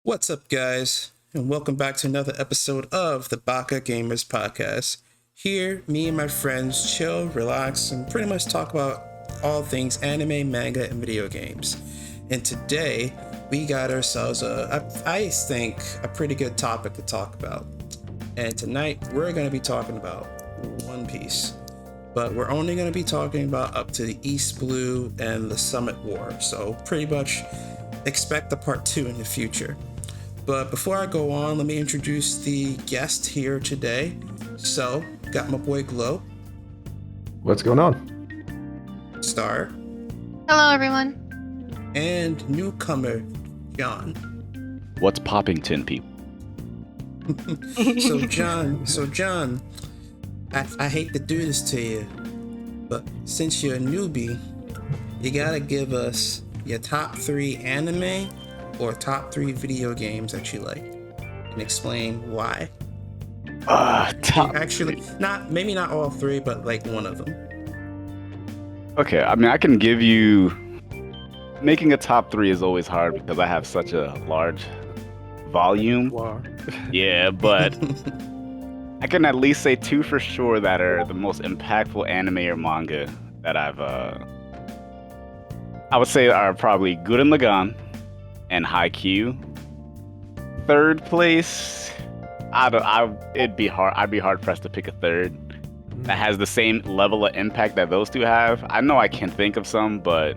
What's up, guys? And welcome back to another episode of the Baka Gamers Podcast. Here, me and my friends chill, relax, and pretty much talk about all things anime, manga, and video games. And today, we got ourselves I think, a pretty good topic to talk about. And tonight, we're going to be talking about One Piece. But we're only going to be talking about up to the East Blue and the Summit War. So pretty much expect the part 2 in the future. But before I go on, let me introduce the guest here today. So, got my boy Glow. What's going on? Star. Hello, everyone. And newcomer, John. What's Poppington, people? So John, I hate to do this to you, but since you're a newbie, you gotta give us your top 3 anime or top 3 video games that you like, and explain why. Actually, maybe not all 3, but like one of them. Okay, I mean, I can give you. Making a top 3 is always hard because I have such a large volume. Wow. Yeah, but I can at least say 2 for sure that are the most impactful anime or manga that I would say are probably Gurren Lagann and Haikyuu. Third place, I'd be hard pressed to pick a third that has the same level of impact that those two have. I know I can think of some, but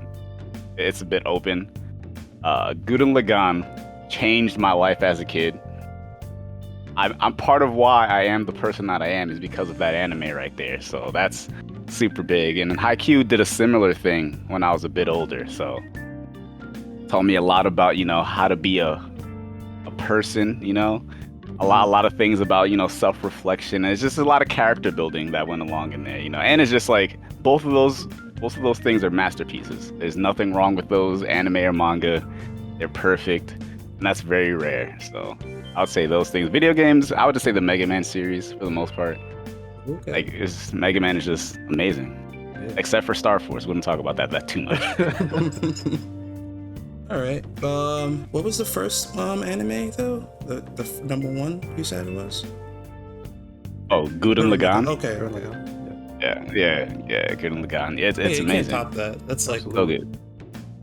it's a bit open. Gurren Lagann changed my life as a kid. I'm part of why I am the person that I am is because of that anime right there. So that's super big. And Haikyuu did a similar thing when I was a bit older. So taught me a lot about, how to be a person, a lot of things about, self-reflection. And it's just a lot of character building that went along in there, and it's just like both of those things are masterpieces. There's nothing wrong with those anime or manga. They're perfect. And that's very rare. So I would say those things. Video games, I would just say the Mega Man series for the most part. Okay. Like, Mega Man is just amazing. Yeah. Except for Star Force. Wouldn't talk about that too much. All right. What was the first anime though? The number 1 you said it was? Oh, Gurren Lagann? Okay. Yeah, Gurren Lagann. It's You amazing. can't top that. That's like So good.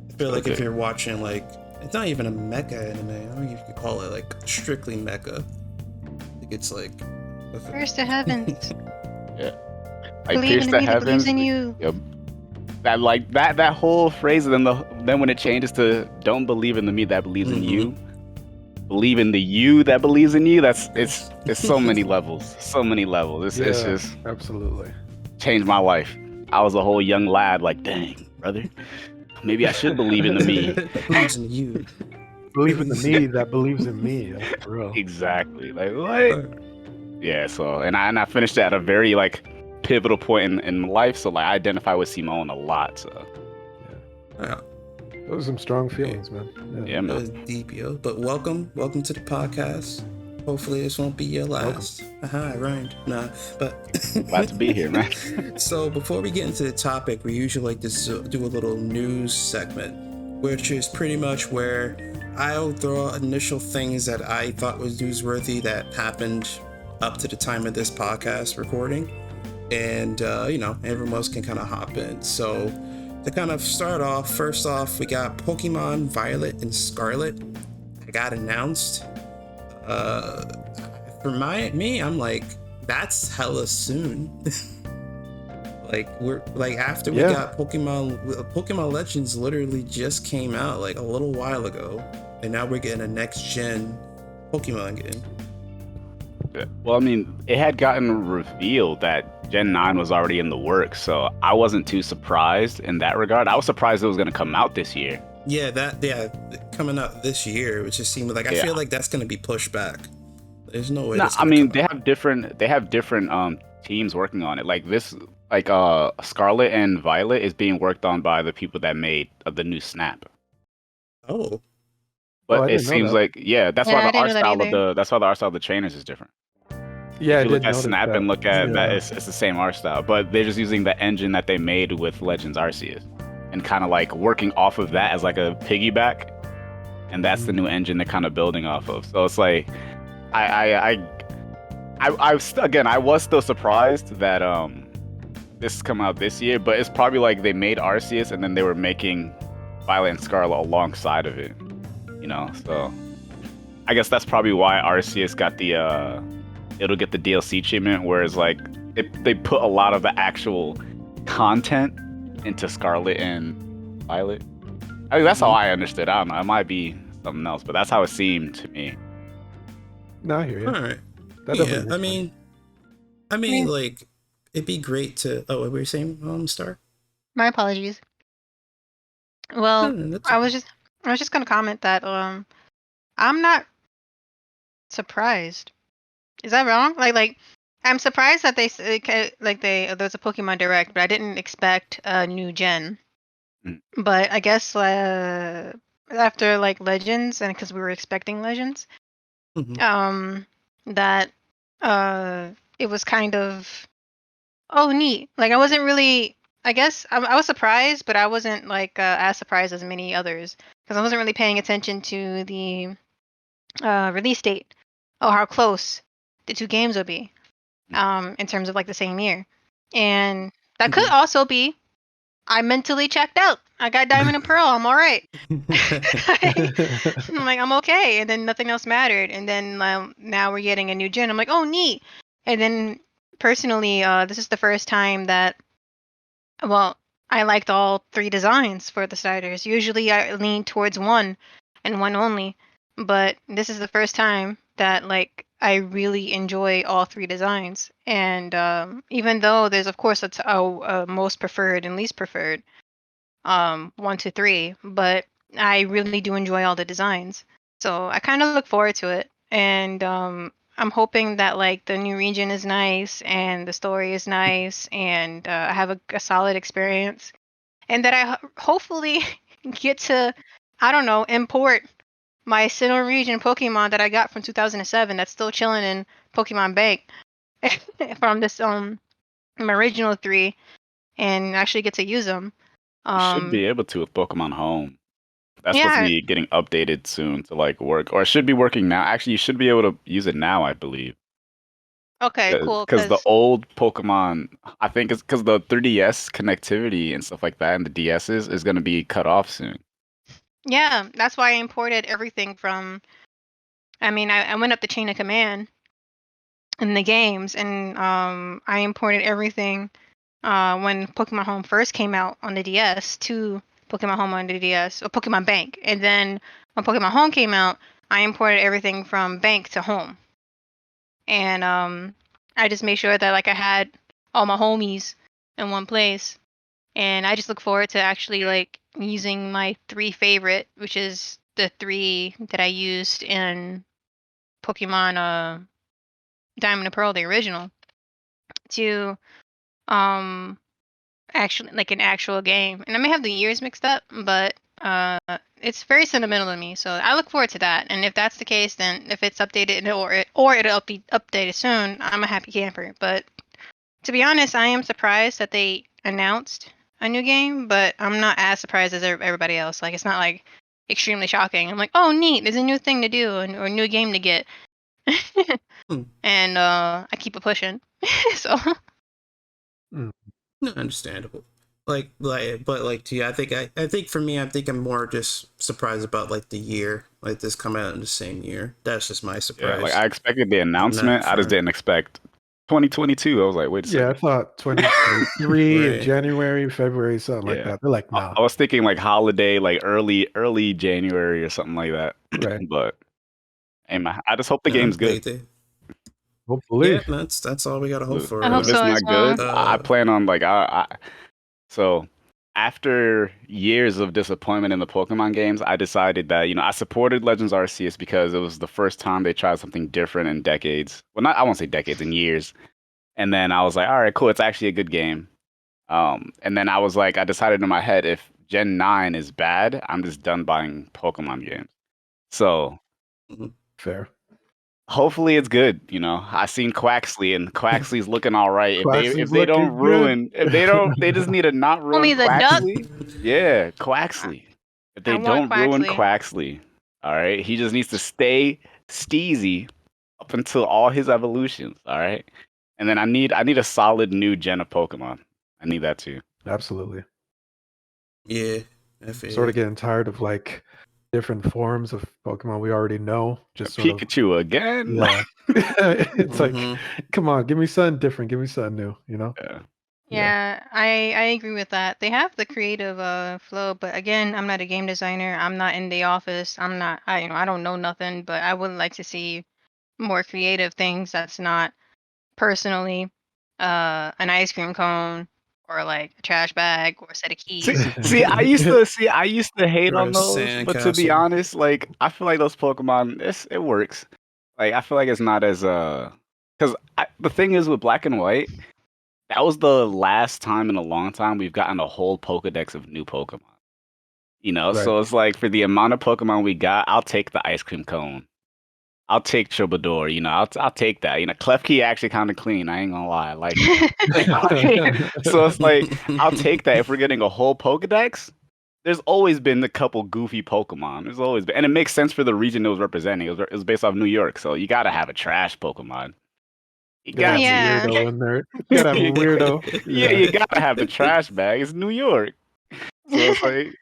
I feel like Okay. if you're watching like it's not even a mecha anime. I don't know if you could call it like strictly mecha. I think it's like First to heavens. Like Believe Pierce in the me that believes Heavens. in you. Yep. That whole phrase, and then when it changes to "Don't believe in the me that believes in you, believe in the you that believes in you." It's so many levels, so many levels. It's just absolutely changed my life. I was a whole young lad, like, dang, brother, maybe I should believe in the me. believes in you. believe in the me that believes in me. That's for real. Exactly. Like what? Yeah. So and I finished at a very pivotal point in my life. So I identify with Simone a lot. So Yeah. Those are some strong feelings, man. yeah, That man. was deep, yo. But welcome to the podcast. Hopefully this won't be your last. I rhymed. Nah, but Glad to be here, man. So before we get into the topic, we usually like to do a little news segment, which is pretty much where I'll throw out initial things that I thought was newsworthy that happened up to the time of this podcast recording. And, everyone else can kind of hop in. So to kind of start off, first off, we got Pokemon Violet and Scarlet. I got announced. For me, I'm like, that's hella soon. After we got Pokemon Legends literally just came out like a little while ago. And now we're getting a next gen Pokemon game. Well, I mean, it had gotten revealed that Gen 9 was already in the works, so I wasn't too surprised in that regard. I was surprised it was going to come out this year. Yeah, coming out this year, which just seemed like I feel like that's going to be pushed back. There's no way. No, I mean they have different teams working on it. Like this, Scarlet and Violet is being worked on by the people that made the new Snap. Oh. But it seems like that's why the art either. that's why the art style of the trainers is different. Yeah, If you I look did at notice Snap that. and look at that, it's the same art style, but they're just using the engine that they made with Legends Arceus and kind of like working off of that as like a piggyback. and that's the new engine they're kind of building off of. So it's like, again, I was still surprised that this come out this year, but it's probably like they made Arceus and then they were making Violet and Scarlet alongside of it, you know. So I guess that's probably why Arceus got the it'll get the DLC treatment, whereas like they put a lot of the actual content into Scarlet and Violet. I mean, that's how I understood. I don't know. It might be something else, but that's how it seemed to me. No, I hear you. All right. That Yeah, definitely I makes mean, mean- like, it'd be great to. Oh, what were you saying, Star? My apologies. Well, That's I was just gonna comment that I'm not surprised. Is that wrong? Like I'm surprised that there's a Pokemon Direct, but I didn't expect a new gen. Mm. But I guess after like Legends, and because we were expecting Legends, Mhm. that it was kind of neat. Like I wasn't really. I guess I was surprised, but I wasn't like as surprised as many others because I wasn't really paying attention to the release date or how close the two games would be in terms of like the same year. And that could also be I mentally checked out. I got Diamond and Pearl. I'm all right. I'm like, I'm okay. And then nothing else mattered. And then now we're getting a new gen. I'm like, oh, neat. And then personally, this is the first time that, well, I liked all three designs for the starters. Usually I lean towards one and one only. But this is the first time that like I really enjoy all three designs. And even though there's of course a most preferred and least preferred, 1 to 3, but I really do enjoy all the designs. So I kind of look forward to it. And I'm hoping that like the new region is nice and the story is nice and I have a solid experience and that I hopefully get to, I don't know, import my Sinnoh region Pokemon that I got from 2007 that's still chilling in Pokemon Bank from this my original 3 and actually get to use them. You should be able to with Pokemon Home. That's supposed to Yeah, be getting updated soon to like work, or it should be working now. Actually, you should be able to use it now, I believe. okay, cool. Because the Because old Pokemon, I think it's because the 3DS connectivity and stuff like that, and the DSs is going to be cut off soon. yeah, that's why I imported everything from. I mean, I went up the chain of command in the games, and I imported everything when Pokemon Home first came out on the DS to Pokemon Home on the DS or Pokemon Bank, and then when Pokemon Home came out, I imported everything from Bank to Home, and I just made sure that like I had all my homies in one place. And I just look forward to actually like using my 3 favorite, which is the 3 that I used in Pokemon Diamond and Pearl, the original, to um actually like an actual game. And I may have the years mixed up, but it's very sentimental to me. So I look forward to that. And if that's the case, then if it's updated or it'll be updated soon, I'm a happy camper. But to be honest, I am surprised that they announced a new game, but I'm not as surprised as everybody else. Like, it's not like extremely shocking. I'm like, oh, neat, there's a new thing to do or a new game to get. And I keep it pushing. So, Understandable. But like to you, I think for me, I think I'm more just surprised about like the year, like this come out in the same year. That's just my surprise. Yeah, like I expected the announcement. I just didn't expect 2022. I was like, wait a second. Yeah, I thought 2023 in Right. January, February, something like Yeah. that. They're like, nah. I was thinking like holiday, like early January or something like that. Right. But hey, man, I just hope the game's good. Hopefully. Yeah, that's all we gotta hope for. I hope If it's so as not good, well. I plan on like so after years of disappointment in the Pokemon games, I decided that, I supported Legends Arceus because it was the first time they tried something different in decades. Well, not I won't say decades, in years. And then I was like, all right, cool, it's actually a good game. And then I was like, I decided in my head, if Gen 9 is bad, I'm just done buying Pokemon games. So Fair. hopefully it's good. I seen Quaxley and Quaxley's looking all right. If they don't looking ruin, good. they just need to not ruin Homie, the duck. Quaxley. Yeah, Quaxley. If they I want don't ruin Quaxley. Quaxley, All right, he just needs to stay steezy up until all his evolutions. All right, and then I need a solid new gen of Pokemon. I need that too. Absolutely. Yeah, I feel Sort of you. getting tired of like different forms of Pokemon we already know. Just sort of, Pikachu again. yeah. It's like, Mhm. come on, give me something different, give me something new, you know? Yeah. Yeah, I agree with that. They have the creative flow, but again, I'm not a game designer. I'm not in the office. I'm not I don't know nothing, but I would like to see more creative things that's not personally an ice cream cone or like a trash bag or a set of See, keys. I used to hate Or a on those, but to be sandcastle. honest, like I feel like those Pokemon, it works. Like I feel like it's not as because the thing is with Black and White, that was the last time in a long time we've gotten a whole Pokedex of new Pokemon. You know, Right. so it's like for the amount of Pokemon we got, I'll take the ice cream cone. I'll take Troubadour. You know, I'll take that. You know, Klefki actually kind of clean. I ain't gonna lie, I like that. So it's like I'll take that if we're getting a whole Pokedex. There's always been a couple goofy Pokemon. There's always been, and it makes sense for the region it was representing. It was based off New York, so you gotta have a trash Pokemon. You Gotta have got a to. Yeah. weirdo in there. Gotta have a weirdo. Yeah, you gotta have the trash bag. It's New York, so it's like,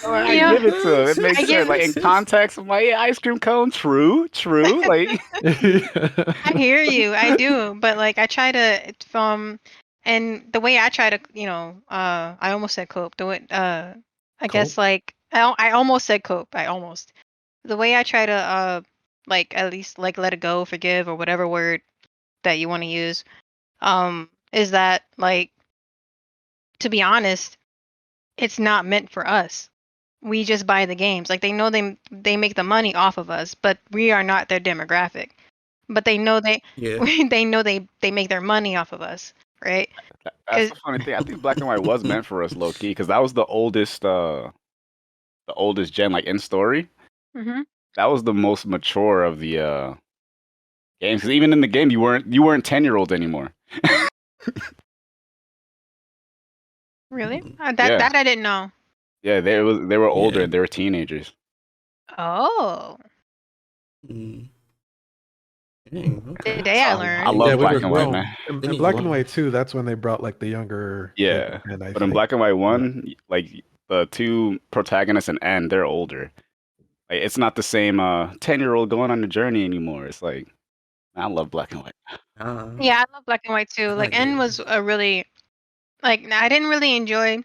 I Yeah, give it to him. It makes I sense. give Like in context, I'm like, yeah, ice cream cone, true, true. Like, I hear you. I do, but like I try to and the way I try to, I almost said cope. The way I guess Cope? like I almost said cope. I almost. The way I try to like at least like let it go, forgive or whatever word that you want to use is that like to be honest, it's not meant for us. We just buy the games. Like they know they make the money off of us, but we are not their demographic. But they know Yeah. they know they make their money off of us, right? that's Cuz the funny thing. I think Black and White was meant for us, low key, because that was the oldest gen, like in story. Mhm. That was the most mature of the games. Because even in the game, you weren't 10-year-olds anymore. Really? That Yeah, that I didn't know. yeah, they were older Yeah. and they were teenagers. Oh, Mm. Dang, okay. today I I learned. Yeah, love we Black were and White, well man. in Black and White too, that's when they brought like the younger Yeah, and I but in think. Black and White One, like the two protagonists and N, they're older. Like it's not the same 10-year-old going on a journey anymore. It's like I love Black and White. Ah, Yeah, I love black and white too. I Like get N it. was a really like I didn't really enjoy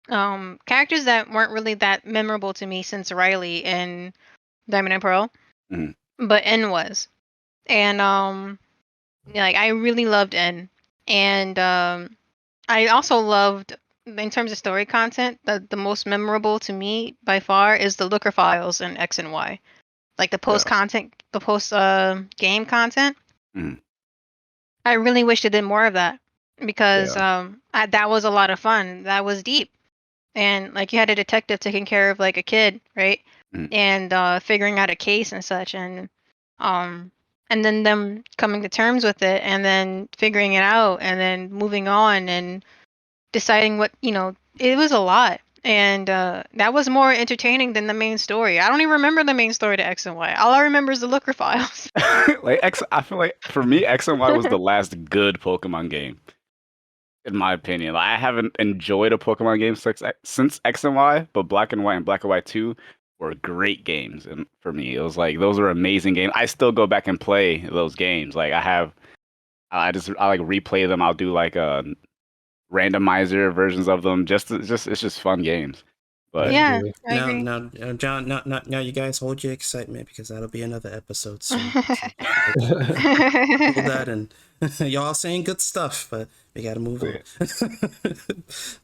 characters that weren't really that memorable to me since Riley in Diamond and Pearl, Mhm. but N was. And yeah, like I really loved N. And I also loved in terms of story content, the most memorable to me by far is the Looker Files in X and Y. Like Yeah. the post game content. Mhm. I really wish they did more of that because Yeah. that was a lot of fun. That was deep. And like you had a detective taking care of like a kid, right? Mhm. And figuring out a case and such um and then them coming to terms with it and then figuring it out and then moving on and deciding what it was a lot and that was more entertaining than the main story. I don't even remember the main story to X and Y. All I remember is the Looker Files. Like I feel like for me, X and Y was the last good Pokemon game, in my opinion. Like, I haven't enjoyed a Pokemon game since X and Y, but Black and White and Black and White 2 were great games. And for me, it was like those were amazing games. I still go back and play those games. Like I like replay them. I'll do like randomizer versions of them. It's just fun games. But Yeah, Absolutely. I agree. John, now you guys hold your excitement because that'll be another episode soon. So hold that, and y'all saying good stuff, but we gotta move on.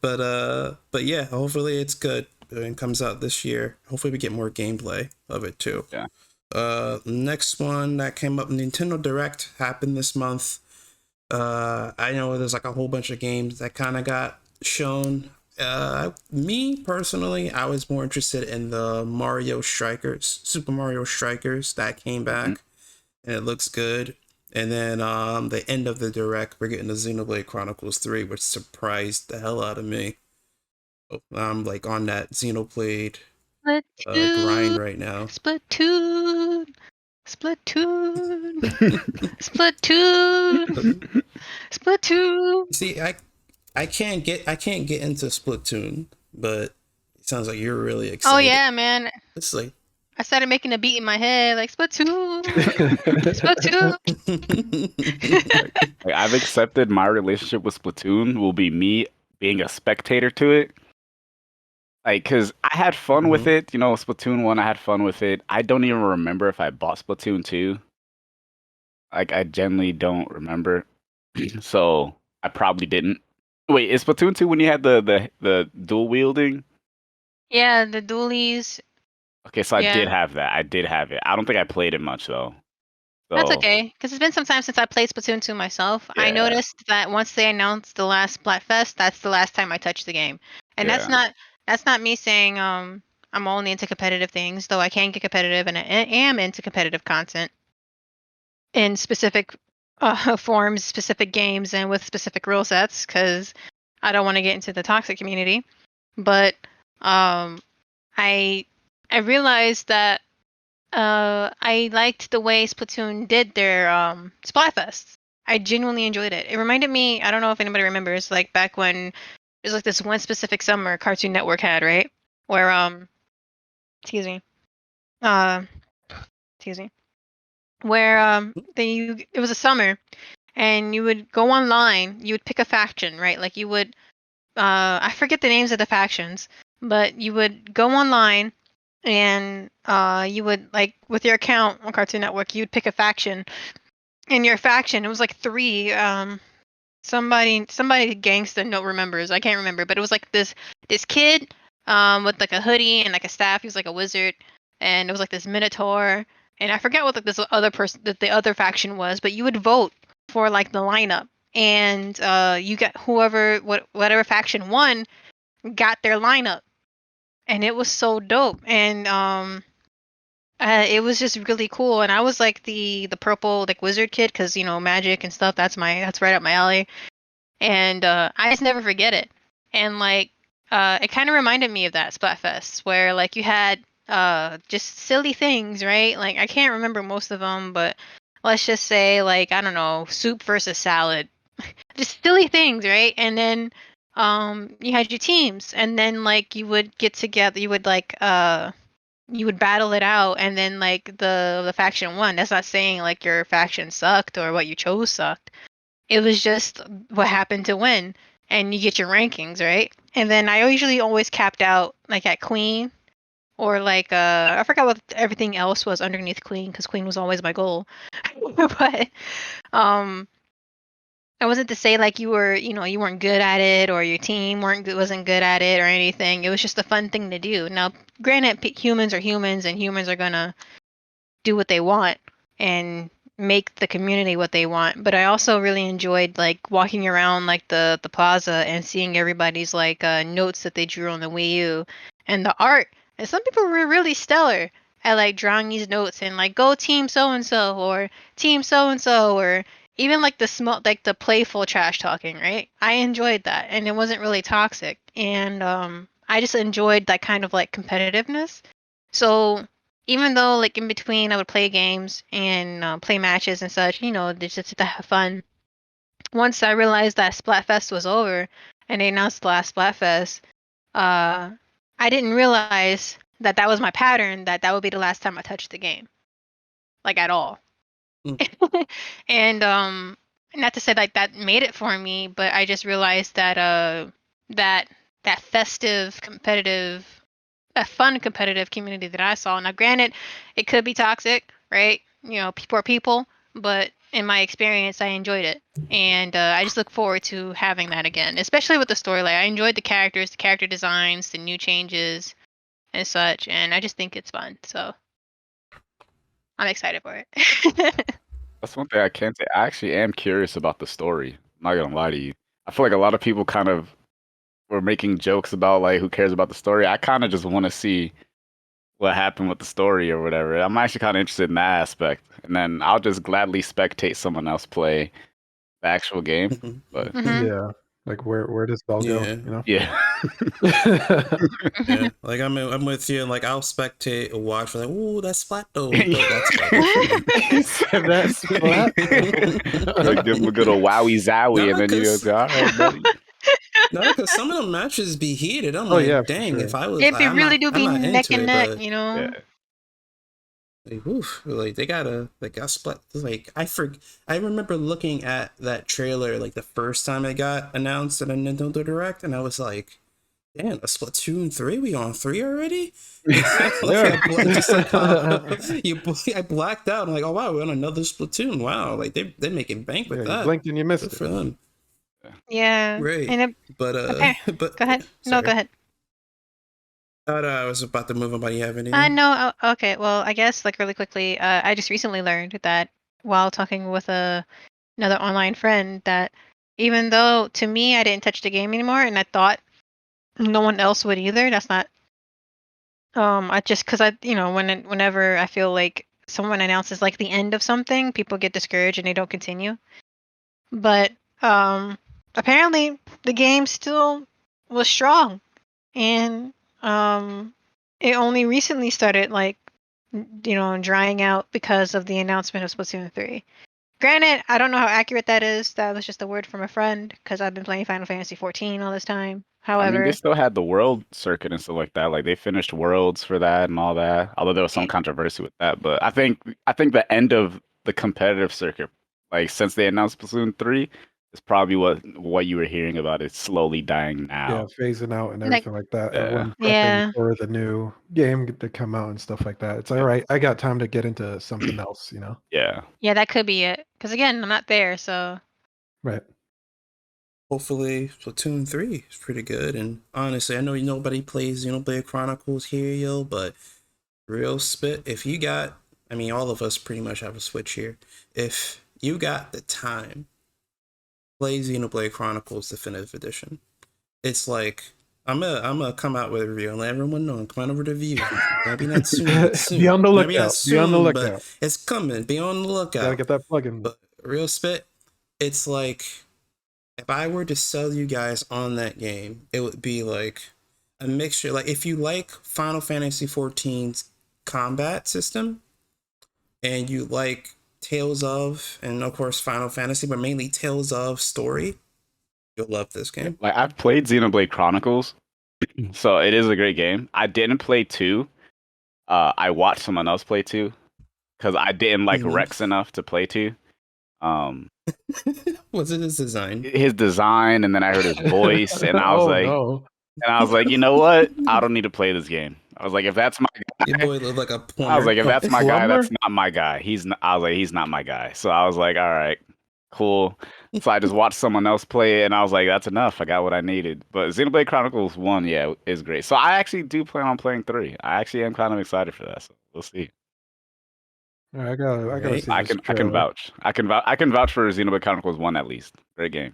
But yeah, hopefully it's good and comes out this year. Hopefully we get more gameplay of it too. yeah. Next one that came up, Nintendo Direct happened this month. I know there's like a whole bunch of games that kind of got shown. Me personally, I was more interested in the Super Mario Strikers that came back, and it looks good. And then the end of the direct, we're getting the Xenoblade Chronicles 3, which surprised the hell out of me. I'm like on that Xenoblade Splatoon, grind right now. Splatoon, Splatoon, Splatoon, Splatoon. See, I can't get into Splatoon, but it sounds like you're really excited. Oh yeah, man. It's like I started making a beat in my head, like Splatoon, Splatoon. Like, I've accepted my relationship with Splatoon will be me being a spectator to it. Like, cause I had fun with it, you know, Splatoon 1, I had fun with it. I don't even remember if I bought Splatoon 2. Like, I genuinely don't remember. So, I probably didn't. Wait, is Splatoon 2 when you had the dual wielding? Yeah, the dualies. Okay, so I Yeah. did have that. I did have it. I don't think I played it much, though. So, That's okay, because it's been some time since I played Splatoon 2 myself. I Yeah. noticed that once they announced the last Splatfest, that's the last time I touched the game. And Yeah. that's not me saying I'm only into competitive things, though I can get competitive and I am into competitive content in specific forms, specific games, and with specific rule sets, because I don't want to get into the toxic community. But I realized that I liked the way Splatoon did their Splatfest. I genuinely enjoyed it. It reminded me, I don't know if anybody remembers, like back when there's like this one specific summer Cartoon Network had, right? Where excuse me. Excuse me. Where it was a summer and you would go online, you would pick a faction, right? Like you would I forget the names of the factions, but you would go online and you would, like, with your account on Cartoon Network, you'd pick a faction. In your faction, it was like three. Somebody gangsta no remembers. I can't remember, but it was like this kid with like a hoodie and like a staff. He was like a wizard, and it was like this minotaur. And I forget what like this other person that the other faction was, but you would vote for like the lineup, and you get whatever faction won got their lineup, and it was so dope. And it was just really cool. And I was like the purple like wizard kid, because you know magic and stuff. That's right up my alley. And I just never forget it. And like it kind of reminded me of that Splatfest, where like you had just silly things, right? Like I can't remember most of them, but let's just say like, I don't know, soup versus salad, just silly things, right? And then you had your teams, and then like you would get together, you would like you would battle it out, and then like the faction won. That's not saying like your faction sucked or what you chose sucked. It was just what happened to win, and you get your rankings, right? And then I usually always capped out like at queen, or like I forgot what everything else was underneath queen, because queen was always my goal. But I wasn't to say like you weren't good at it, or your team wasn't good at it or anything. It was just a fun thing to do. Now, granted, humans are humans, and humans are gonna do what they want and make the community what they want. But I also really enjoyed like walking around like the plaza and seeing everybody's like notes that they drew on the Wii U, and the art. And some people were really stellar at like drawing these notes and like go team so and so, or team so and so, or even like the playful trash talking, right? I enjoyed that, and it wasn't really toxic. And I just enjoyed that kind of like competitiveness. So even though like in between I would play games and play matches and such, just to have fun. Once I realized that Splatfest was over and they announced the last Splatfest, I didn't realize that that was my pattern, that would be the last time I touched the game, like at all. And not to say like that made it for me, but I just realized that that festive, competitive, a fun competitive community that I saw. Now, granted, it could be toxic, right? People are people, but in my experience, I enjoyed it, and I just look forward to having that again, especially with the storyline. I enjoyed the characters, the character designs, the new changes, and such, and I just think it's fun. So I'm excited for it. That's one thing I can say. I actually am curious about the story. I'm not gonna lie to you. I feel like a lot of people kind of were making jokes about like who cares about the story. I kind of just want to see what happened with the story or whatever. I'm actually kind of interested in that aspect, and then I'll just gladly spectate someone else play the actual game. But Mhm. Yeah, Like where does it all go? Yeah. You know? Yeah. Yeah, like I'm with you. Like I'll spectate or watch. Like, ooh, that's Splat though. But that's about it for me. That's Splat. Like, give him a good old wowie zowie, No, and then you go, 'cause- all right, buddy. No, because some of the matches be heated. I'm Oh, like, yeah, for dang, sure. if I was, It like, be I'm really not, do I'm be not neck into and it, neck, but you know. Yeah. like, oof, like they got split. Like I remember looking at that trailer like the first time it got announced at a Nintendo Direct, and I was like, damn, a Splatoon 3? We on 3 already? Yeah. Just like I blacked out. I'm like, oh wow, we're on another Splatoon. Wow, like they're making bank with Yeah, you that. blinked and you missed Good it. for them. Yeah. Right. And But but go ahead. No, sorry. go ahead. Thought I was about to move on. But you have anything? No. Okay. Well, I guess like really quickly, I just recently learned that while talking with another online friend that even though to me I didn't touch the game anymore, and I thought no one else would either. That's not. I just because whenever I feel like someone announces like the end of something, people get discouraged and they don't continue. But apparently the game still was strong, and it only recently started like drying out because of the announcement of Splatoon 3. Granted, I don't know how accurate that is. That was just a word from a friend because I've been playing Final Fantasy 14 all this time. I mean, However, they still had the world circuit and stuff like that. Like they finished worlds for that and all that. Although there was some controversy with that, but I think the end of the competitive circuit, like since they announced Splatoon 3, is probably what you were hearing about. It's slowly dying Yeah, now. phasing out and Like- everything like that. Yeah. Everyone Yeah. prepping for the new game to come out and stuff like that. It's all right. I got time to get into something else, you know? Yeah. yeah, that could be it. Because again, I'm not there, so Right. Hopefully, Splatoon 3 is pretty good. And honestly, I know nobody plays Xenoblade Chronicles here, yo, but real spit, if you got, I mean, all of us pretty much have a Switch here. If you got the time, play Xenoblade Chronicles Definitive Edition. It's like, I'm gonna come out with a review and let everyone know. Come on over to review. Maybe not soon. But soon. Be on the Maybe lookout. not Be on the soon, lookout. but it's coming. Be on the lookout. Gotta get that plug-in. But real spit, it's like if I were to sell you guys on that game, it would be like a mixture. Like if you like Final Fantasy XIV's combat system, and you like Tales of, and of course Final Fantasy, but mainly Tales of story, you'll love this game. Like I've played Xenoblade Chronicles, so it is a great game. I didn't play 2. I watched someone else play 2 because I didn't like Mhm. Rex enough to play 2. Was it his design? His design, and then I heard his voice, and I was no. you know what? I don't need to play this game. I was like, if that's my Your guy, boy looked like a plumber. I was like, if that's my guy, Plumber? that's not my guy. He's not my guy. So I was like, all right, cool. So I just watched someone else play it, and I was like, that's enough. I got what I needed. But Xenoblade Chronicles 1, yeah, is great. So I actually do plan on playing 3. I actually am kind of excited for that. So we'll see. All right, I gotta Right. see I this can trailer. vouch. I can vouch for Xenoblade Chronicles 1 at least. Great game.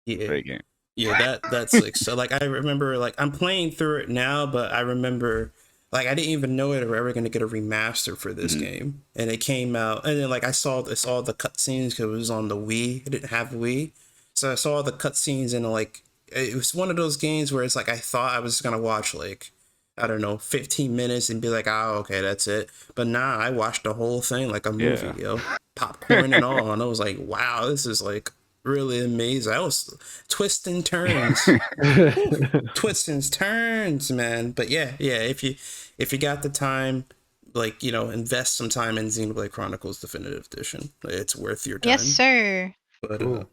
Yeah. Great game. Yeah, that's like so. Like I remember, like I'm playing through it now, but I remember, like I didn't even know they were ever gonna get a remaster for this game, and it came out, and then like I saw the cutscenes because it was on the Wii. I didn't have Wii, so I saw the cutscenes, and like it was one of those games where it's like I thought I was gonna watch like I don't know 15 minutes and be like, oh okay, that's it. But nah, I watched the whole thing like a movie, yo, popcorn and all, and I was like, wow, this is like really amazing. I was twists and turns. Twists and turns, man. But yeah, if you got the time, like invest some time in Xenoblade Chronicles Definitive Edition. It's worth your time. yes, sir. But Cool.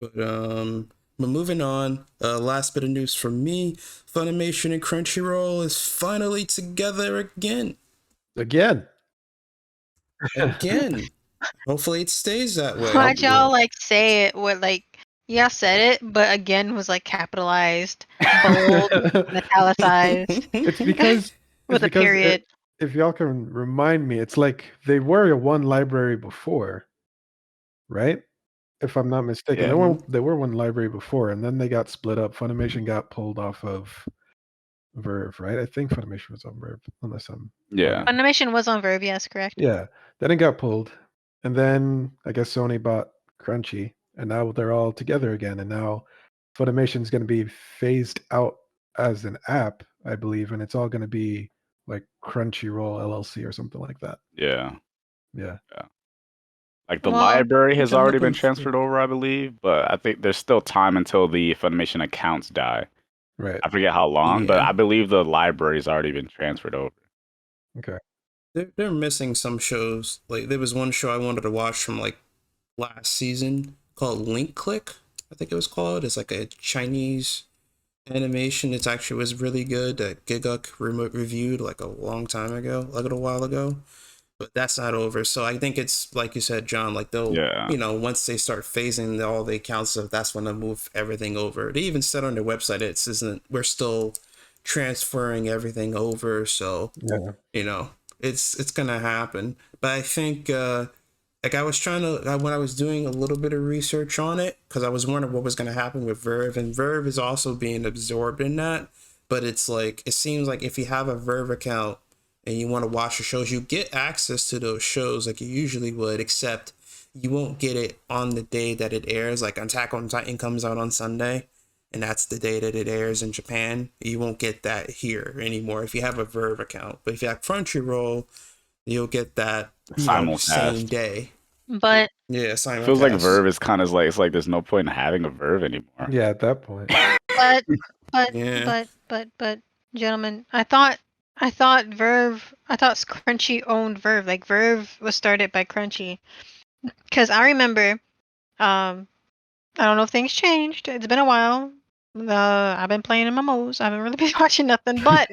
but moving on. Last bit of news from me: Funimation and Crunchyroll is finally together again. Again. Again. Hopefully it stays that way. Why'd y'all like say it with like yeah, said it, but again was like capitalized, bold, italicized, It's because with a because period. if y'all can remind me, it's like they were a one library before, right? If I'm not mistaken, Yeah. they were one library before, and then they got split up. Funimation got pulled off of Verve, right? I think Funimation was on Verve, unless I'm Yeah. Funimation was on Verve, yes, correct. yeah. Then it got pulled, and then I guess Sony bought Crunchy, and now they're all together again. And now Funimation's going to be phased out as an app, I believe, and it's all going to be like Crunchyroll LLC or something like that. Yeah. Yeah. Like the Well, library has I'm already looking been transferred over, I believe, but I think there's still time until the Funimation accounts die. Right. I forget how long, but Yeah. I believe the library's already been transferred over. Okay. They're missing some shows. Like there was one show I wanted to watch from like last season called Link Click, I think it was called. It's like a Chinese animation. It's actually was really good that Giguk reviewed like a long time ago, like a little while ago. But that's not over. So I think it's like you said, John, like they'll, Yeah. you know, once they start phasing all the accounts of, that's when they'll move everything over. They even said on their website, it's isn't, we're still transferring everything over. So, Yeah. you know, it's gonna happen. But I think like I was trying to when I was doing a little bit of research on it, because I was wondering what was gonna happen with Verve, and Verve is also being absorbed in that. But it's like it seems like if you have a Verve account and you want to watch the shows, you get access to those shows like you usually would, except you won't get it on the day that it airs. Like Attack on Titan comes out on Sunday, and that's the day that it airs in Japan. You won't get that here anymore if you have a Verve account. But if you have Crunchyroll, you'll get that same Simulcast. day. But Yeah, simulcast. Feels like Verve is kind of like, it's like there's no point in having a Verve anymore. Yeah, at that point. but but gentlemen, I thought Crunchy owned Verve. Like Verve was started by Crunchy. Because I remember, I don't know if things changed. It's been a while. I've been playing in my MMOs. I haven't really been watching nothing. But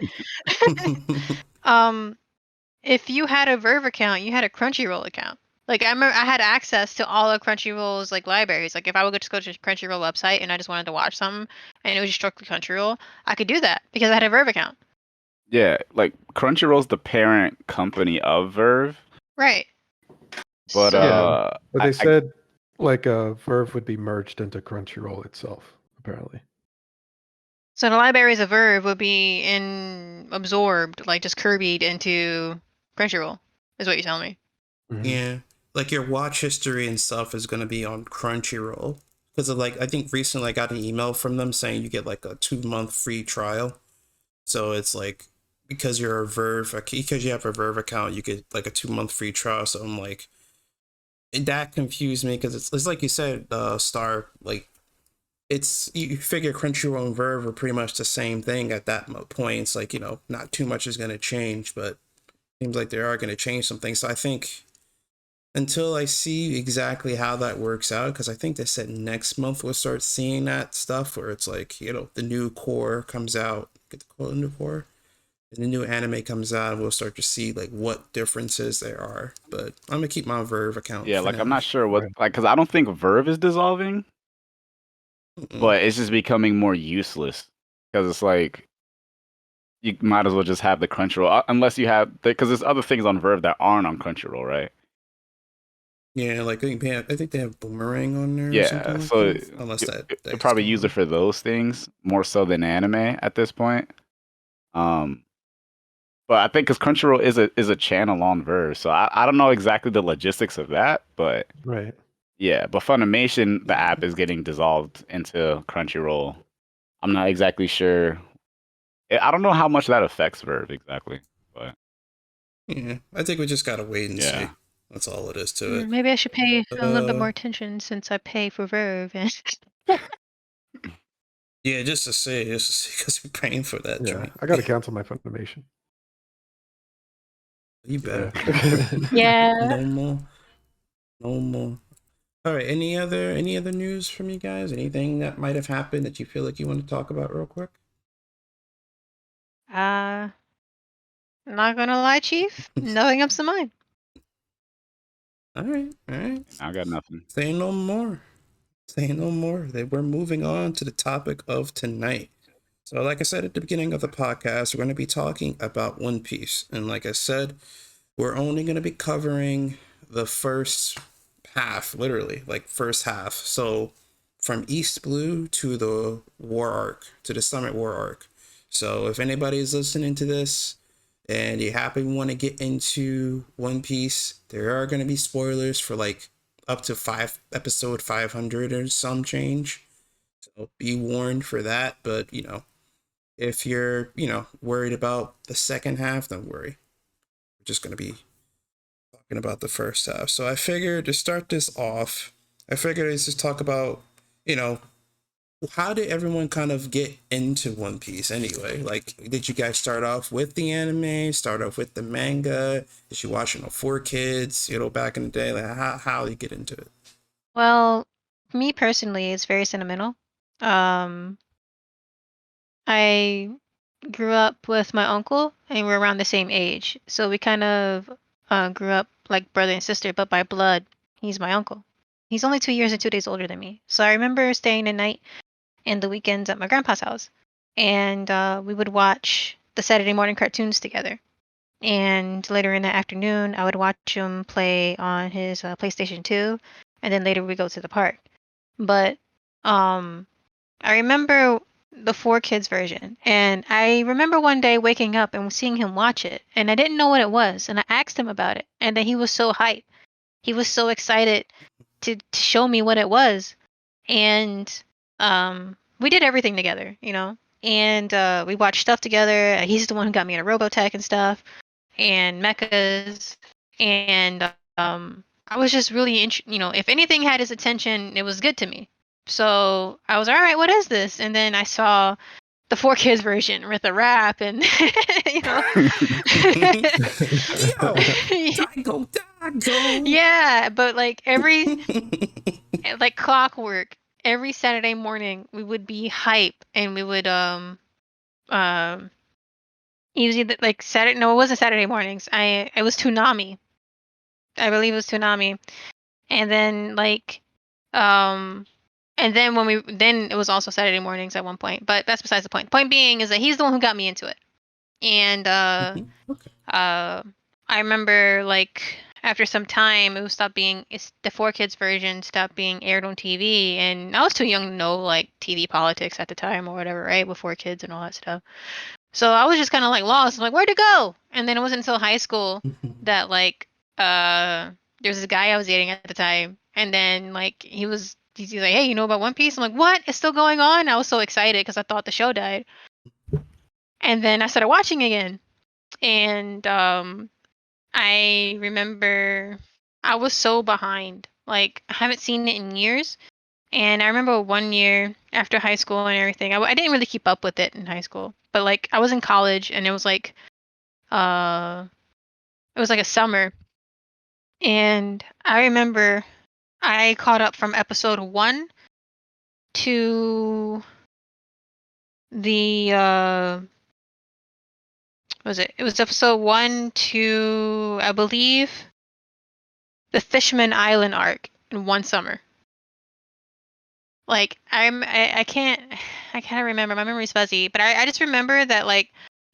if you had a Verve account, you had a Crunchyroll account. Like I remember, I had access to all of Crunchyroll's like libraries. Like if I would just go to the Crunchyroll website and I just wanted to watch something, and it was just strictly Crunchyroll, I could do that because I had a Verve account. Yeah, like Crunchyroll's the parent company of Verve. Right. But Yeah, but they said like Verve would be merged into Crunchyroll itself, apparently. So the libraries of Verve would be absorbed, like just Kirby'd into Crunchyroll, is what you're telling me. Mhm. Yeah, like your watch history and stuff is gonna be on Crunchyroll because of like I think recently I got an email from them saying you get like a 2-month free trial. So it's like because you're a Verve, because you have a Verve account, you get like a 2-month free trial. So I'm like, that confused me because it's like you said, Star, like it's you figure Crunchyroll and Verve are pretty much the same thing at that point. It's like, you know, not too much is gonna change, but seems like they are gonna change some things. So I think until I see exactly how that works out, because I think they said next month we'll start seeing that stuff where it's like, you know, the new core comes out, get the new core, and the new anime comes out, and we'll start to see like what differences there are. But I'm gonna keep my Verve account. yeah, for like now. I'm not sure what, Right. like, because I don't think Verve is dissolving, Mm-mm. but it's just becoming more useless because it's like you might as well just have the Crunchyroll unless you have, because there's other things on Verve that aren't on Crunchyroll, right? Yeah, like I think they have Boomerang on there or Yeah, something like so that. Unless you that's probably use it gone. for those things more so than anime at this point. But I think because Crunchyroll is a channel on Verve, so I don't know exactly the logistics of that, but Right. yeah. But Funimation, the app is getting dissolved into Crunchyroll. I'm not exactly sure. I don't know how much that affects Verve exactly, but Yeah, I think we just gotta wait and see. yeah. That's all it is to it. Maybe I should pay a little bit Uh, more attention since I pay for Verve. Yeah, just to see, because we're paying for that Yeah, joint. I got to cancel my Funimation. You better. Yeah. No more. No more. All right. Any other news from you guys? Anything that might have happened that you feel like you want to talk about real quick? Not gonna lie, Chief. Nothing comes to mind. All right. All right. I got nothing. Say no more. Say no more. We're moving on to the topic of tonight. So, like I said at the beginning of the podcast, we're going to be talking about One Piece. And like I said, we're only going to be covering the first half, literally, like first half. So, from East Blue to the War Arc, to the Summit War Arc. So, if anybody's listening to this and you happen to want to get into One Piece, there are going to be spoilers for like up to episode 500 or some change. So be warned for that. But if you're worried about the second half, don't worry. We're just gonna be talking about the first half. So I figured to start this off, let's just talk about how did everyone kind of get into One Piece anyway? Like, did you guys start off with the anime? Start off with the manga? Did you watch 4Kids? Back in the day, like how you get into it? Well, me personally, it's very sentimental. Um, I grew up with my uncle, and we're around the same age, so we kind of grew up like brother and sister, but by blood, he's my uncle. He's only 2 years and 2 days older than me. So I remember staying the night and the weekends at my grandpa's house, and we would watch the Saturday morning cartoons together. And later in the afternoon, I would watch him play on his PlayStation 2, and then later we go to the park. But I remember the 4Kids version, and I remember one day waking up and seeing him watch it, and I didn't know what it was, and I asked him about it, and then he was so hyped. He was so excited to show me what it was, and we did everything together, and we watched stuff together. He's the one who got me into Robotech and stuff, and mechas, and I was just really if anything had his attention, it was good to me. So I was all right, what is this? And then I saw the 4Kids version with the rap and Yo, Dago. Yeah, but like like clockwork, every Saturday morning we would be hype, and we would usually like Saturday. No, it wasn't Saturday mornings. It was Toonami. I believe it was Toonami, and then and then then it was also Saturday mornings at one point. But that's besides the point. Point being is that he's the one who got me into it, and Okay. I remember after some time the 4Kids version stopped being aired on TV, and I was too young to know like TV politics at the time or whatever, right? With 4Kids and all that stuff. So I was just kind of like lost. I'm like, where'd it go? And then it wasn't until high school that there was this guy I was dating at the time, and then he's like, hey, you know about One Piece? I'm like, what? It's still going on? I was so excited because I thought the show died. And then I started watching again, and I remember I was so behind. Like, I haven't seen it in years. And I remember one year after high school and everything, I didn't really keep up with it in high school. But I was in college, and it was like a summer. And I remember I caught up from episode 1 to the what was it? It was episode 1 to, I believe, the Fishman Island arc in one summer. Like I can't remember. My memory's fuzzy, but I just remember that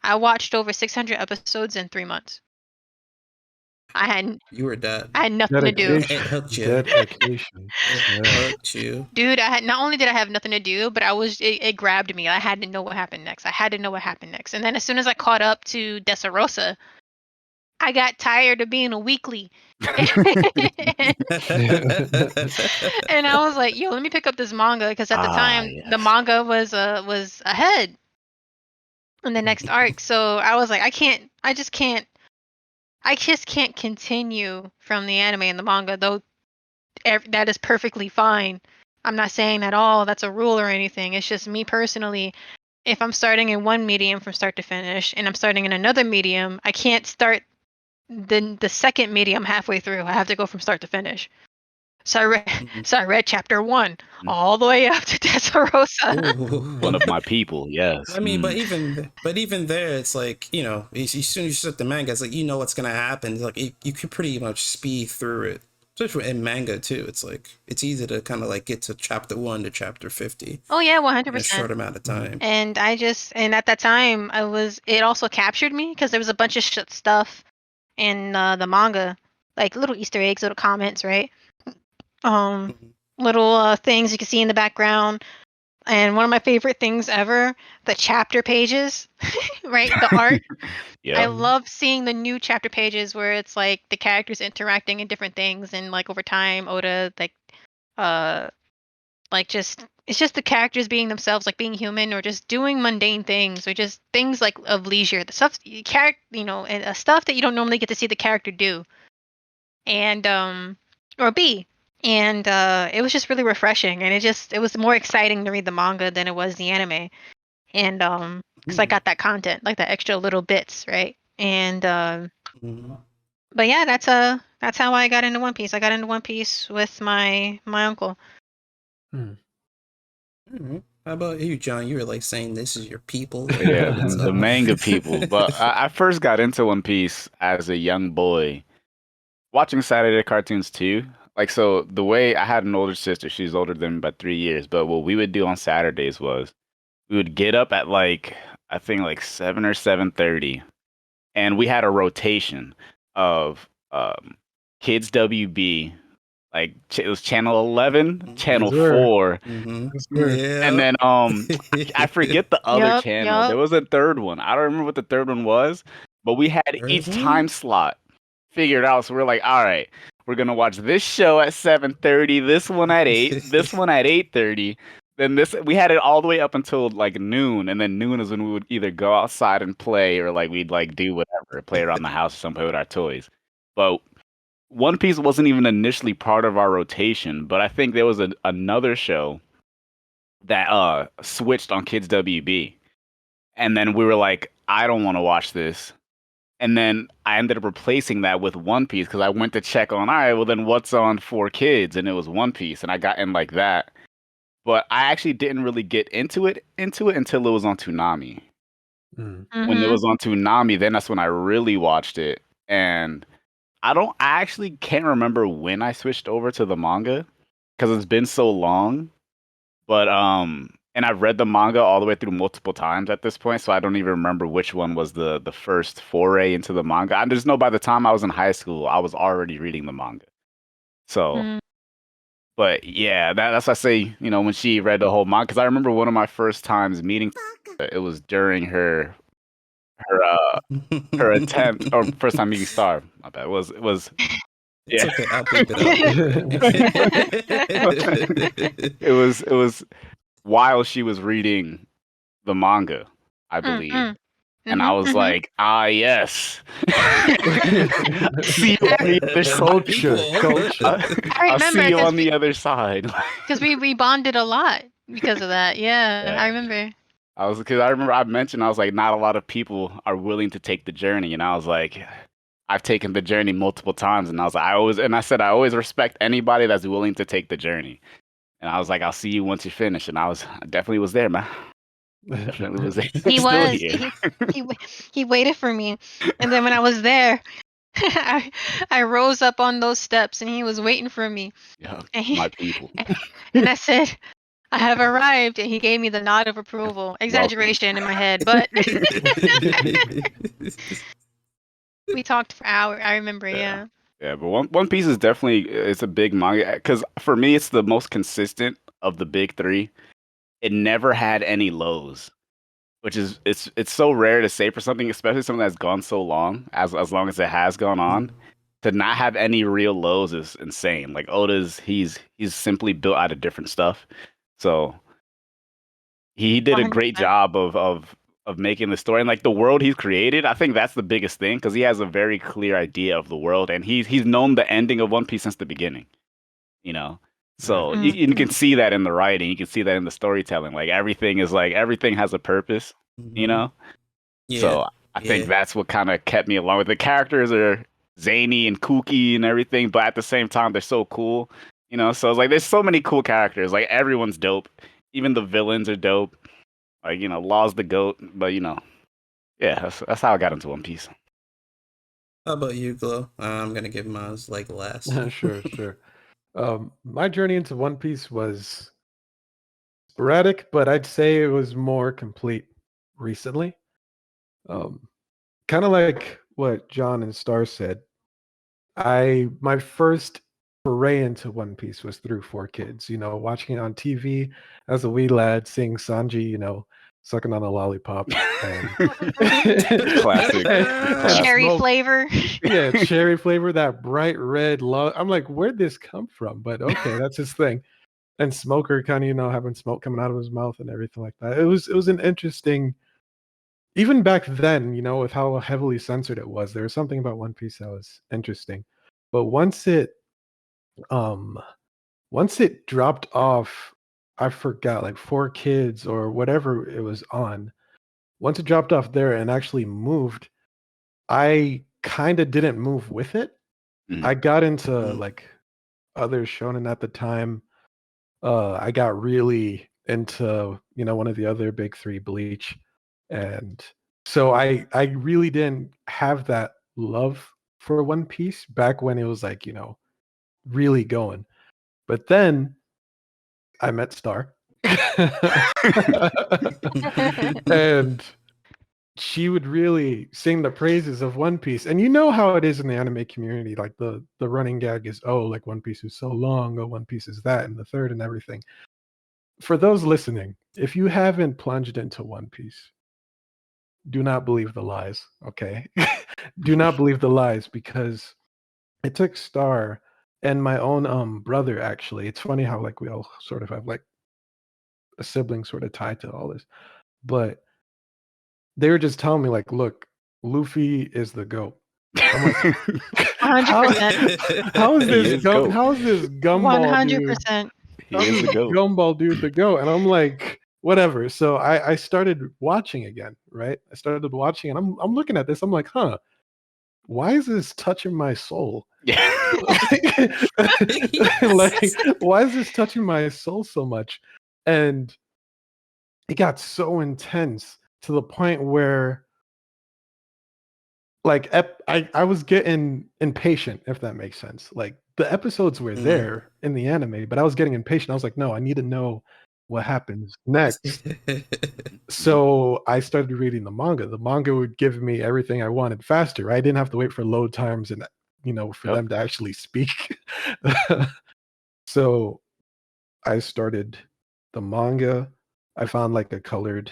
I watched over 600 episodes in 3 months. You were dead. I had nothing to do. It hooked you. Dedication. It hooked you. Dude, not only did I have nothing to do, but it grabbed me. I had to know what happened next. And then as soon as I caught up to Dressrosa, I got tired of being a weekly. And I was like, yo, let me pick up this manga, because at the time the manga was ahead in the next arc. So I was like, I just can't continue from the anime and the manga, though that is perfectly fine. I'm not saying at all that's a rule or anything. It's just me personally. If I'm starting in one medium from start to finish and I'm starting in another medium, I can't start the second medium halfway through. I have to go from start to finish. So I read chapter 1 all the way up to Dressrosa. One of my people, yes. I mean, but even there, it's like, as soon as you start the manga, it's like what's gonna happen. It's like you can pretty much speed through it. Especially in manga too. It's like it's easy to kind of get to chapter 1 to chapter 50. Oh yeah, 100%. In a short amount of time. And at that time it also captured me, because there was a bunch of stuff in the manga, like little Easter eggs, little comments, right? Little things you can see in the background. And one of my favorite things ever, the chapter pages, right? The art. Yeah. I love seeing the new chapter pages where it's like the characters interacting in different things, and over time Oda just it's just the characters being themselves, like being human, or just doing mundane things, or just things like of leisure, the stuff and stuff that you don't normally get to see the character do, and or be. And it was just really refreshing, and it was more exciting to read the manga than it was the anime. And because I got that content, like that extra little bits, right? And but yeah, that's how I got into One Piece. I got into One Piece with my uncle. How about you, John? You were like saying this is your people. Yeah, What's the up? manga people. But I first got into One Piece as a young boy, watching Saturday cartoons too. Like, so the way I had an older sister, she's older than me by 3 years. But what we would do on Saturdays was we would get up at like I think like 7 or 7:30, and we had a rotation of Kids WB. Like it was channel 11, channel 4, and then I forget the other channel. There was a third one. I don't remember what the third one was, but we had each time slot figured out. So we're like, all right, we're gonna watch this show at 7:30, this one at 8, this one at 8:30. Then we had it all the way up until like noon, and then noon is when we would either go outside and play, or like we'd like do whatever, play around the house or something with our toys. But One Piece wasn't even initially part of our rotation, but I think there was another show that switched on Kids WB. And then we were like, I don't want to watch this. And then I ended up replacing that with One Piece because I went to check on, all right, well then what's on for kids? And it was One Piece, and I got in like that. But I actually didn't really get into it until it was on Toonami. When it was on Toonami, then that's when I really watched it. And I actually can't remember when I switched over to the manga because it's been so long. But and I've read the manga all the way through multiple times at this point, so I don't even remember which one was the first foray into the manga. I just know by the time I was in high school, I was already reading the manga. So, but yeah, that's why I say, when she read the whole manga, because I remember one of my first times meeting, it was during her attempt, or first time meeting Star. My bad. It was. It's Yeah. okay, I'll bleep it out. It was while she was reading the manga, I believe. And I was like, yes. See you on the other Culture. I'll see you on the other side. Because we bonded a lot because of that. Yeah. I remember. Because I remember I mentioned, I was like, not a lot of people are willing to take the journey. And I was like, I've taken the journey multiple times. And I was like, I always respect anybody that's willing to take the journey. And I was like, I'll see you once you finish. And I definitely was there, man. Definitely was there. He was. He waited for me. And then when I was there, I rose up on those steps and he was waiting for me. Yeah, my people. And I said, I have arrived, and he gave me the nod of approval. Exaggeration in my head, but we talked for hours. I remember, yeah. Yeah, but One Piece is definitely it's a big manga because for me it's the most consistent of the big three. It never had any lows, which is it's so rare to say for something, especially something that's gone so long as long as it has gone on. To not have any real lows is insane. Like Oda's, he's simply built out of different stuff. So he did a great 100%. job of making the story, and like the world he's created. I think that's the biggest thing because he has a very clear idea of the world, and he's known the ending of One Piece since the beginning. So you can see that in the writing, you can see that in the storytelling. Like everything has a purpose. Yeah. So I think that's what kind of kept me along with the characters are zany and kooky and everything, but at the same time they're so cool. So it's like there's so many cool characters. Like everyone's dope. Even the villains are dope. Like, Law's the GOAT, but yeah, that's how I got into One Piece. How about you, Glow? I'm gonna give mine like last. Sure. My journey into One Piece was sporadic, but I'd say it was more complete recently. Kind of like what John and Star said. My first foray into One Piece was through 4Kids. Watching it on TV as a wee lad, seeing Sanji, sucking on a lollipop. And Classic. Cherry flavor. Yeah, cherry flavor, that bright red. I'm like, where'd this come from? But okay, that's his thing. and Smoker kind of, having smoke coming out of his mouth and everything like that. It was an interesting, even back then, with how heavily censored it was, there was something about One Piece that was interesting. But once it dropped off, I forgot, like 4Kids or whatever it was on. Once it dropped off there and actually moved, I kind of didn't move with it. I got into like other shonen at the time. I got really into, one of the other big three, Bleach. And so I really didn't have that love for One Piece back when it was like, really going. But then I met Star. And she would really sing the praises of One Piece. And you know how it is in the anime community. Like the running gag is, oh, like One Piece is so long, oh, One Piece is that and the third and everything. For those listening, if you haven't plunged into One Piece, do not believe the lies, okay? Do not believe the lies, because it took Star and my own brother, actually. It's funny how like we all sort of have like a sibling sort of tied to all this. But they were just telling me, like, look, Luffy is the GOAT. I'm like, 100%. how is He this is GOAT. how is this gumball dude? 100%. He is the GOAT. Gumball dude the GOAT? And I'm like, whatever. So I started watching again, right? I started watching and I'm looking at this. I'm like, huh, why is this touching my soul? Yeah. Like, why is this touching my soul so much? And it got so intense to the point where, like, I was getting impatient, if that makes sense. Like, the episodes were there in the anime, but I was getting impatient. I was like, no, I need to know what happens next. So I started reading the manga. The manga would give me everything I wanted faster. I didn't have to wait for load times and, for them to actually speak. So I started the manga. I found like a colored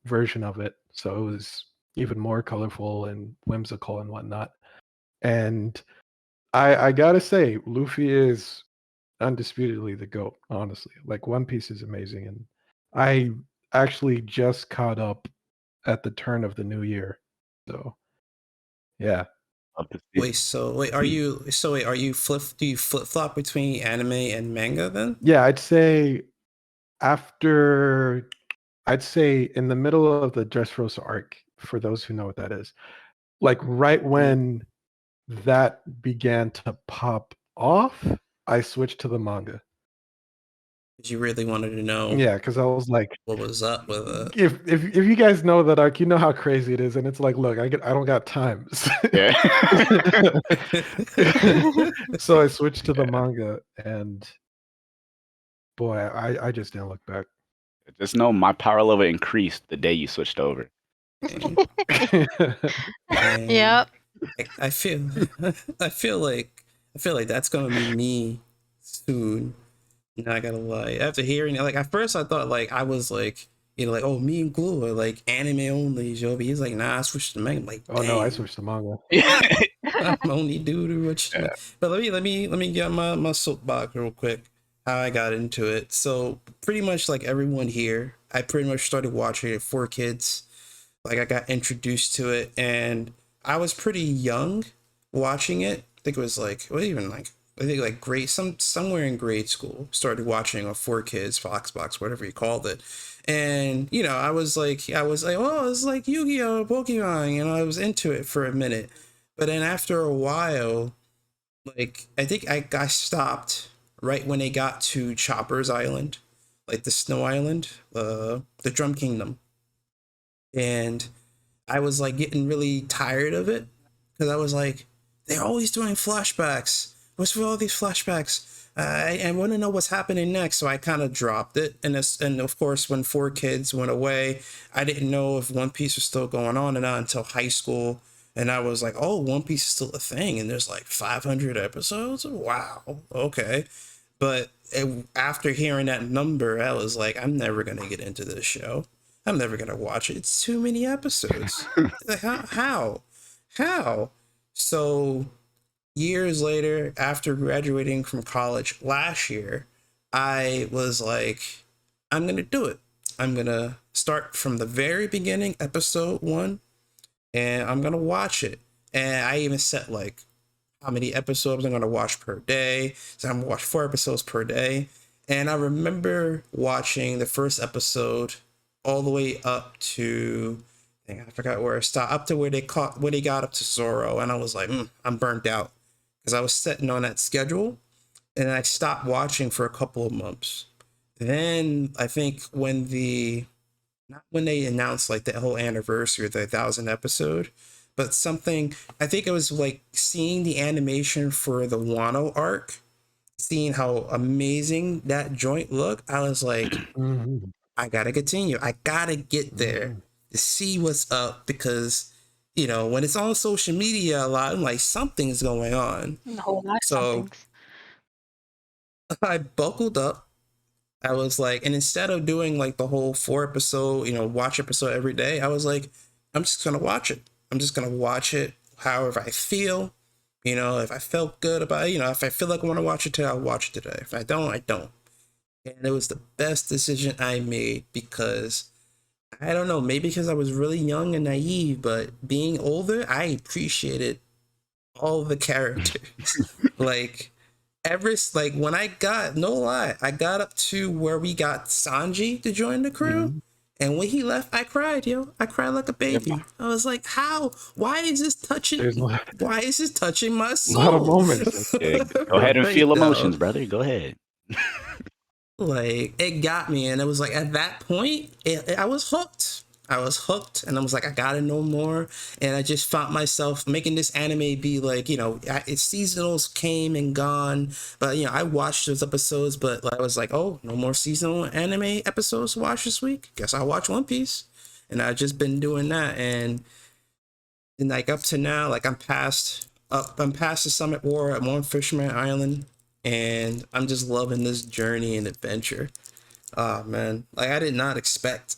version of it. So it was even more colorful and whimsical and whatnot. And I gotta say, Luffy is undisputedly the GOAT, honestly. Like, One Piece is amazing. And I actually just caught up at the turn of the new year. So yeah. Are you do you flip flop between anime and manga then? Yeah, I'd say in the middle of the Dressrosa arc, for those who know what that is. Like, right when that began to pop off, I switched to the manga. Because you really wanted to know Yeah, because I was like, what was up with it. if you guys know that arc, you know how crazy it is, and it's like, look, I don't got time. Yeah. So I switched to the manga, and boy, I just didn't look back. Just know my power level increased the day you switched over. And Yep. I feel like that's gonna be me soon. Not gonna lie. After hearing it, like, at first I thought, like, I was like, like, oh, me and Glue are like anime only, Joby. He's like, nah, I switched to manga. I'm like, Oh no, I switched to manga. I'm only due to what you. But let me get my soapbox real quick. How I got into it. So pretty much like everyone here, I pretty much started watching it for kids. Like, I got introduced to it, and I was pretty young watching it. I think it was like, what even like, I think like somewhere in grade school, started watching a 4Kids, Foxbox, whatever you called it. And, I was like, oh, it's like Yu-Gi-Oh, Pokemon, I was into it for a minute. But then after a while, like, I think I stopped right when they got to Chopper's Island, like the Snow Island, the Drum Kingdom. And I was like getting really tired of it, because I was like, they're always doing flashbacks. What's with all these flashbacks? I want to know what's happening next. So I kind of dropped it. And of course, when 4Kids went away, I didn't know if One Piece was still going on or not until high school. And I was like, oh, One Piece is still a thing. And there's like 500 episodes? Wow. Okay. But after hearing that number, I was like, I'm never going to get into this show. I'm never going to watch it. It's too many episodes. Like, how? So years later, after graduating from college last year, I was like, I'm gonna do it. I'm gonna start from the very beginning, episode 1, and I'm gonna watch it. And I even set like how many episodes I'm gonna watch per day. So I'm gonna watch 4 episodes per day. And I remember watching the first episode all the way up to, I forgot where it stopped, up to where they got up to Zoro, and I was like, I'm burnt out because I was setting on that schedule, and I stopped watching for a couple of months. Then I think not when they announced like the whole anniversary of the 1,000 episode, but something, I think it was like seeing the animation for the Wano arc, seeing how amazing that joint looked. I was like, I gotta continue. I gotta get there to see what's up, because when it's on social media a lot, I'm like, something's going on. A whole lot of So somethings. I buckled up. I was like, and instead of doing like the whole 4 episode, watch episode every day, I was like, I'm just gonna watch it. I'm just gonna watch it however I feel. If I felt good about it, if I feel like I want to watch it today, I'll watch it today. If I don't, I don't. And it was the best decision I made, because I don't know, maybe because I was really young and naive, but being older, I appreciated all the characters. like when I got, no lie, I got up to where we got Sanji to join the crew. And when he left, I cried, I cried like a baby. I was like, how? Why is this touching my soul? A lot of moments. Go ahead and feel emotions, brother. Go ahead. Like, it got me, and it was like, at that point, I was hooked. And I was like, I gotta know more. And I just found myself making this anime be like, its seasonals came and gone, but I watched those episodes, but I was like, oh, no more seasonal anime episodes to watch this week. Guess I'll watch One Piece. And I've just been doing that, and like up to now, like I'm past the Summit War. I'm on Fisherman Island, and I'm just loving this journey and adventure. Oh man, like I did not expect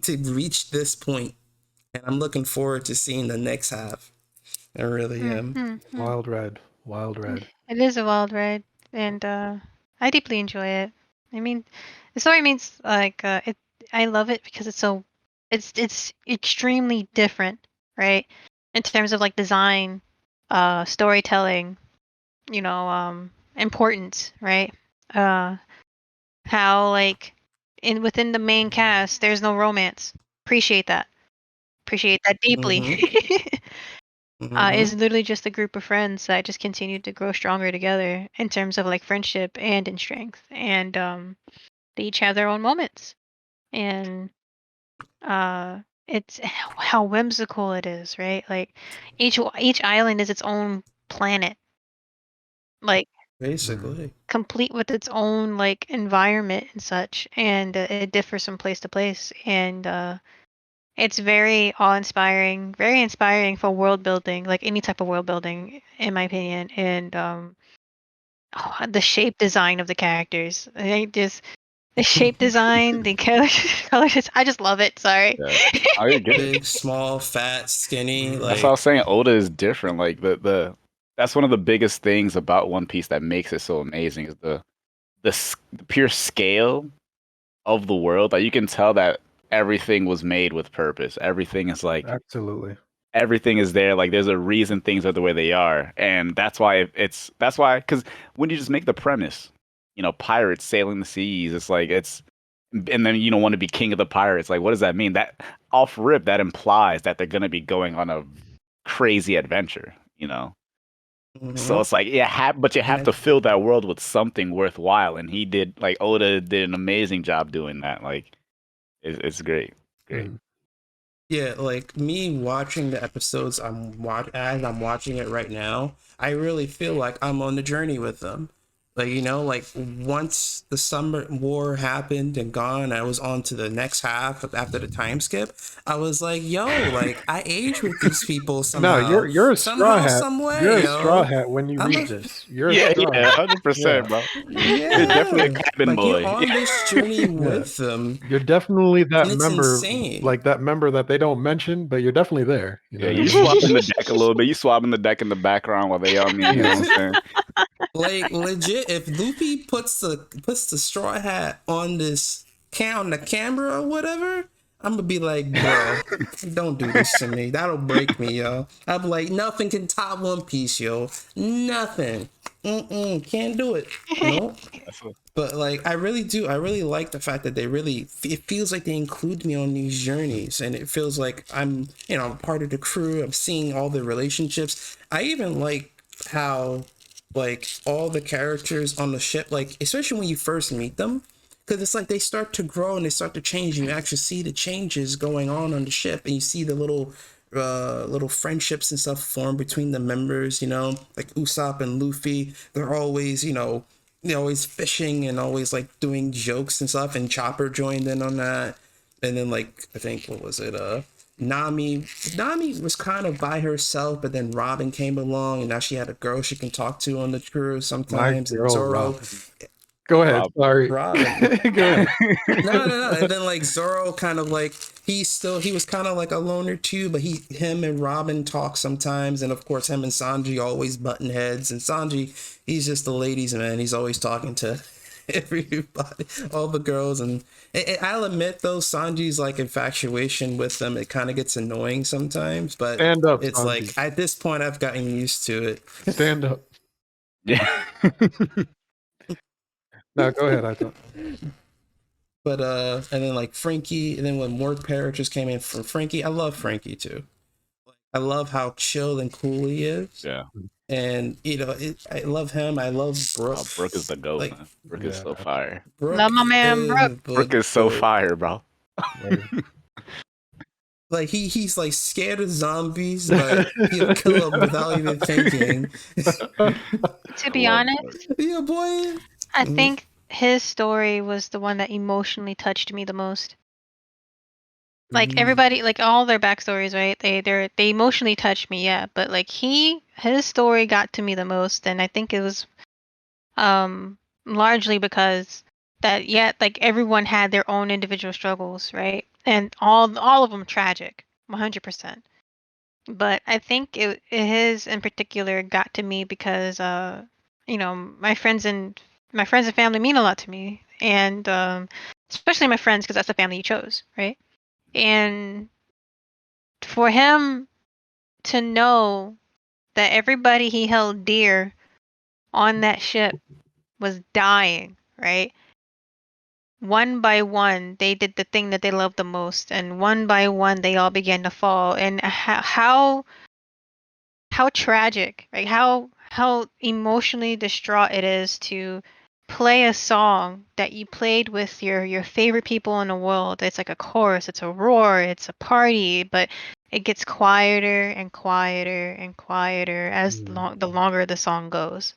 to reach this point, and I'm looking forward to seeing the next half. I really am. Wild ride. It is a wild ride, and I deeply enjoy it. I mean, the story means like I love it because it's extremely different, right? In terms of like design, storytelling, importance, right? How like within the main cast, there's no romance. Appreciate that deeply. It's literally just a group of friends that just continue to grow stronger together in terms of like friendship and in strength, and they each have their own moments, and it's how whimsical it is, right? Like each island is its own planet, like Basically. complete with its own like environment and such, and it differs from place to place, and it's very awe-inspiring, very inspiring for world building, like any type of world building, in my opinion. And the shape design of the characters, the shape design, the colors, I just love it. Sorry. Yeah. Oh, you're good. Big, small, fat, skinny. Like, that's what I was saying. Oda is different. Like that's one of the biggest things about One Piece that makes it so amazing is the pure scale of the world. Like you can tell that everything was made with purpose. Everything is like Absolutely. Everything is there. Like there's a reason things are the way they are, and that's why because when you just make the premise, pirates sailing the seas, it's like and then you don't want to be king of the pirates. Like what does that mean? That off rip that implies that they're gonna be going on a crazy adventure. So it's like but you have to fill that world with something worthwhile, and Oda did an amazing job doing that. Like. It's great. Yeah, like me watching the episodes as I'm watching it right now, I really feel like I'm on the journey with them. Like, like once the summer war happened and gone, I was on to the next half after the time skip. I was like, yo, like I age with these people somehow. No, you're a straw hat. Some way, you're a straw hat when you read this. You're a straw hat. 100%, bro. Yeah, You're definitely a cabin boy. You're on this journey with them. You're definitely that member, insane. like that member that they don't mention, but you're definitely there. Yeah, you swapping the deck a little bit. You swapping the deck in the background while they on me. You know what I'm saying? Like legit, if Luffy puts the straw hat on the camera or whatever, I'm gonna be like, bro, don't do this to me. That'll break me, yo. I'll be like, nothing can top One Piece, yo. Nothing. Can't do it. Nope. But like, I really like the fact that it feels like they include me on these journeys, and it feels like I'm part of the crew. I'm seeing all the relationships. I even like how like all the characters on the ship, like especially when you first meet them, because it's like they start to grow and they start to change, and you actually see the changes going on the ship, and you see the little friendships and stuff form between the members, like Usopp and Luffy. They're always, they're always fishing and always like doing jokes and stuff, and Chopper joined in on that. And then like I think what was it, Nami was kind of by herself, but then Robin came along, and now she had a girl she can talk to on the crew sometimes. My And girl, Zoro, Robin. Go ahead. Sorry. Robin. Go ahead. No. And then like Zoro kind of like he was kind of like a loner too, but him and Robin talk sometimes, and of course him and Sanji always button heads. And Sanji, he's just the ladies' man. He's always talking to everybody, all the girls. And I'll admit though, Sanji's like infatuation with them, it kind of gets annoying sometimes, but Stand up, it's Sanji. like at this point I've gotten used to it. Stand up. Yeah. No, go ahead. I thought. But and then like Frankie, and then when more characters came in from Frankie, I love Frankie too. I love how chill and cool he is. Yeah. And I love him. I love Brooke. Oh, Brooke is the goat, Like, man. Brooke is so fire. Love my man, Brooke. Brooke is so fire, bro. Like he's like scared of zombies, but he'll kill them without even thinking. To be honest, Yeah, boy. I think his story was the one that emotionally touched me the most. Like everybody, like all their backstories, right? They emotionally touched me, yeah. But like his story got to me the most, and I think it was largely because that like everyone had their own individual struggles, right? And all of them tragic, 100%. But I think his in particular got to me because my friends and family mean a lot to me, and especially my friends, because that's the family you chose, right? And for him to know that everybody he held dear on that ship was dying, right? One by one, they did the thing that they loved the most, and one by one, they all began to fall. And how tragic, right? How emotionally distraught it is to play a song that you played with your favorite people in the world. It's like a chorus, it's a roar, it's a party, but it gets quieter and quieter and quieter as the longer the song goes,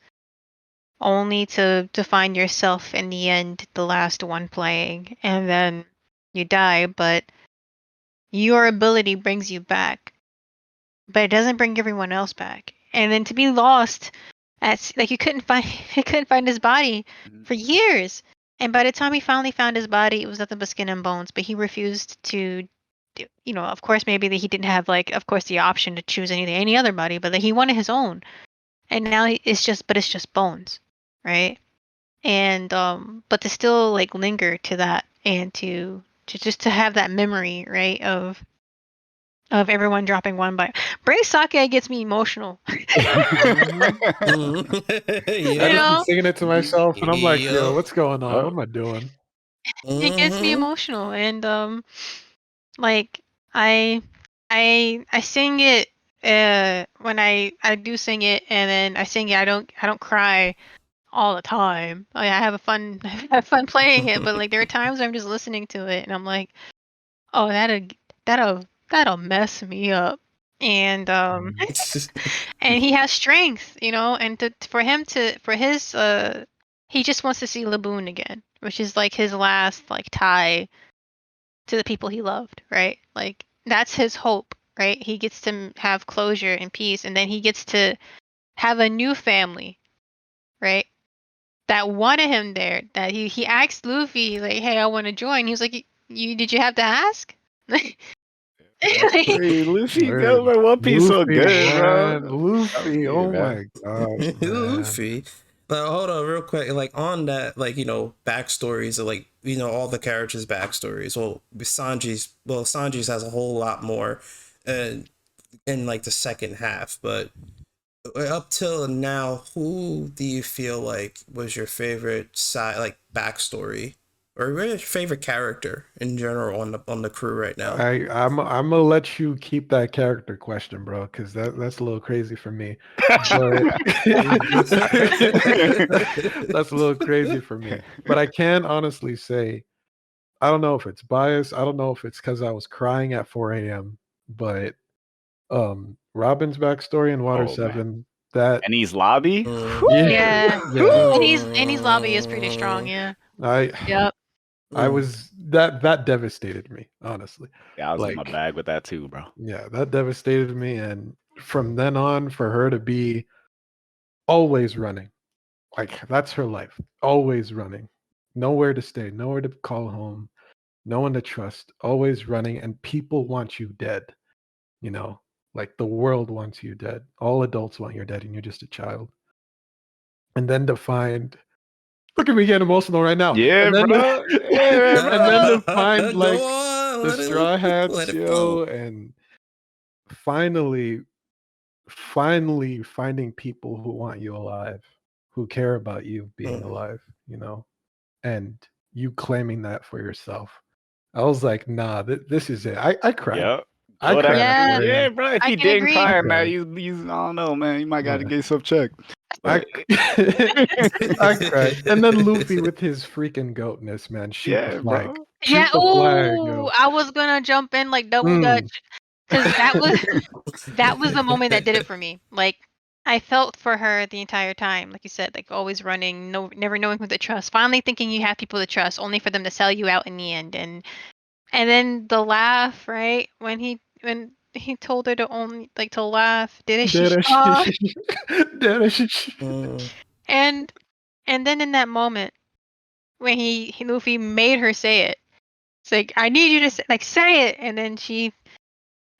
only to find yourself in the end the last one playing, and then you die. But your ability brings you back, but it doesn't bring everyone else back. And then to be lost like you couldn't find his body for years. And by the time he finally found his body, it was nothing but skin and bones. But he refused to, of course, maybe that he didn't have like, of course, the option to choose any other body, but that he wanted his own. And now it's just bones, right? And but to still like linger to that, and to just to have that memory, right, of everyone dropping one by. Bray Sake gets me emotional. I just be singing it to myself, and I'm like, yo, what's going on? What am I doing? It gets me emotional, and like I sing it when I do sing it, and then I sing it. I don't cry all the time. I have fun playing it, but like there are times I'm just listening to it and I'm like, oh, that'll mess me up. And and he has strength, and he just wants to see Laboon again, which is like his last like tie to the people he loved, right? Like that's his hope, right? He gets to have closure and peace, and then he gets to have a new family, right? That wanted him there. That he asked Luffy like, "Hey, I want to join." He was like, "You did you have to ask?" Hey, Luffy, Man, go, bro. One Piece so Luffy, good, man, bro. Luffy. Yeah, Oh man. my gosh, man. Luffy. But hold on, real quick. Like on that, like backstories of all the characters' backstories. Sanji's has a whole lot more, in like the second half. But up till now, who do you feel like was your favorite backstory, or what is your favorite character in general on the crew right now? I'm gonna let you keep that character question, bro, because that's a little crazy for me. But that's a little crazy for me. But I can honestly say, I don't know if it's bias. I don't know if it's because I was crying at 4 a.m. But Robin's backstory in Water Oh, man. 7, that And he's lobby. Yeah. yeah, And he's lobby is pretty strong, yeah. Yep. I was that devastated me, honestly. Yeah, I was in my Like, bag with that too, bro. yeah, that devastated me. And from then on, for her to be always running, like that's her life, always running, nowhere to stay, nowhere to call home, no one to trust, always running, and people want you dead. You know, like the world wants you dead. All adults want you dead, and you're just a child. And then to find, look at me getting emotional right now. Yeah, And then bro. Yeah, and then bro. to find Go like on, the Straw Hats, let it flow. and finally finding people who want you alive, who care about you being alive, and you claiming that for yourself. I was like, nah, this is it. I cried. Yep. I Go cried that- at Yeah. 4 Yeah, a.m. bro. If I you can didn't agree. cry on that, Okay. you I don't know, man. You might got to Yeah. get some check. I, I cried. And then Luffy with his freaking goatness, man. Shoot Yeah, the flag. bro. Shoot Yeah. the flag, Oh, yo. I was gonna jump in like double dutch because that was the moment that did it for me. Like I felt for her the entire time, like you said, like always running, never knowing who to trust. Finally thinking you have people to trust, only for them to sell you out in the end. And then the laugh, right? When he told her to only like to laugh, did she stop? And then in that moment when Luffy made her say it, it's like I need you to say it, and then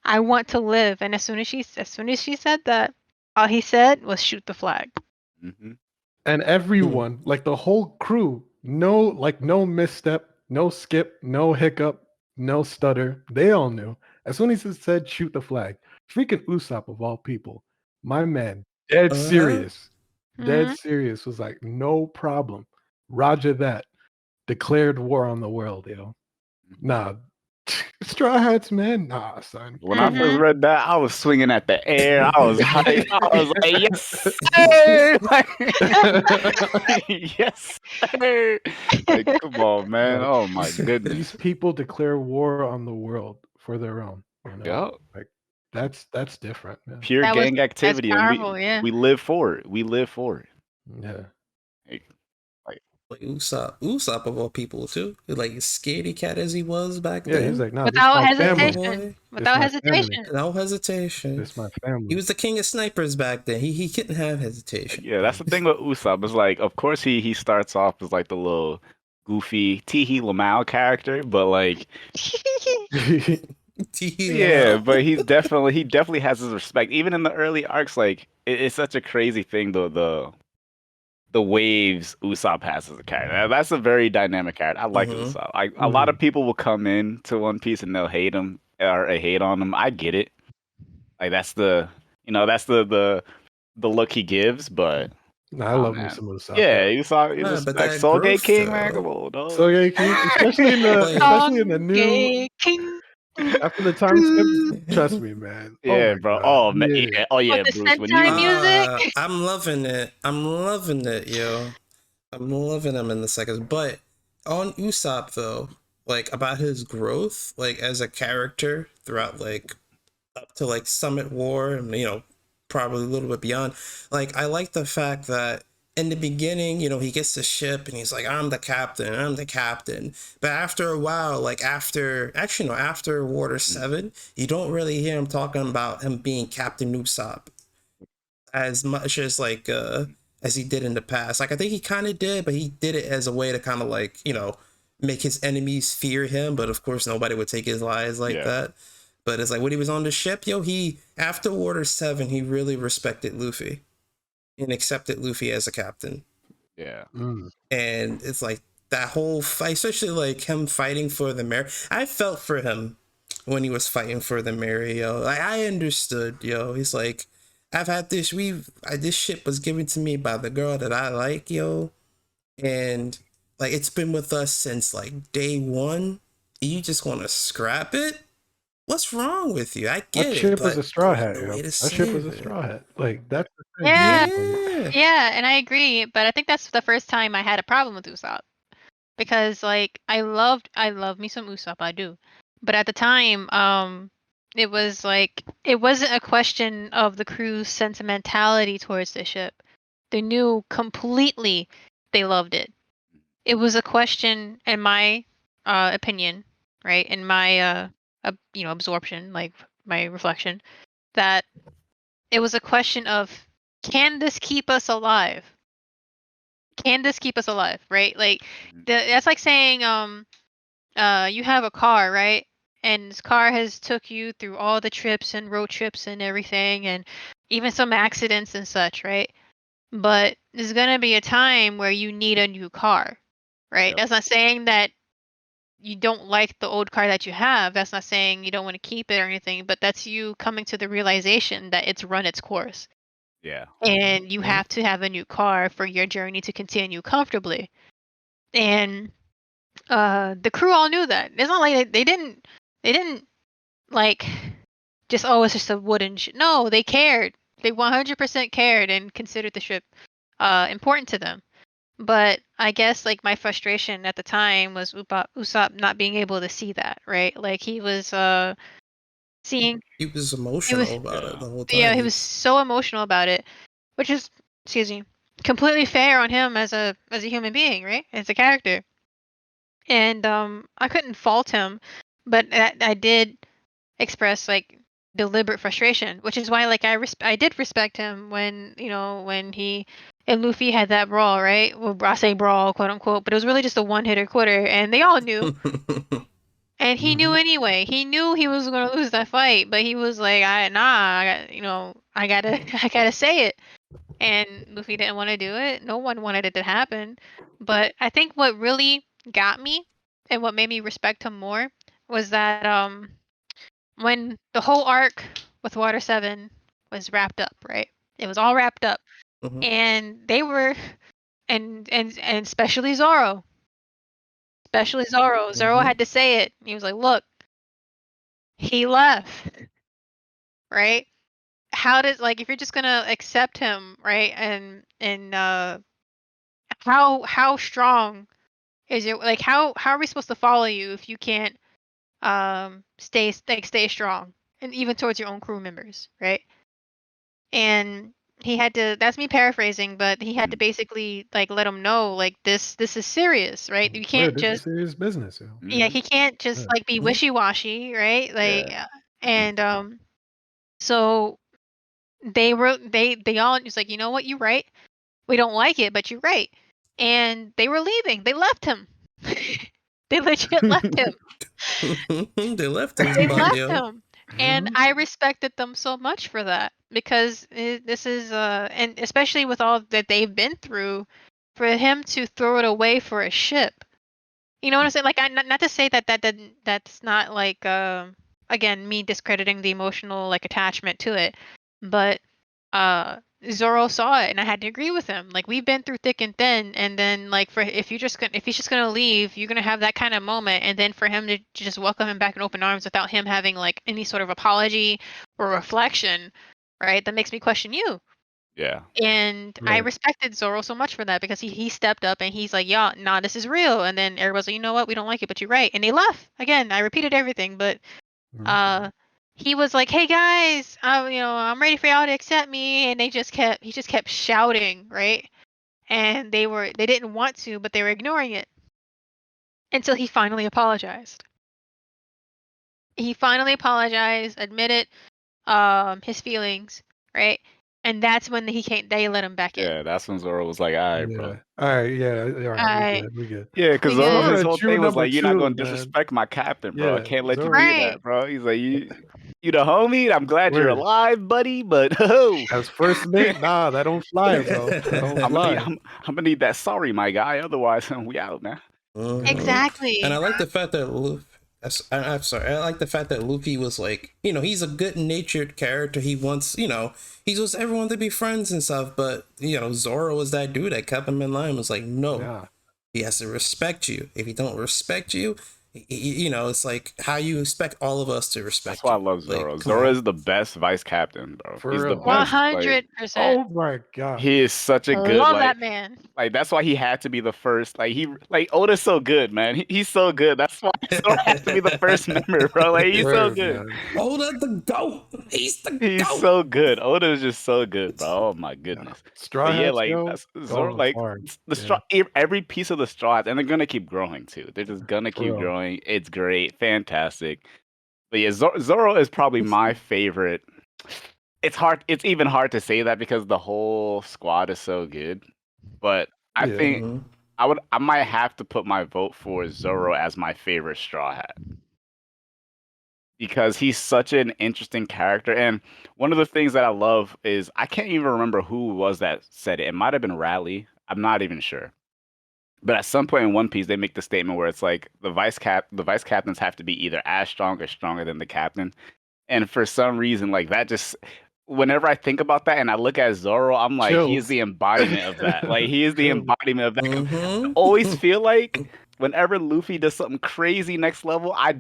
I want to live. And as soon as she said that, all he said was shoot the flag. Mm-hmm. And everyone, like the whole crew, no misstep, no skip, no hiccup, no stutter. They all knew. As soon as he said shoot the flag, freaking Usopp of all people, my man, dead serious, was like, no problem. Roger that. Declared war on the world, yo. Nah, Straw Hats, man. Nah, son. When I first read that, I was swinging at the air. I was hyped. I was like, yes, sir! Yes, sir! Like, come on, man. Like, Oh, my these goodness. people declare war on the world for their own. Yeah. Like that's different, man. Pure gang activity. That's And powerful, yeah. we live for it. We live for it. Yeah. Like Usopp of all people too. Like scaredy cat as he was back Yeah, then. he's like, nah, Without this my family. hesitation. Without This my family. hesitation. No hesitation. This my family. He was the king of snipers back then. He couldn't have hesitation. Yeah, that's the thing with Usopp. Is like, of course, he starts off as like the little goofy Teehee Lamau character, but like, yeah, but he definitely has his respect. Even in the early arcs, like it's such a crazy thing. The waves Usopp has as a character. That's a very dynamic character. I like Usopp. A lot of people will come in to One Piece and they'll hate him or hate on him. I get it. Like that's the look he gives, but I love me some Usopp. yeah, Usopp Nah, is but like that Soul Gate growth, King, though. man. Come on, dog. So yeah, especially in the new Gay King. after the time skip. Trust me, man. Yeah, my bro. God. Oh man. Yeah. Oh yeah, the Bruce. When Sentai you music. I'm loving it. I'm loving it, yo. I'm loving him in the seconds. But on Usopp though, like about his growth, like as a character throughout like up to like Summit War and probably a little bit beyond. Like I like the fact that in the beginning, he gets the ship and he's like, I'm the captain. But after a while, like after Water 7, you don't really hear him talking about him being Captain Usopp as much as like as he did in the past. Like I think he kind of did, but he did it as a way to kind of like make his enemies fear him. But of course, nobody would take his lies like that. But it's like when he was on the ship, yo, he after Order 7, he really respected Luffy and accepted Luffy as a captain. Yeah. And it's like that whole fight, especially like him fighting for the mayor. I felt for him when he was fighting for the mayor, yo. Like I understood, yo. He's like, I've had this. This ship was given to me by the girl that I like, yo, and like it's been with us since like day one. You just want to scrap it? What's wrong with you? I get That it, ship but was a straw there's hat, no yo. way to That save ship was a it. straw hat. Like that's the thing. Yeah. Yeah. Yeah, and I agree, but I think that's the first time I had a problem with Usopp. Because like I love me some Usopp, I do. But at the time, it was like it wasn't a question of the crew's sentimentality towards the ship. They knew completely they loved it. It was a question, in my opinion, right? In my absorption, like my reflection, that it was a question of, can this keep us alive? Can this keep us alive, right? Like that's like saying you have a car, right? And this car has took you through all the trips and road trips and everything, and even some accidents and such, right? But there's gonna be a time where you need a new car, right? Yep. That's not saying that you don't like the old car that you have. That's not saying you don't want to keep it or anything, but that's you coming to the realization that it's run its course. Yeah. And you have to have a new car for your journey to continue comfortably. And the crew all knew that. It's not like they didn't like just, oh, it's just a wooden ship. No, they cared. They 100% cared and considered the ship important to them. But I guess like my frustration at the time was Usopp not being able to see that, right? Like he was seeing He was he emotional was about it the whole yeah, time. he was so emotional about it, which is, excuse me, completely fair on him as a human being, right? As a character. And I couldn't fault him, but I did express like deliberate frustration, which is why like I did respect him when when he and Luffy had that brawl, right? Well, I say brawl, quote unquote, but it was really just a one-hitter quitter, and they all knew. And he knew anyway. He knew he was gonna lose that fight, but he was like, I got, I gotta I gotta say it. And Luffy didn't want to do it. No one wanted it to happen. But I think what really got me and what made me respect him more was that when the whole arc with Water 7 was wrapped up, right? It was all wrapped up. Mhm. And they were and especially Zoro. Especially Zoro. Zoro had to say it. He was like, "Look, he left." Right? How does, like, if you're just going to accept him, right? And how strong is it, like how are we supposed to follow you if you can't stay strong, and even towards your own crew members, right? And he had to, that's me paraphrasing, but he had to basically like let him know like this is serious, right? You Yeah, can't this is just, serious business, yo. yeah, he can't just Yeah. like be wishy-washy, right? Like Yeah. and so they all was like, you know what, you're right. We don't like it, but you're right. And they were leaving. They left him. They legit left him. They left his They butt, left yo. him. And I respected them so much for that, because this is and especially with all that they've been through, for him to throw it away for a ship. You know what I'm saying? Like, not to say that's not like again, me discrediting the emotional like attachment to it, but Zoro saw it and I had to agree with him. Like, we've been through thick and thin, and then like for if he's just gonna leave, you're gonna have that kind of moment, and then for him to just welcome him back in open arms without him having like any sort of apology or reflection, right? That makes me question you. Yeah. And I Right. respected Zoro so much for that, because he stepped up and he's like, yeah, nah, this is real. And then everybody's like, you know what, we don't like it, but you're right. And they left. Again, I repeated everything, but uh he was like, hey guys, I'm ready for y'all to accept me. And he just kept shouting, right? And they didn't want to, but they were ignoring it until he finally apologized. He finally apologized, admitted his feelings, right? And that's when he can't. They let him back in. Yeah, that's when Zoro was like, all right, bro. All right, yeah, all right, Alright. we good. Yeah, because We Zoro, good. his Zoro, whole true thing was number like, you're not two, going to man. disrespect my captain, bro. I Yeah, can't let you Zoro. do Right. that, bro. He's like, you the homie. I'm glad you're Word. alive, buddy, but oh. As first mate, nah, that don't fly, bro. That don't I'm fly. gonna need that sorry, my guy. Otherwise, we out, man. Mhm. Exactly. And I like the fact that Luffy. I'm sorry. I like the fact that Luffy was like, he's a good-natured character. He wants, he wants everyone to be friends and stuff. But Zoro was that dude that kept him in line. Was like, no, Yeah. he has to respect you. If he don't respect you, it's like how you expect all of us to respect. That's why I you. love Zoro. Like, Zoro is the best vice captain, bro. For He's the real. best. Like, 100%. Oh my god. he is such a good Love like. that man. Like that's why he had to be the first. Like Oda's so good, man. He's so good. That's why Zoro has to be the first member, bro. Like he's so Word, good. man. Oda the GOAT. He's the He's GOAT. so good. Oda is just so good, bro. Oh my goodness. Straw But yeah, Hats, like yo, that's Zoro. going Like hard. the straw, every piece of the straw hats, and they're gonna keep growing too. They're just gonna For keep real. growing. It's great, fantastic. But yeah, Zoro is probably my favorite. It's hard. It's even hard to say that because the whole squad is so good. But I Yeah. think Mhm. I might have to put my vote for Zoro as my favorite Straw Hat because he's such an interesting character. And one of the things that I love is I can't even remember who was that said it. It might have been Raleigh. I'm not even sure. But at some point in One Piece, they make the statement where it's like the vice captains have to be either as strong or stronger than the captain. And for some reason, like that just whenever I think about that and I look at Zoro, I'm like, he is Chills. the embodiment of that. Like he is the Chills. embodiment of that. 'Cause I Mhm. always feel like whenever Luffy does something crazy next level, I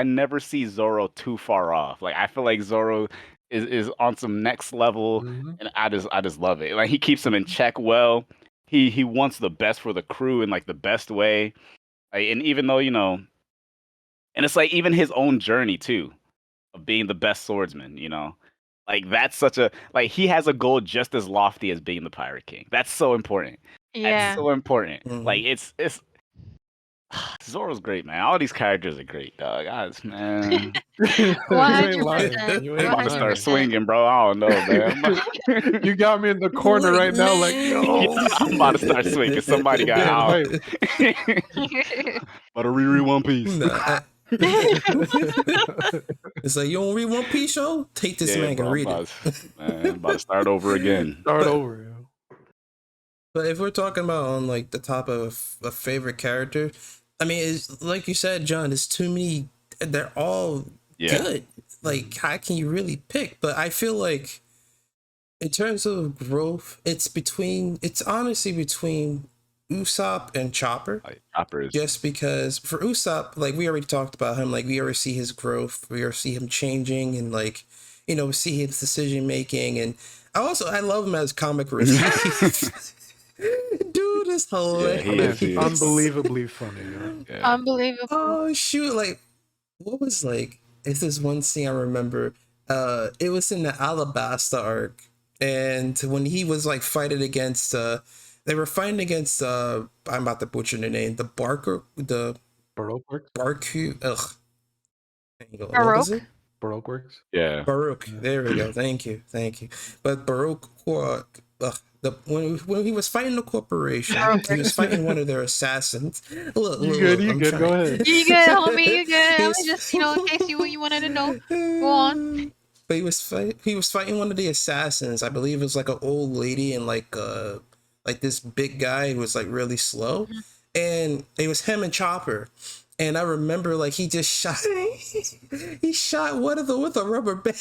never see Zoro too far off. Like I feel like Zoro is on some next level Mhm. and I just love it. Like he keeps him in check well. He wants the best for the crew in like the best way. Like, and even though, and it's like even his own journey too of being the best swordsman, Like that's such a like he has a goal just as lofty as being the Pirate King. That's so important. That's Yeah. so important. Mhm. Like it's Zoro's great, man. All these characters are great, dog. Man. You ain't lying. 100%. You I'm ain't about to lying. start swinging, bro. I don't know, man. You got me in the corner Wait, right now, like, man. yo. I'm about to start swinging. Somebody got Damn out. hype. About to reread One Piece. Nah, it's like, you don't read One Piece show? Take this manga, bro, read man, it. I'm about to start over again. Start But- over, yo. But if we're talking about on like the top of a favorite character, I mean, it's like you said, John. It's too many. They're all Yeah. good. Like, how can you really pick? But I feel like, in terms of growth, it's honestly between Usopp and Chopper. Like Chopper is Just because for Usopp, like we already talked about him, like we already see his growth, we already see him changing, and like see his decision making, and I love him as comic relief. Dude is hilarious. he is, he is. Unbelievably funny, yo. Yeah. Unbelievable. Oh shoot! Like, what was like? It's this one scene I remember. It was in the Alabasta arc, and when he was like fighting against, they were fighting against. I'm about to butcher the name. The Baroque works? Barku. Ugh. There you go. What Baroque? was it? Baroque works? Yeah. Baruch. There we go. Thank you. But Baruch, when he was fighting the corporation, he was fighting one of their assassins. Look, You good, I'm go trying. ahead. You good, homie? You good? He Let was- me just, in case you wanted to know. Go on. But he was fighting one of the assassins. I believe it was like an old lady and like this big guy who was like really slow, and it was him and Chopper. And I remember like he just shot one of them with a rubber band.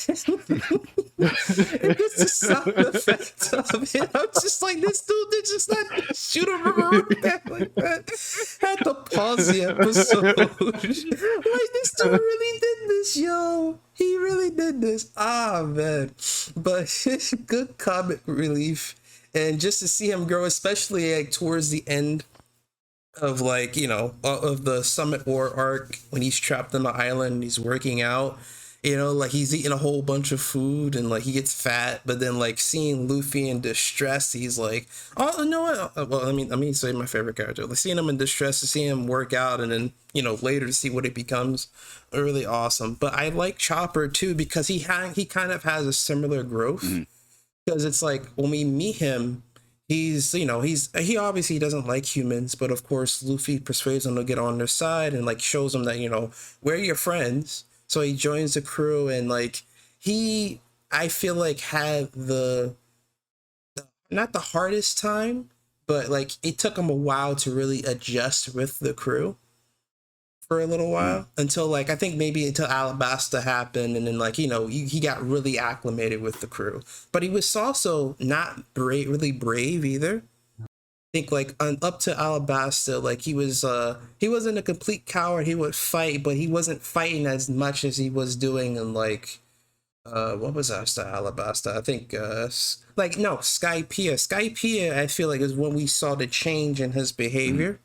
And just the sound effect of it. I'm just like, this dude did just not shoot a rubber band like that. Had to pause the episode. Like, this dude really did this, yo. He really did this. Ah, man. But good comic relief. And just to see him grow, especially like towards the end of like, of the Summit War arc, when he's trapped on the island and he's working out, like he's eating a whole bunch of food and like he gets fat, but then like seeing Luffy in distress, he's like, oh, you know what? Well, let me say my favorite character. Like seeing him in distress, to see him work out, and then later to see what it becomes, really awesome. But I like Chopper too because he kind of has a similar growth. because it's like when we meet him, he obviously doesn't like humans, but of course Luffy persuades him to get on their side and like shows him that we're your friends. So he joins the crew and like he I feel like had the not the hardest time, but like it took him a while to really adjust with the crew for a little while until like I think maybe until Alabasta happened, and then like he got really acclimated with the crew. But he was also not really brave either. I think like up to Alabasta, like he wasn't a complete coward. He would fight, but he wasn't fighting as much as he was doing in like what was after Alabasta? I think like no, Skypiea. Skypiea I feel like is when we saw the change in his behavior.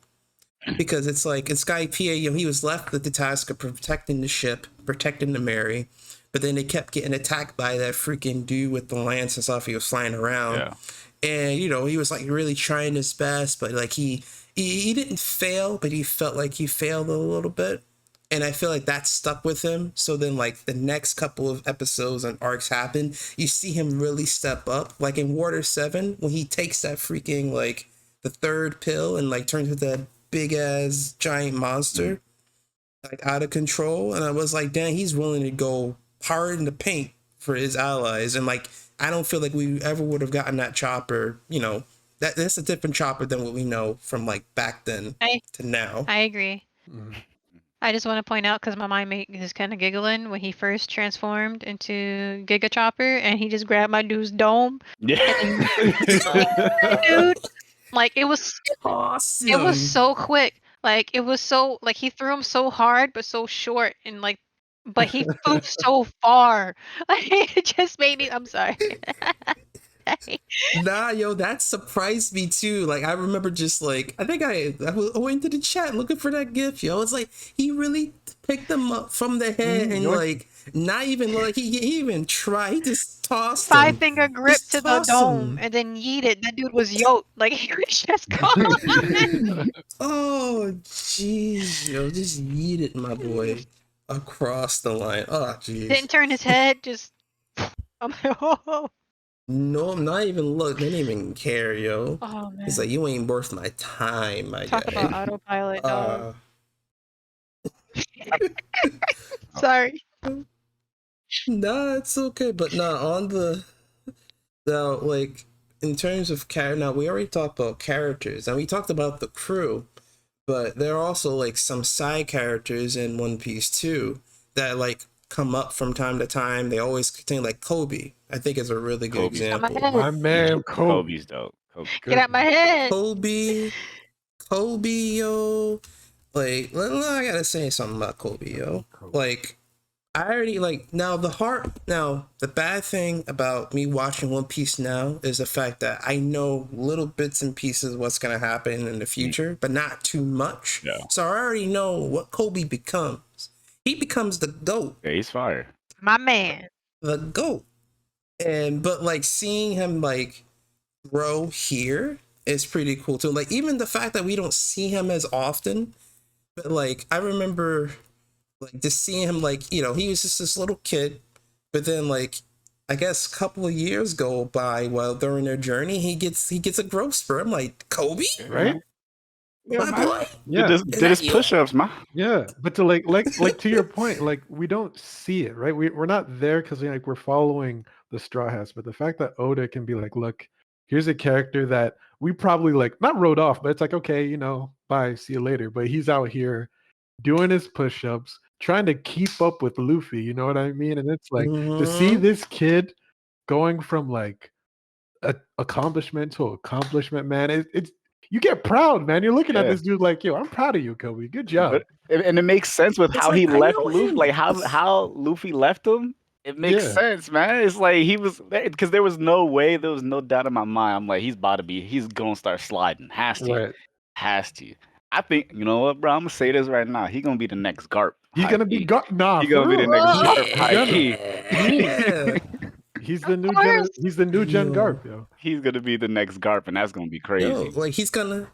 Because it's like in Skypiea, he was left with the task of protecting the ship, protecting the Mary, but then they kept getting attacked by that freaking dude with the lance and stuff. He was flying around, and he was like really trying his best, but like he didn't fail, but he felt like he failed a little bit, and I feel like that stuck with him. So then, like the next couple of episodes and arcs happen, you see him really step up, like in Water 7 when he takes that freaking like the third pill and like turns into that big ass giant monster, like out of control. And I was like, damn, he's willing to go hard in the paint for his allies. And like, I don't feel like we ever would have gotten that Chopper, that's a different Chopper than what we know from like back then to now. I agree. I just want to point out, because my mind is kind of giggling when he first transformed into Giga Chopper and he just grabbed my dude's dome. Yeah. Dude. Like it was awesome. It was so quick. Like it was so like he threw him so hard but so short, and like but he flew so far. Like it just made me I'm sorry. Nah, yo, that surprised me too. Like I remember just like I think I went to the chat looking for that gif, yo. It's like he really picked them up from the head and like not even like he even tried. He just tossed 5-finger grip to the dome and then yeeted. That dude was yoked. Like he was just gone. Oh jeez, yo, just yeeted my boy across the line. Oh jeez. Didn't turn his head. Just I'm like, oh. No, I'm not even look. They didn't even care, yo. Oh man. It's like you ain't worth my time, my Talk guy. about autopilot, dog. Sorry. Nah, it's okay. But nah, on the like in terms of now we already talked about characters and we talked about the crew, but there are also like some side characters in One Piece too that like come up from time to time. They always contain like Kobe. I think is a really good example. My man, Kobe's dope. Get out my head. Kobe, yo. Like, I gotta say something about Kobe, yo. Like, I already like now the bad thing about me watching One Piece now is the fact that I know little bits and pieces of what's gonna happen in the future, but not too much. Yeah. So I already know what Kobe becomes. He becomes the GOAT. Yeah, he's fire. My man. The GOAT. But like seeing him like grow here is pretty cool too. Like even the fact that we don't see him as often, but like I remember like just seeing him like he was just this little kid, but then like I guess a couple of years go by while during their journey he gets a growth spurt. I'm like, Kobe, right? My boy. Yeah, did his push-ups, man. Yeah, but to like to your point, like we don't see it, right? We're not there because like we're following the Straw Hats, but the fact that Oda can be like, look, here's a character that we probably like not wrote off, but it's like, okay, bye, see you later. But he's out here doing his push-ups, trying to keep up with Luffy, you know what I mean? And it's like to see this kid going from like accomplishment to accomplishment, man, it's you get proud, man. You're looking at this dude like, yo, I'm proud of you, Kobe. Good job. And it makes sense with how he left Luffy, like how Luffy left him. It makes sense, man. It's like he was because there was no doubt in my mind. I'm like, he's gonna start sliding. Has to. I think, you know what, bro? I'm gonna say this right now. He's gonna be the next Garp. He's gonna be Garp. Nah, he's gonna be the next Garp. High key. He's the new gen Garp, yo. He's gonna be the next Garp, and that's gonna be crazy. Yo, like he's gonna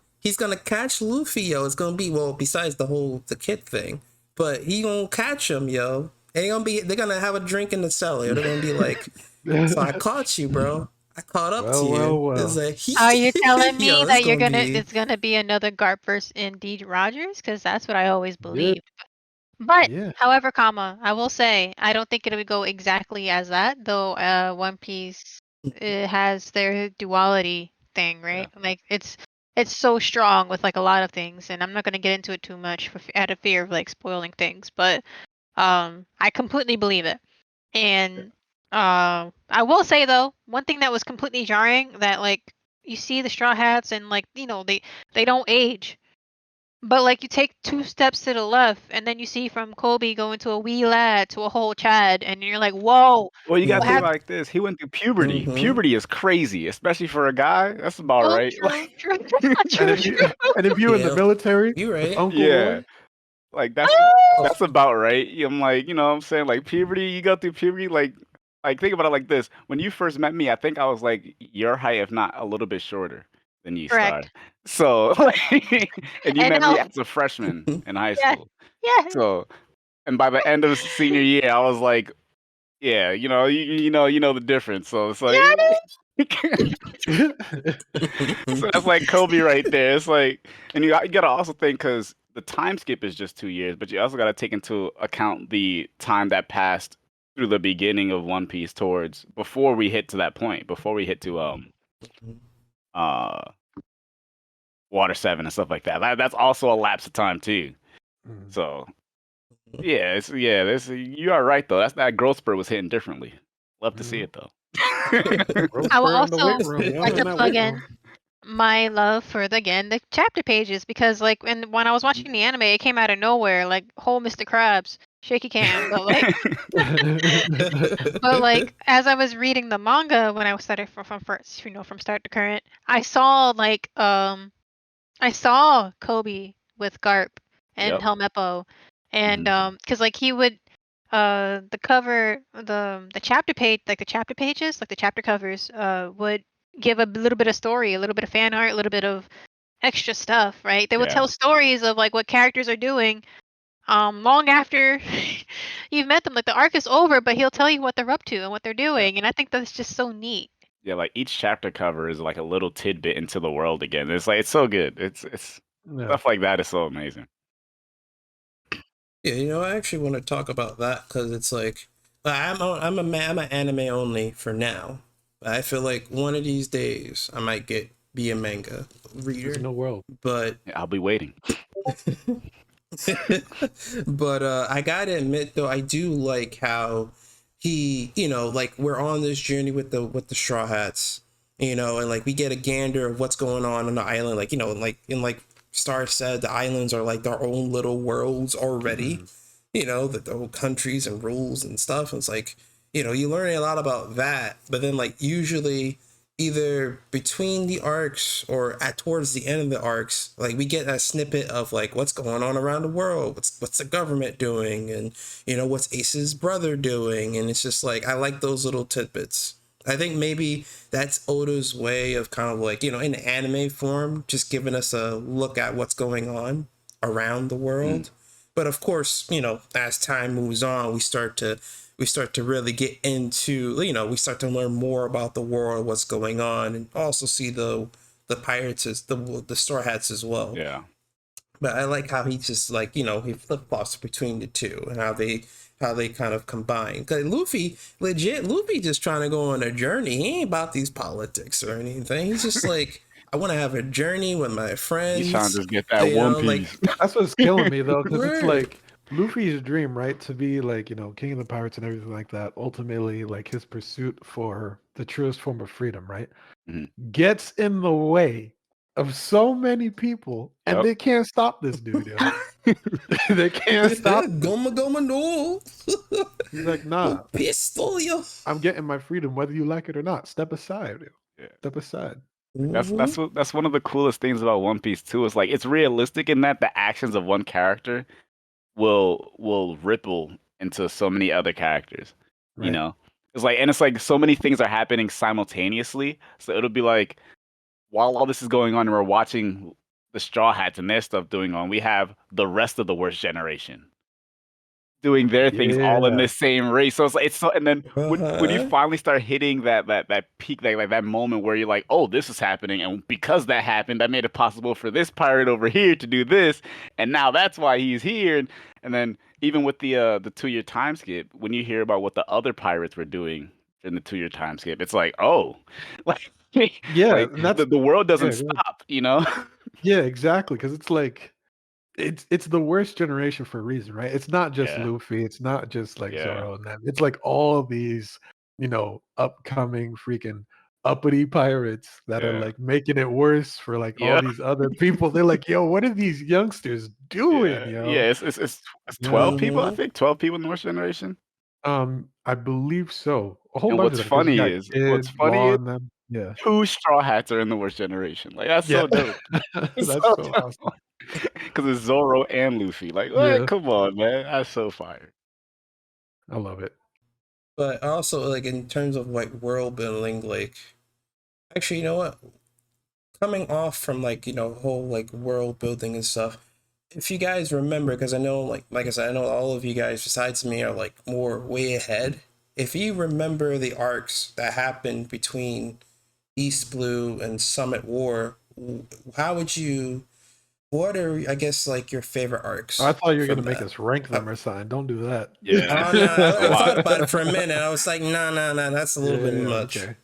catch Luffy, yo. It's gonna be besides the kid thing, but he gonna catch him, yo. And they're gonna have a drink in the cellar. They're gonna be like, so I caught you, bro. I caught up to Well, you. well, It's well. like, Are you telling me yo, that it's gonna be another Garp versus Indeed Rogers? Because that's what I always Yeah, believed. But yeah. however, comma, I will say I don't think it would go exactly as that, though. One Piece it has their duality thing, right? Like it's so strong with like a lot of things, and I'm not gonna get into it too much out of fear of like spoiling things, but I completely believe it. And I will say though, one thing that was completely jarring that like you see the Straw Hats and like they don't age. But like you take two steps to the left and then you see from Kobe going to a wee lad to a whole Chad and you're like, whoa, Well, you gotta what think happened? like this. He went through puberty. Mm-hmm. Puberty is crazy, especially for a guy. That's about Oh, right. true, Like, true, And true, if true. you and if you in the Yeah, military you're with right. Uncle yeah, Roy, like Oh, that's about right. I'm like, you know what I'm saying? Like puberty, you go through puberty, like think about it like this. When you first met me, I think I was like your height, if not a little bit shorter than you, Star. Correct. So like, and you And met me now, as a freshman in high yeah, school. yeah, So, and by the end of senior year, I was like, yeah, you know the difference. So it's like, so that's like Kobe right there. It's like, and you gotta also think because the time skip is just 2 years, but you also gotta take into account the time that passed through the beginning of One Piece towards before we hit to that point, before we hit to uh Water 7 and stuff like that. That's also a lapse of time too. Mm. So this you are right though. That growth spurt was hitting differently. Love to see it though. growth I will spurt in the weight also room. Y'all like in to that plug weight in room. my love for the chapter pages because like when I was watching the anime, it came out of nowhere, like whole Mr. Krabs, shaky cam, but like but like as I was reading the manga when I started from first, from start to current, I saw Kobe with Garp and Yep. Helmeppo, and Mhm. because like he would the cover the chapter page like the chapter pages like the chapter covers would give a little bit of story, a little bit of fan art, a little bit of extra stuff, right? They would Yeah. tell stories of like what characters are doing long after you've met them. Like the arc is over, but he'll tell you what they're up to and what they're Yeah. doing, and I think that's just so neat. Yeah, like each chapter cover is like a little tidbit into the world again. It's like it's so good. It's Yeah. stuff like that is so amazing. Yeah, I actually want to talk about that because it's like I'm an anime only for now. But I feel like one of these days I might be a manga There's reader. no world. But Yeah, I'll be waiting. but I gotta admit though, I do like how he, like we're on this journey with the Straw Hats, and like we get a gander of what's going on the island, like like Star said, the islands are like their own little worlds already, the whole countries and rules and stuff. And it's like, you learn a lot about that, but then like usually either between the arcs or at towards the end of the arcs, like we get a snippet of like what's going on around the world, what's the government doing, and what's Ace's brother doing, and it's just like I like those little tidbits. I think maybe that's Oda's way of kind of like in anime form, just giving us a look at what's going on around the world. But of course, as time moves on, we start to really get into, we start to learn more about the world, what's going on, and also see the pirates as the Straw Hats as well. Yeah. But I like how he just like he flip flops between the two and how they kind of combine. Cause Luffy just trying to go on a journey. He ain't about these politics or anything. He's just like, I want to have a journey with my He's trying to friends. just get that One Like, Piece. That's what's killing me though, because it's word. like Luffy's dream, right? To be like, king of the pirates and everything like that. Ultimately, like his pursuit for the truest form of freedom, right? Mhm. Gets in the way of so many people, and Yep. they can't stop this dude, yo. They can't stop this. Goma Goma no. He's like, nah, Pistol, yo. I'm getting my freedom whether you like it or not. Step aside, yo. Yeah. Step aside. That's one of the coolest things about One Piece too. Is like it's realistic in that the actions of one character will ripple into so many other characters. You Right. know, it's like so many things are happening simultaneously. So it'll be like while all this is going on, and we're watching the Straw Hats and their stuff doing on. We have the rest of the worst generation doing their things all in Yeah. this same race. So it's so, and then when you Uh-huh. finally start hitting that peak, like that moment where you're like, oh, this is happening, and because that happened, that made it possible for this pirate over here to do this, and now that's why he's here. And then even with the 2-year time skip, when you hear about what the other pirates were doing in the 2-year time skip, it's like, oh, like Yeah, like and that's the world doesn't yeah, stop, you know? yeah, exactly. Because it's like it's the worst generation for a reason, right? It's not just Yeah, Luffy, it's not just like yeah, Zoro and them. It's like all these, upcoming freaking uppity pirates that are yeah, like making it worse for like all yeah. these other people. They're like, yo, what are these youngsters doing, Yeah. yo? It's You 12 know? people, I Mhm. think. 12 people in the North Generation. I believe so. A whole And bunch of them because you got what's Kid, funny Law, is and them. Yeah. 2 Straw Hats are in the worst generation. Like that's Yeah. so dope. It's That's so so dope. awesome. Because it's Zoro and Luffy. Like, what? Yeah. Come on, man. That's so fire. I love it. But also, like, in terms of like world building, like, actually, you know what? Coming off from like, whole like world building and stuff, if you guys remember, because I know, like I said, I know all of you guys besides me are like more way ahead. If you remember the arcs that happened between East Blue and Summit War, how would you? What are, I guess, like your favorite I arcs thought you were gonna from make that? us rank Uh, them or something. Don't do that. Yeah. Oh no, It's a I thought lot. about it for a minute. I was like, no, no, no, that's a little bit Yeah, much. okay.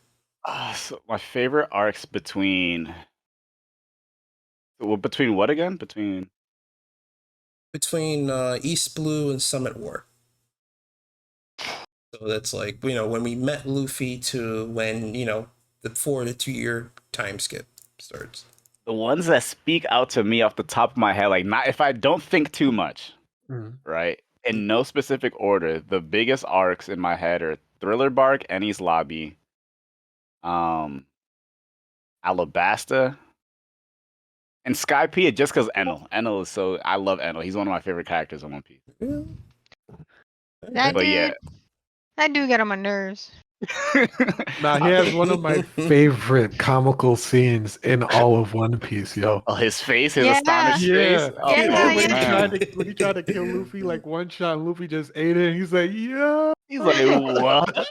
So my favorite arcs between what again? Between East Blue and Summit War. So that's like, when we met Luffy to when, the 2 year time skip starts. The ones that speak out to me off the top of my head, like not if I don't think too much, Mhm. right? In no specific order, the biggest arcs in my head are Thriller Bark, Enies Lobby, um, Alabasta, and Skypiea just because Enel. Enel is so I love Enel. He's one of my favorite characters in One Piece. Yeah. That But yeah. dude, that dude got on my nerves. Nah, he has one of my favorite comical scenes in all of One Piece, yo. Oh, his face, his Yeah. astonished face. Yeah, Oh, Yeah, when he yeah. tried to when he tried to kill Luffy like one shot, and Luffy just ate it. And he's like, yeah. He's like, what?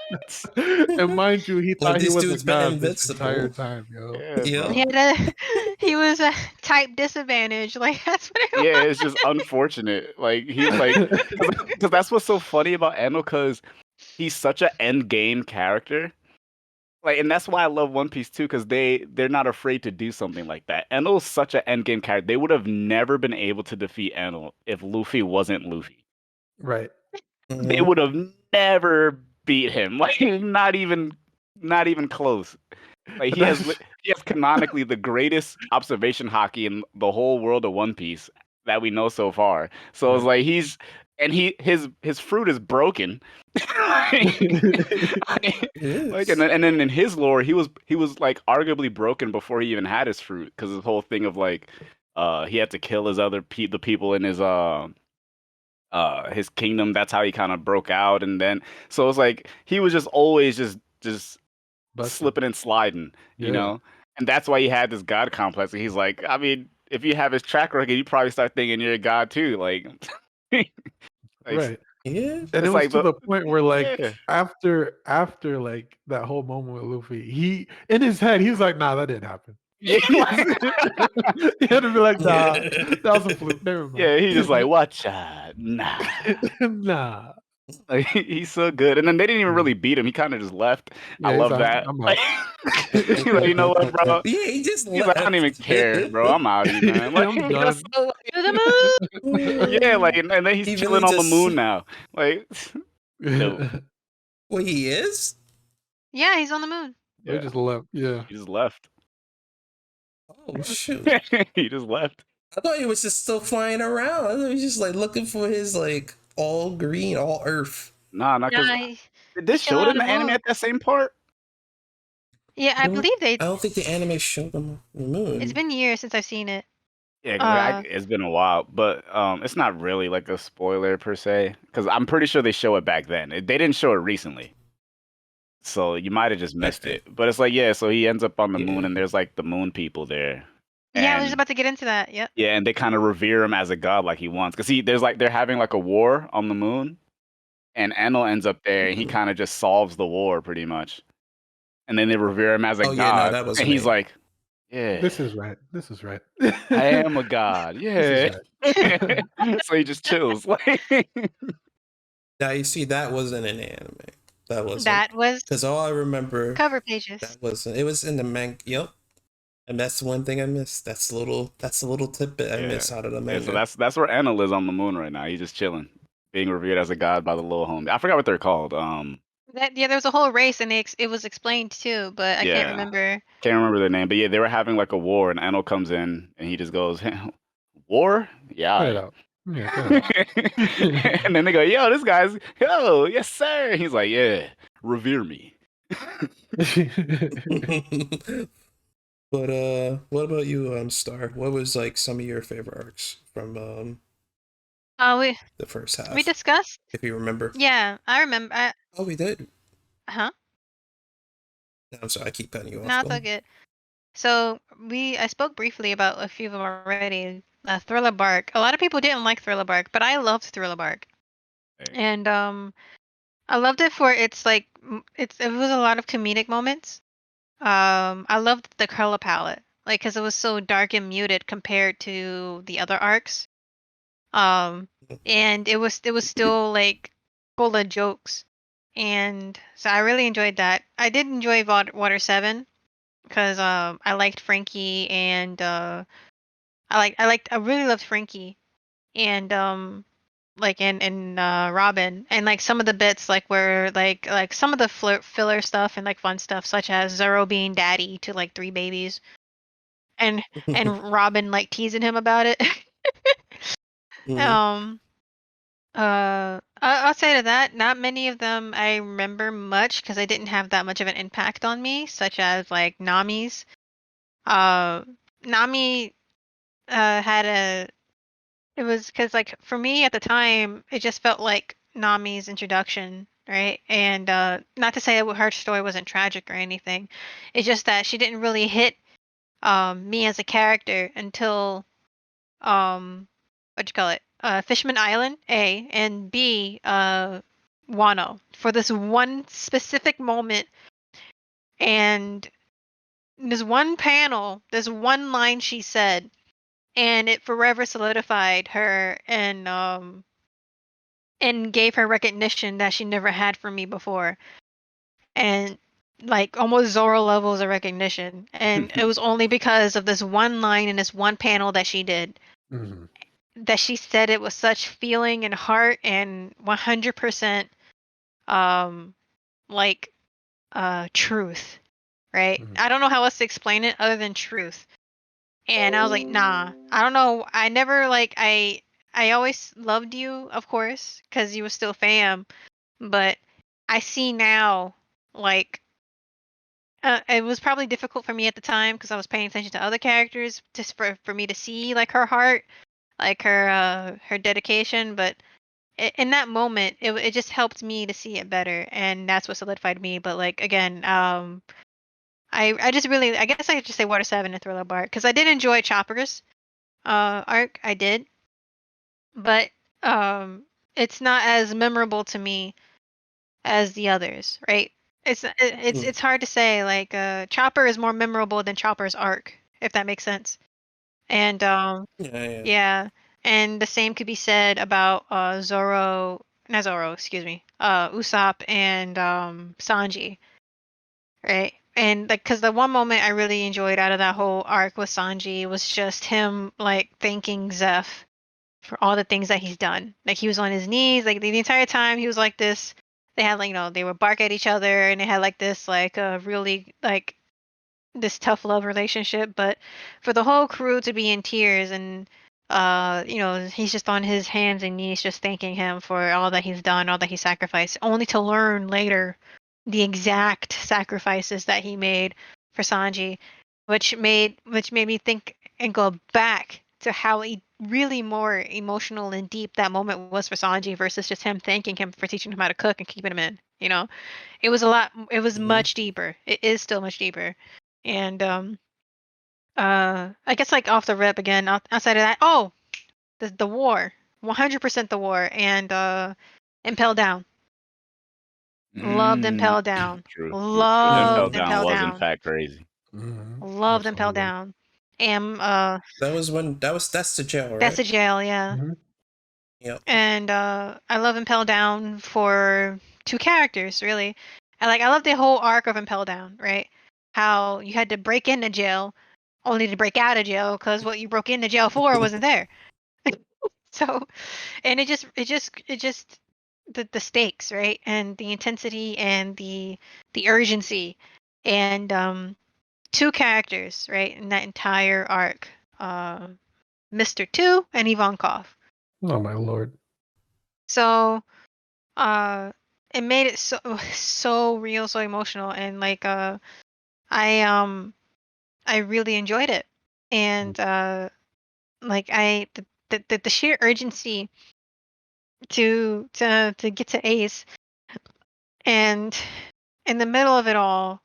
And mind you, he Like, thought he this was a dude's been god this entire invincible. time, yo. Yeah, Yeah. bro. He was a type disadvantage. Like that's what it Yeah, was. it's just unfortunate. Like he like because that's what's so funny about Enel because he's such an end game character. Like, and that's why I love One Piece too, because they're not afraid to do something like that. Enel's such an end game character. They would have never been able to defeat Enel if Luffy wasn't Luffy. Right. They Mhm. would have never beat him. Like not even close. Like he has canonically the greatest observation hockey in the whole world of One Piece that we know so far. So it's like his fruit is broken. Like, It and then in his lore, he was like arguably broken before he even had his fruit because his whole thing of like he had to kill the people in his kingdom. That's how he kind of broke out, and then so it's like he was just always just Busted. slipping and sliding, you Yeah. know? And that's why he had this god complex. And he's like, I mean, if you have his track record, you probably start thinking you're a god too. Like, like Right. Yeah. And it it's was like to the point where like yeah. after like that whole moment with Luffy, he in his head, he was like, nah, that didn't happen. Yeah, he had to be like, nah, that was a fluke. Never mind. yeah, he just like, watch out. Nah. Nah. Like, he's so good. And then they didn't even really beat him. He kind of just left. I Yeah, he's love like, that. I'm Like, out. he's like, you know what, bro? Yeah, he just He's like, I don't even care, bro. I'm out of here, man. Like, I'm that's done. so, To the moon. yeah, like, and then he's He chilling really on the just- moon now. Like, dope. Well, he is? Yeah, he's on the moon. They just left. Yeah. He just left. Oh, shoot. He just left. I thought he was just still flying around. I thought he was just like looking for his like all green, all earth. Nah, not because Nah, did this still show it on in the the anime moon. at that same part? Yeah, I No, believe they. I don't think the anime showed him the moon. It's been years since I've seen it. Yeah, 'cause it's been a while, but it's not really like a spoiler per se, because I'm pretty sure they show it back then. They didn't show it recently, so you might have just missed Okay. it. But it's like, yeah, so he ends up on the moon, Yeah. and there's like the moon people there, Yeah, I was just And about to get into that. Yep. yeah, and they kind of revere him as a god like he wants. Because there's like they're having like a war on the moon, and Enel ends up there, and he kind of just solves the war pretty much. And then they revere him as a Oh yeah, no, god, that and wasn't he's me. like, "Yeah, This is right. This is right. I am a god. This Yeah." is right. So he just chills. Like, Now you see, that wasn't an anime. That wasn't, That was because all I remember, cover pages. that wasn't. It was in the manga. Yep. And that's one thing I missed. That's a little tidbit I miss out of the yeah, manga. so that's where Enel is on the moon right now. He's just chilling, being revered as a god by the little homie. I forgot what they're called. Yeah, there was a whole race, and it was explained too, but I can't Yeah. remember. Can't remember their name, but yeah, they were having like a war, and Enel comes in, and he just goes, "War? Yeah." Cut it out. Yeah, cut it out. And then they go, "Yo, this guy's, yo, yes sir." And he's like, "Yeah, revere me." But what about you, Star? What was like some of your favorite arcs from We the first half, we discussed. if you remember? Yeah, I remember. Oh, we did. Huh? No, I'm sorry, I keep cutting you off. No, it's Go all on. good. So I spoke briefly about a few of them already. Thriller Bark. A lot of people didn't like Thriller Bark, but I loved Thriller Bark, Hey. and I loved it for its like it was a lot of comedic moments. I loved the color palette, like because it was so dark and muted compared to the other arcs. And it was still like full of jokes, and so I really enjoyed that. I did enjoy Water 7 because I liked Frankie, and I really loved Frankie, and like and Robin, and like some of the bits like where like some of the filler stuff and like fun stuff, such as Zoro being daddy to like 3 babies, and Robin like teasing him about it. Mhm. I'll say to that, not many of them I remember much because I didn't have that much of an impact on me, such as like Nami's. Uh, Nami had a. It was because like for me at the time, it just felt like Nami's introduction, right? And not to say that her story wasn't tragic or anything. It's just that she didn't really hit me as a character until what you call it? Fishman Island, A, and B, Wano, for this one specific moment, and this one panel, this one line she said, and it forever solidified her and gave her recognition that she never had from me before, and like almost Zoro levels of recognition, and it was only because of this one line and this one panel that she did. Mhm. That she said it with such feeling and heart and 100% um like truth, right? Mhm. I don't know how else to explain it other than truth. And I was like, nah, I don't know. I never like I always loved you, of course, because you were still fam, but I see now like it was probably difficult for me at the time because I was paying attention to other characters just for me to see like her heart, like her dedication, but in that moment it just helped me to see it better, and that's what solidified me. But like again, I just really, I guess I could just say Water 7 and Thriller Bark because I did enjoy Chopper's arc. I did, but it's not as memorable to me as the others, right? It's hard to say. Like Chopper is more memorable than Chopper's arc, if that makes sense. And Yeah. yeah, and the same could be said about Zoro, not Zoro, excuse me, Usopp and Sanji, right? And like, cause the one moment I really enjoyed out of that whole arc with Sanji was just him like thanking Zeph for all the things that he's done. Like he was on his knees, like the entire time he was like this. They had like they would bark at each other, and they had like this like really like this tough love relationship, but for the whole crew to be in tears and he's just on his hands and knees just thanking him for all that he's done, all that he sacrificed, only to learn later the exact sacrifices that he made for Sanji, which made me think and go back to how really more emotional and deep that moment was for Sanji versus just him thanking him for teaching him how to cook and keeping him in, it was a lot. It was Mhm. much deeper. It is still much deeper, and I guess like off the rip again. Outside of that, the war, 100% the war, and Impel Down. Loved Impel Down. True. Loved Impel Down Impel was in Down. fact crazy. Loved Impel Absolutely. Down. And that's the jail, right? that's a jail, yeah. Yep. And I love Impel Down for two characters, really. I love the whole arc of Impel Down, right? How you had to break into jail only to break out of jail because what you broke into jail for wasn't there. So, and it just the stakes, right? And the intensity and the urgency and two characters, right? In that entire arc. Mr. 2 and Ivankov. Oh my lord. So, it made it so real, so emotional, and like I really enjoyed it, and like the sheer urgency to get to Ace, and in the middle of it all,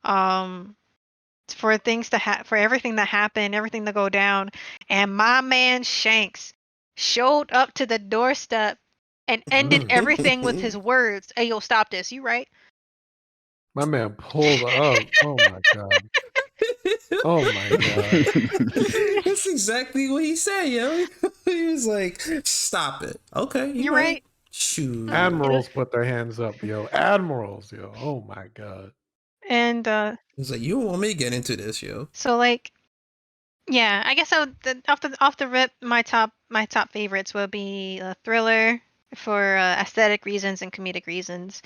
for things to for everything that happened, everything to go down, and my man Shanks showed up to the doorstep and ended everything with his words. Hey, yo, stop this. You right? My man pulled up. Oh my god. Oh my god. That's exactly what he said, yo. He was like, "Stop it." Okay, You're right. Shoot. Admirals put their hands up, yo. Admirals, yo. Oh my god. And He's like, "You don't want me to get into this, yo." so like, yeah, I guess off the rip, my top favorites will be Thriller for aesthetic reasons and comedic reasons,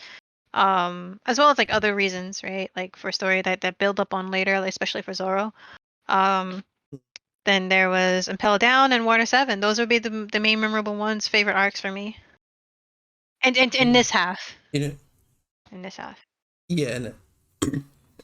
as well as like other reasons, right? Like for story that build up on later, like, especially for Zoro. Then there was Impel Down and Water 7. Those would be the main memorable ones, favorite arcs for me. And in this half. You know, In this half. yeah,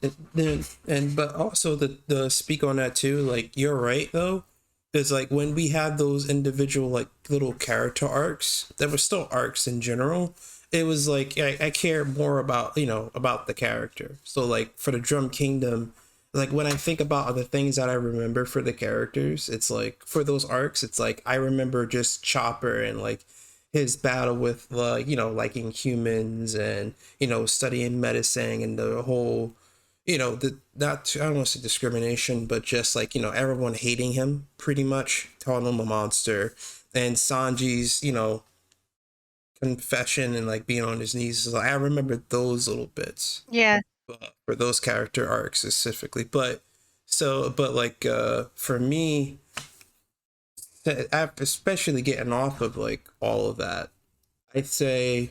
but also the speak on that too. Like you're right though. It's like when we had those individual like little character arcs that were still arcs in general. It was like I care more about about the character. So like for the Drum Kingdom, like when I think about the things that I remember for the characters, it's like for those arcs, it's like I remember just Chopper and like his battle with liking humans and studying medicine and the whole the not I don't want to say discrimination, but just like everyone hating him pretty much, calling him a monster, and Sanji's confession and like being on his knees. So I remember those little bits. Yeah. For those character arcs specifically, but like for me, especially getting off of like all of that, I'd say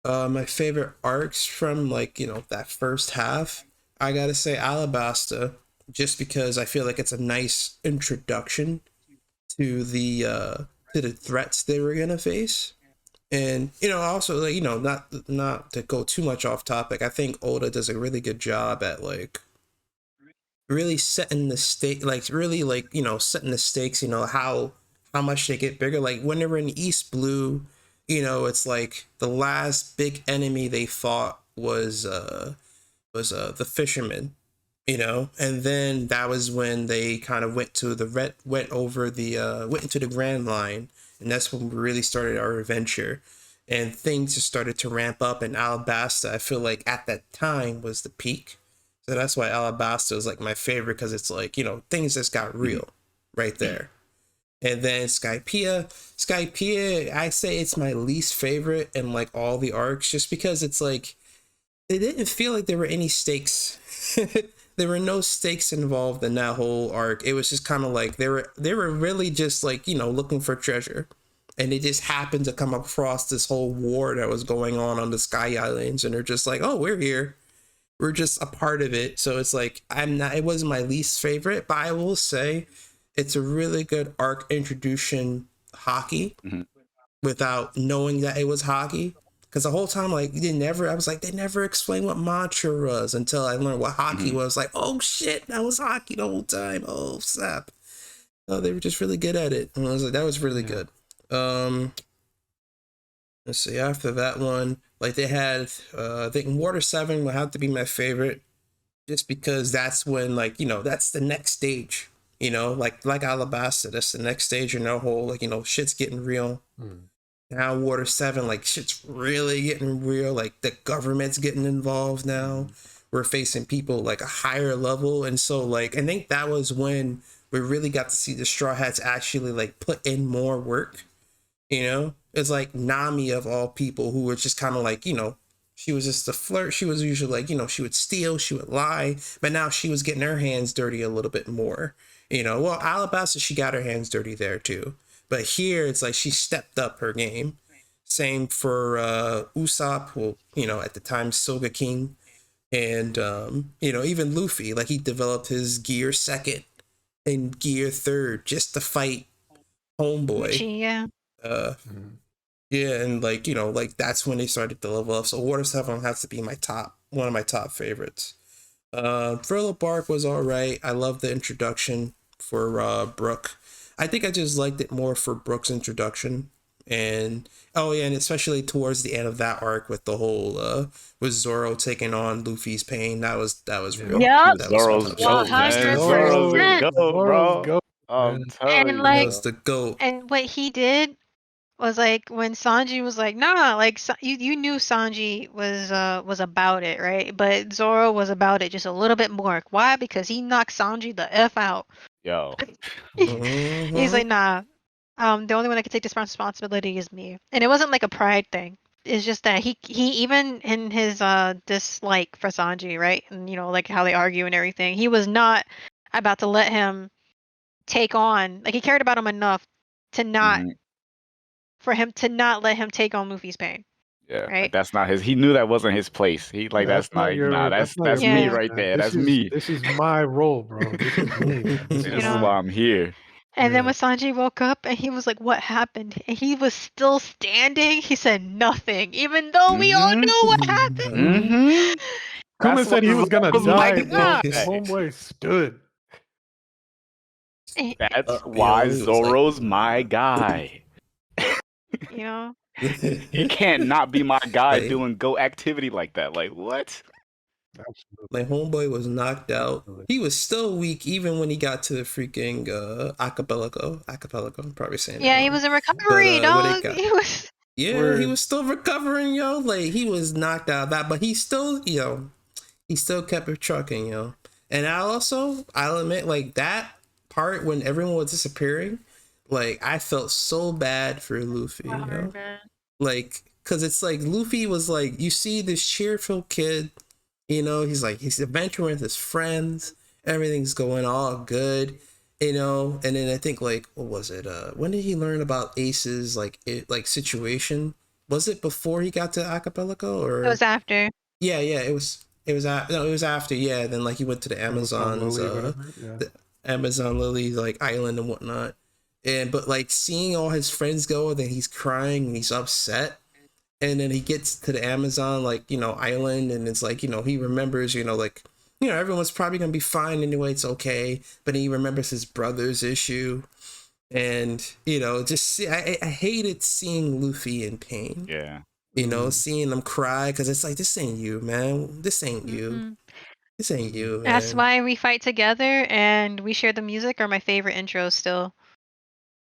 my favorite arcs from like that first half, I gotta say Alabasta, just because I feel like it's a nice introduction to the threats they were gonna face. And also like not to go too much off topic, I think Oda does a really good job at like really setting the stake, like really like setting the stakes, how much they get bigger. Like when they were in East Blue, it's like the last big enemy they fought was the fisherman, and then that was when they kind of went into the Grand Line, and that's when we really started our adventure, and things just started to ramp up. And Alabasta, I feel like at that time was the peak, so that's why Alabasta was like my favorite, because it's like things just got real right there. And then Skypiea, I say it's my least favorite in like all the arcs, just because it's like it didn't feel like there were any stakes. There were no stakes involved in that whole arc. It was just kind of like they were really just like looking for treasure, and they just happened to come across this whole war that was going on the Sky Islands, and they're just like, oh, we're here, we're just a part of it. So it's like it wasn't my least favorite, but I will say it's a really good arc introduction hockey, without knowing that it was hockey. Because the whole time, like, they never explained what mantra was until I learned what hockey was. Like, oh shit, that was hockey the whole time. Oh, sap. Oh, they were just really good at it. And I was like, that was really good. Let's see, after that one, like they had, I think Water 7 would have to be my favorite. just because that's when, like, that's the next stage. Like Alabasta, that's the next stage in our whole, like, shit's getting real. Now Water 7, like, shit's really getting real. Like, the government's getting involved now. We're facing people like a higher level. And so, like, I think that was when we really got to see the Straw Hats actually, like, put in more work. It's like Nami, of all people, who were just kind of like, she was just a flirt. She was usually like, she would steal, she would lie, but now she was getting her hands dirty a little bit more. Well, Alabasta, she got her hands dirty there too. But here it's like she stepped up her game. Same for Usopp, who, at the time, Soga King. And, even Luffy, like, he developed his gear second and gear third just to fight Homeboy. Yeah. Yeah, and like, like that's when they started to level up. So Water 7 has to be one of my top favorites. Thriller Bark was all right. I love the introduction for Brook. I think I just liked it more for Brook's introduction. And and especially towards the end of that arc with the whole with Zoro taking on Luffy's pain. That was real. Yep. That Zoro's was goat, man. 100%. Zoro's the goat, bro. I'm And telling you. That like, was the GOAT. and what he did was like when Sanji was like, nah, like you knew Sanji was about it, right? But Zoro was about it just a little bit more. Why? Because he knocked Sanji the F out. Yo. He's like, nah. The only one that can take this responsibility is me. And it wasn't like a pride thing. It's just that he even in his dislike for Sanji, right? And like how they argue and everything, he was not about to let him take on, like, he cared about him enough to not Mhm. for him to not let him take on Luffy's pain. Yeah, Right? like that's not his. He knew that wasn't his place. He like That's that's not not your. nah. That's not your That's me Yeah. place, right man. there. That's me. This is my role, bro. This is me, man. This This is is know? why mine. I'm here. And then Yeah. when Sanji woke up and he was like, what happened? And he was still standing. He said nothing, even though we all Mhm. knew what happened. Mhm. Kuma That's said why he was gonna Zoro's my die, bro. guy. Homeboy stood. That's why It was like, Zoro's my guy. You know? He can't not be my guy like, doing go activity like that. Like what? Absolutely. like Homeboy was knocked out. Absolutely. He was still weak even when he got to the freaking Acapulco. I'm probably saying that Yeah, he wrong. was in recovery, But what it dog. got? He was. Yeah, he was still recovering, yo. Like, he was knocked out of that, but he still, he still kept it trucking, And I'll admit, like, that part when everyone was disappearing, like, I felt so bad for Luffy, Like, because it's like Luffy was like, you see this cheerful kid, he's adventuring with his friends, everything's going all good, and then I think, like, what was it? When did he learn about Ace's situation? Was it before he got to Acapulco, or It was after. yeah, it was. It was no, it was after. Yeah, then like he went to the Amazon's, Lily, whatever. Yeah. the Amazon Lily like island and whatnot, but like seeing all his friends go, then he's crying and he's upset, and then he gets to the Amazon island, and it's like he remembers everyone's probably gonna be fine anyway, it's okay, but he remembers his brother's issue, and I hated seeing Luffy in pain. Yeah. Seeing them cry, because it's like, this ain't you, man. This ain't you. This ain't you, man. That's why we fight together and we share the music are my favorite intros still.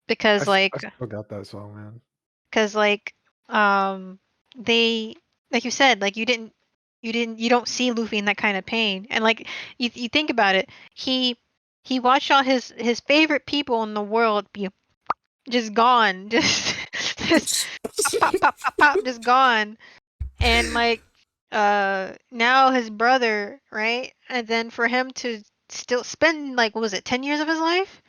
Because I still got that song, man. Because they, like you said, like you don't see Luffy in that kind of pain, and like you think about it, he watched all his favorite people in the world be just gone, just pop, pop, pop, pop, just gone, and like now his brother, right, and then for him to still spend, like, what was it, 10 years of his life?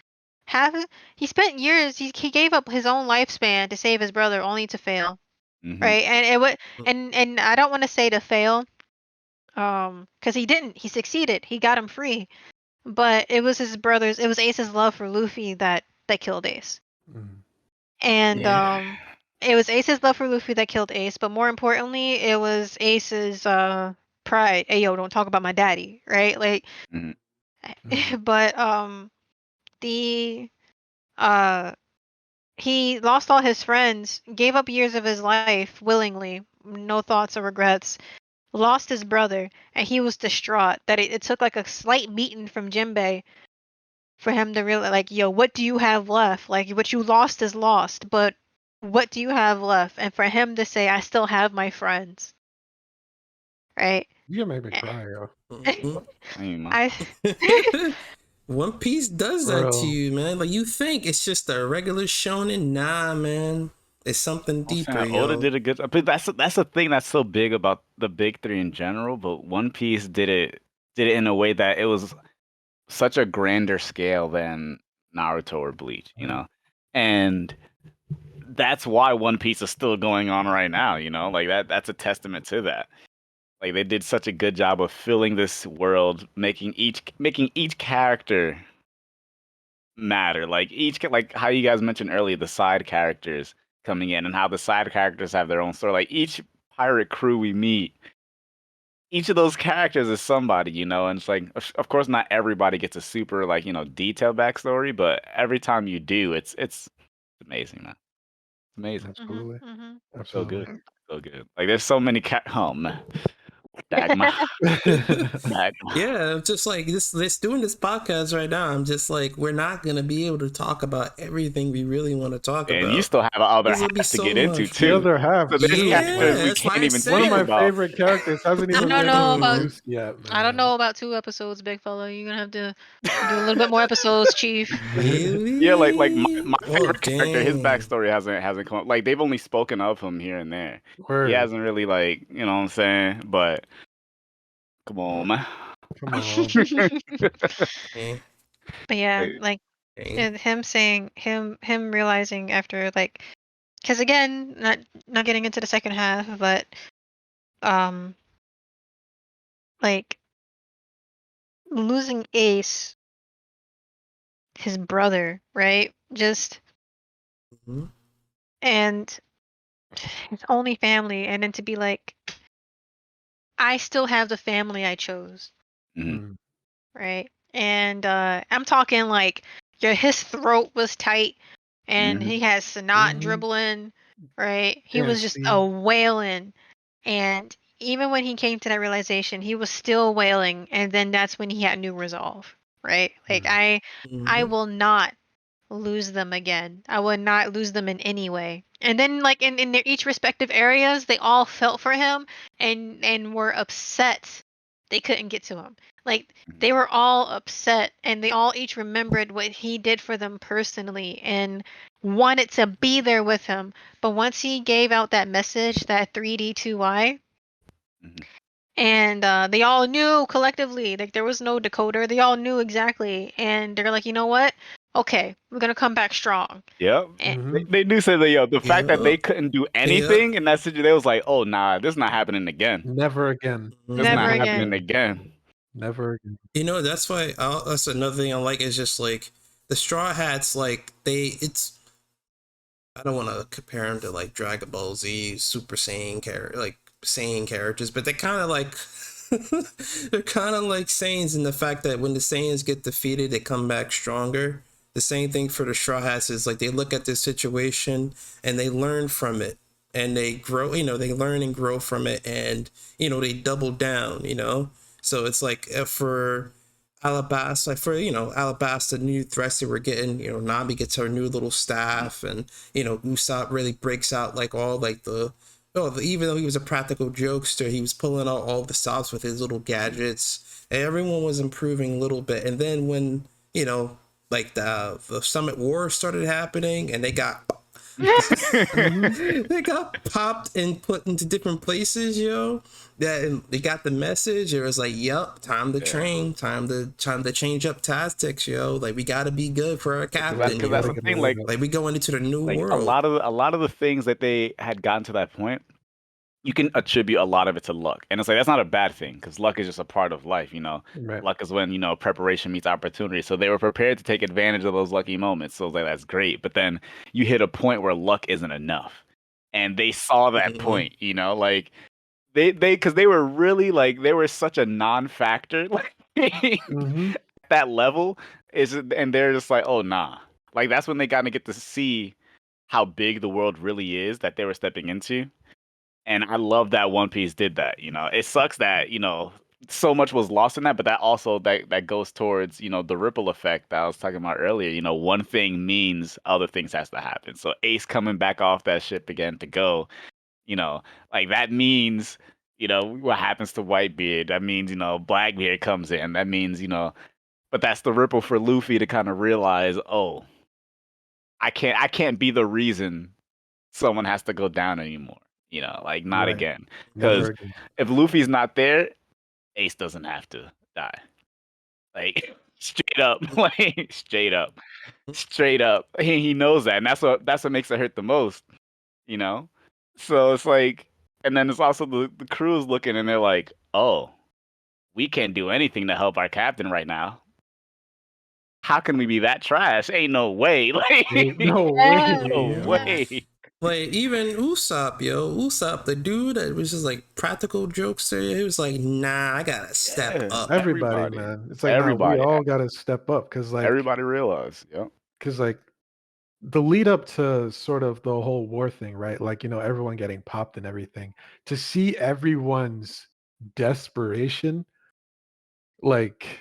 He spent years. He gave up his own lifespan to save his brother, only to fail, right? And it would, and I don't want to say to fail, because he didn't. He succeeded. He got him free, but it was his brother's. It was Ace's love for Luffy that killed Ace, and it was Ace's love for Luffy that killed Ace. But more importantly, it was Ace's pride. Hey, yo, don't talk about my daddy, right? Like, but the he lost all his friends, gave up years of his life willingly, no thoughts or regrets, lost his brother, and he was distraught that it took like a slight beating from Jinbei for him to realize, like, yo, what do you have left? Like, what you lost is lost, but what do you have left? And for him to say, I still have my friends, right? You made me cry, yo. I One Piece does that to Bro. you, man. Like, you think it's just a regular shonen. Nah, man. It's something deeper, Oda yo. did a good. But that's the thing that's so big about the big three in general. But One Piece did it in a way that it was such a grander scale than Naruto or Bleach, you know, and that's why One Piece is still going on right now. You know, like that's a testament to that. Like they did such a good job of filling this world, making each character matter. Like like how you guys mentioned earlier, the side characters coming in and how the side characters have their own story. Like each pirate crew we meet, each of those characters is somebody, you know, and it's like, of course, not everybody gets a super like, you know, detailed backstory, but every time you do, it's amazing, man. It's amazing. Absolutely. Mm-hmm. So Absolutely. good. So good. Like there's so many oh man. Dagma. Dagma. Yeah, just like this doing this podcast right now, I'm just like, we're not gonna be able to talk about everything we really want to talk And about. you still have other There's gonna be half to so get into much. The too. other half. So there's Yeah, characters we that's why can't I even said One of speak my about. favorite characters hasn't I even don't been know about- introduced yet, man. I don't know about 2 episodes, big fella. You're gonna have to do a little bit more episodes, Chief. Really? Yeah, like my Oh, favorite character, his dang. backstory hasn't come up. Like they've only spoken of him here and there. Word. He hasn't really like, you know what I'm saying? But come on, man. Come on. Eh, But yeah, Like, like eh. and him saying him realizing after, like, because again, not getting into the second half, but like losing Ace, his brother, right? Just Mhm. and his only family, and then to be like, I still have the family I chose, Mm. right? And I'm talking like his throat was tight, and he had snot Mhm. dribbling, right? He Yeah, was just see. a wailing, and even when he came to that realization, he was still wailing, and then that's when he had new resolve, right? Like I Mhm. will not lose them again. I would not lose them in any way. And then, like, in their each respective areas, they all felt for him and were upset they couldn't get to him. Like, they were all upset, and they all each remembered what he did for them personally and wanted to be there with him. But once he gave out that message, that 3D2Y, Mhm. and they all knew collectively, like there was no decoder, they all knew exactly, and they're like, you know what, okay, we're gonna come back strong. Yep. And Mhm. They do say that, yo, the fact that they Yep. couldn't do anything in that situation, they was like, oh, nah, this not happening again. Never again. This Never not again. happening again. Never again. You know, that's why that's another thing I like is just like the Straw Hats, like it's I don't want to compare them to like Dragon Ball Z Super Saiyan Saiyan characters, but they're kind of like they're kind of like Saiyans in the fact that when the Saiyans get defeated, they come back stronger. The same thing for the Straw Hats is like they look at this situation and they learn from it and they grow, you know, they learn and grow from it, and you know, they double down, you know. So it's like for Alabasta, like for, you know, Alabasta, new threats that we're getting, you know, Nami gets her new little staff, and you know, Usopp really breaks out like all like even though he was a practical jokester, he was pulling out all the stops with his little gadgets, and everyone was improving a little bit. And then when, you know, like the Summit War started happening, and they got they got popped and put into different places, yo. That they got the message. It was like, "Yep, time to train, time to change up tactics, yo. Like we gotta be good for our captain. Because that's the thing, like we going into the new a world. lot of the things that they had gotten to that point, you can attribute a lot of it to luck, and it's like that's not a bad thing because luck is just a part of life, you know. Right. Luck is when, you know, preparation meets opportunity. So they were prepared to take advantage of those lucky moments. So it's like that's great, but then you hit a point where luck isn't enough, and they saw that Mhm. point, you know, like they because they were really like they were such a non-factor like Mhm. that level and they're just like, oh nah, like that's when they got to get to see how big the world really is that they were stepping into. And I love that One Piece did that. It sucks that so much was lost in that, but that also that goes towards the ripple effect that I was talking about earlier. One thing means other things has to happen. So Ace coming back off that ship again to go, like that means what happens to Whitebeard. That means Blackbeard comes in. That means but that's the ripple for Luffy to kind of realize, oh, I can't be the reason someone has to go down anymore. Like not Right. again. Never Because again. if Luffy's not there, Ace doesn't have to die. Like straight up, like straight up. He knows that, and that's what makes it hurt the most. You know. So it's like, and then it's also the crew's looking, and they're like, oh, we can't do anything to help our captain right now. How can we be that trash? Ain't no way. Like, Ain't no way. no yo. way. Like even Usopp, the dude that was just like practical jokester, he was like, nah, I gotta step Yeah. up. Everybody, man. It's like, nah, Everybody. we all gotta step up because, like, Everybody realized. Yep. because like the lead up to sort of the whole war thing, right? Like, everyone getting popped and everything. To see everyone's desperation, like,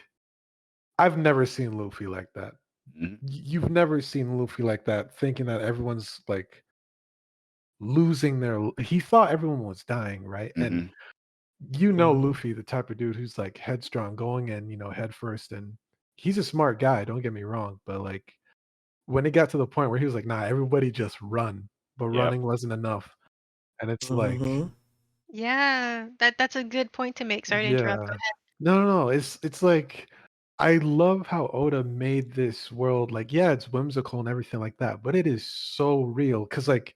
I've never seen Luffy like that. Mhm. You've never seen Luffy like that, thinking that everyone's like losing he thought everyone was dying, right? And Mhm. Luffy, the type of dude who's like headstrong, going in, head first, and he's a smart guy, don't get me wrong, but like when it got to the point where he was like, nah, everybody just run, but Yep. running wasn't enough. And it's like, Mhm. Yeah, that's a good point to make. Sorry to interrupt. Go yeah. ahead. No. It's like I love how Oda made this world, like, yeah, it's whimsical and everything like that, but it is so real. Cause like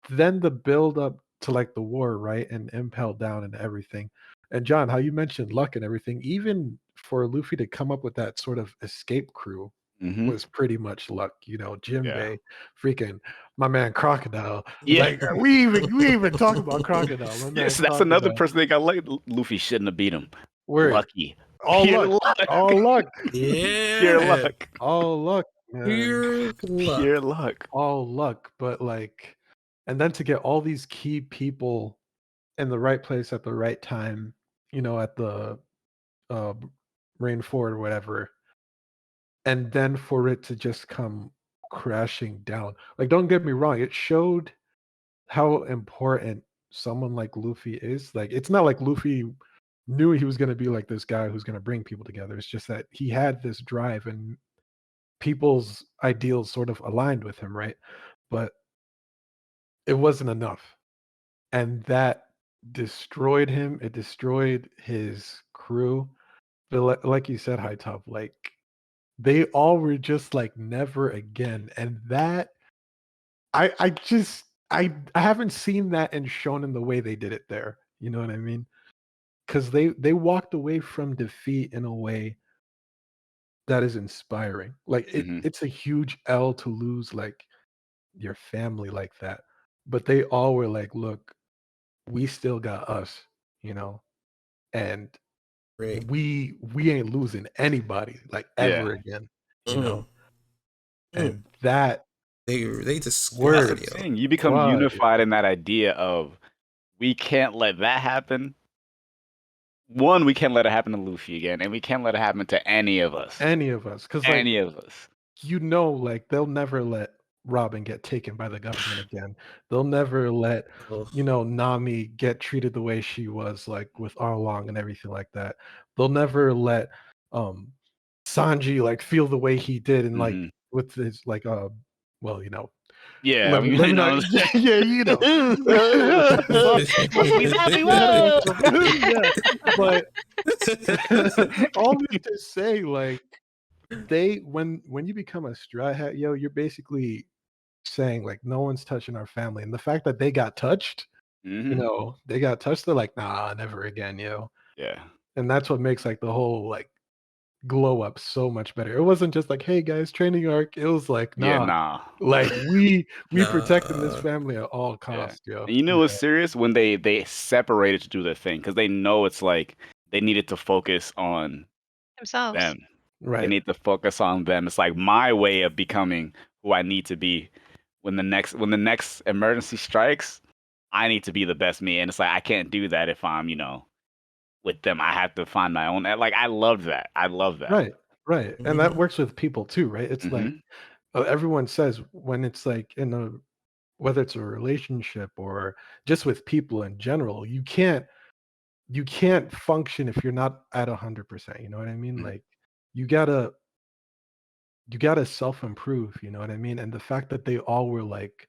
then the build up to like the war, right? And Impel Down and everything. And John, how you mentioned luck and everything, even for Luffy to come up with that sort of escape crew Mhm. was pretty much luck. Yeah. Jinbei, freaking my man Crocodile. Yeah. Like we even talk about Crocodile. My man Yes, that's another Crocodile. person they got like Luffy shouldn't have beat him. Word. Lucky. All Pure luck. luck. All luck. Pure Yeah. luck. All luck, man. Pure luck. Pure luck. All luck. But like, and then to get all these key people in the right place at the right time, at the uh Rainford or whatever, and then for it to just come crashing down. Like, don't get me wrong, it showed how important someone like Luffy is. Like, it's not like Luffy knew he was going to be like this guy who's going to bring people together. It's just that he had this drive and people's ideals sort of aligned with him, right? But it wasn't enough. And that destroyed him. It destroyed his crew. But like you said, High Top, like they all were just like never again. And that I haven't seen that and shown in the way they did it there. You know what I mean? Because they walked away from defeat in a way that is inspiring. Like Mhm. it's a huge L to lose like your family like that. But they all were like, look, we still got us, and Great. we ain't losing anybody like ever Yeah. again, Mm. and that They just word, squad, yo. Saying you become squad, unified in that idea of we can't let that happen. One, we can't let it happen to Luffy again, and we can't let it happen to any of us. any of us, because like Any of us. like they'll never let Robin get taken by the government again. They'll never let Oh, Nami get treated the way she was, like with Arlong and everything like that. They'll never let Sanji like feel the way he did, and like Mhm. with his like well, Yeah, I let me mean, let me not yeah, yeah, but all this to say, like when you become a straw hat, yo, you're basically saying like no one's touching our family, and the fact that they got touched, Mhm. they're like, nah, never again, yo. Yeah. And that's what makes like the whole like glow up so much better. It wasn't just like, hey guys, training arc. It was like, Yeah, nah, nah. like we protecting this nah. family at all Yeah. costs, yo. And you know what's serious? When they separated to do their thing, because they know it's like they needed to focus on Themselves. them. They Right. need to focus on them. It's like my way of becoming who I need to be when the next emergency strikes. I need to be the best me, and it's like I can't do that if I'm, with them. I have to find my own. Like I love that. I love that. Right, right, and that Mhm. works with people too, right? It's like Mhm. everyone says when it's like in a whether it's a relationship or just with people in general, you can't function if you're not at 100%. You know what I mean? Mhm. Like you gotta you gotta self improve. You know what I mean? And the fact that they all were like,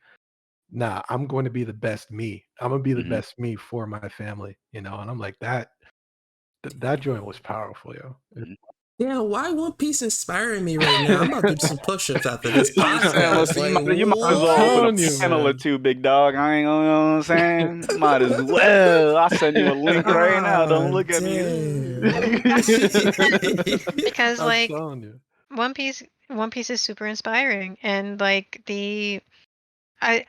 "Nah, I'm going to be the best me. I'm gonna be the Mhm. best me for my family." You know, and I'm like that joint was powerful, yo. Mhm. Yeah, why One Piece inspiring me right now? I'm about to do some push-ups after this Listen, podcast. listen, Like, you might as I'm well open a telling you, what? panel or man. two, big dog. I ain't gonna, you know what I'm saying? Might as well. I'll send you a link right now. Don't Ah, look at me. damn. Because I'm like telling you. One Piece is super inspiring, and like I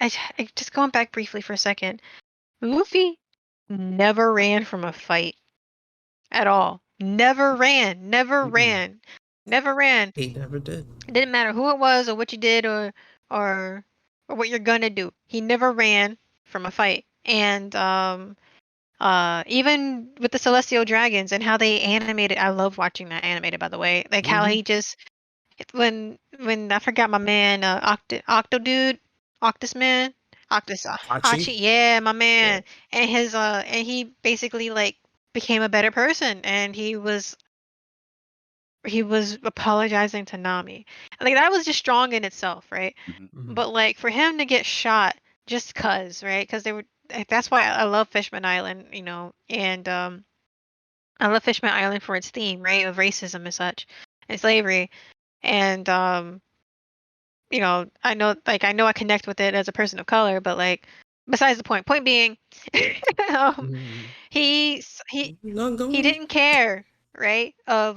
just going back briefly for a second. Luffy never ran from a fight at all. Never ran. Never Mm-mm. ran. Never ran. He never did. It didn't matter who it was or what you did or or what you're gonna do. He never ran from a fight. And even with the Celestial Dragons and how they animated, I love watching that animated, by the way. Like how Mhm. he just when I forgot my man Octo dude, Octus man, Octus Hachi? Hachi, yeah, my Yeah. man. And his and he basically like became a better person, and he was apologizing to Nami. Like that was just strong in itself, right? Mhm. Mhm. But like for him to get shot just cuz, right? Cuz they were that's why I love Fishman Island, and I love Fishman Island for its theme, right? Of racism and such and slavery. And I know I connect with it as a person of color, but like besides the point. Point being, um, Mhm. No, go he on. didn't care, right? Of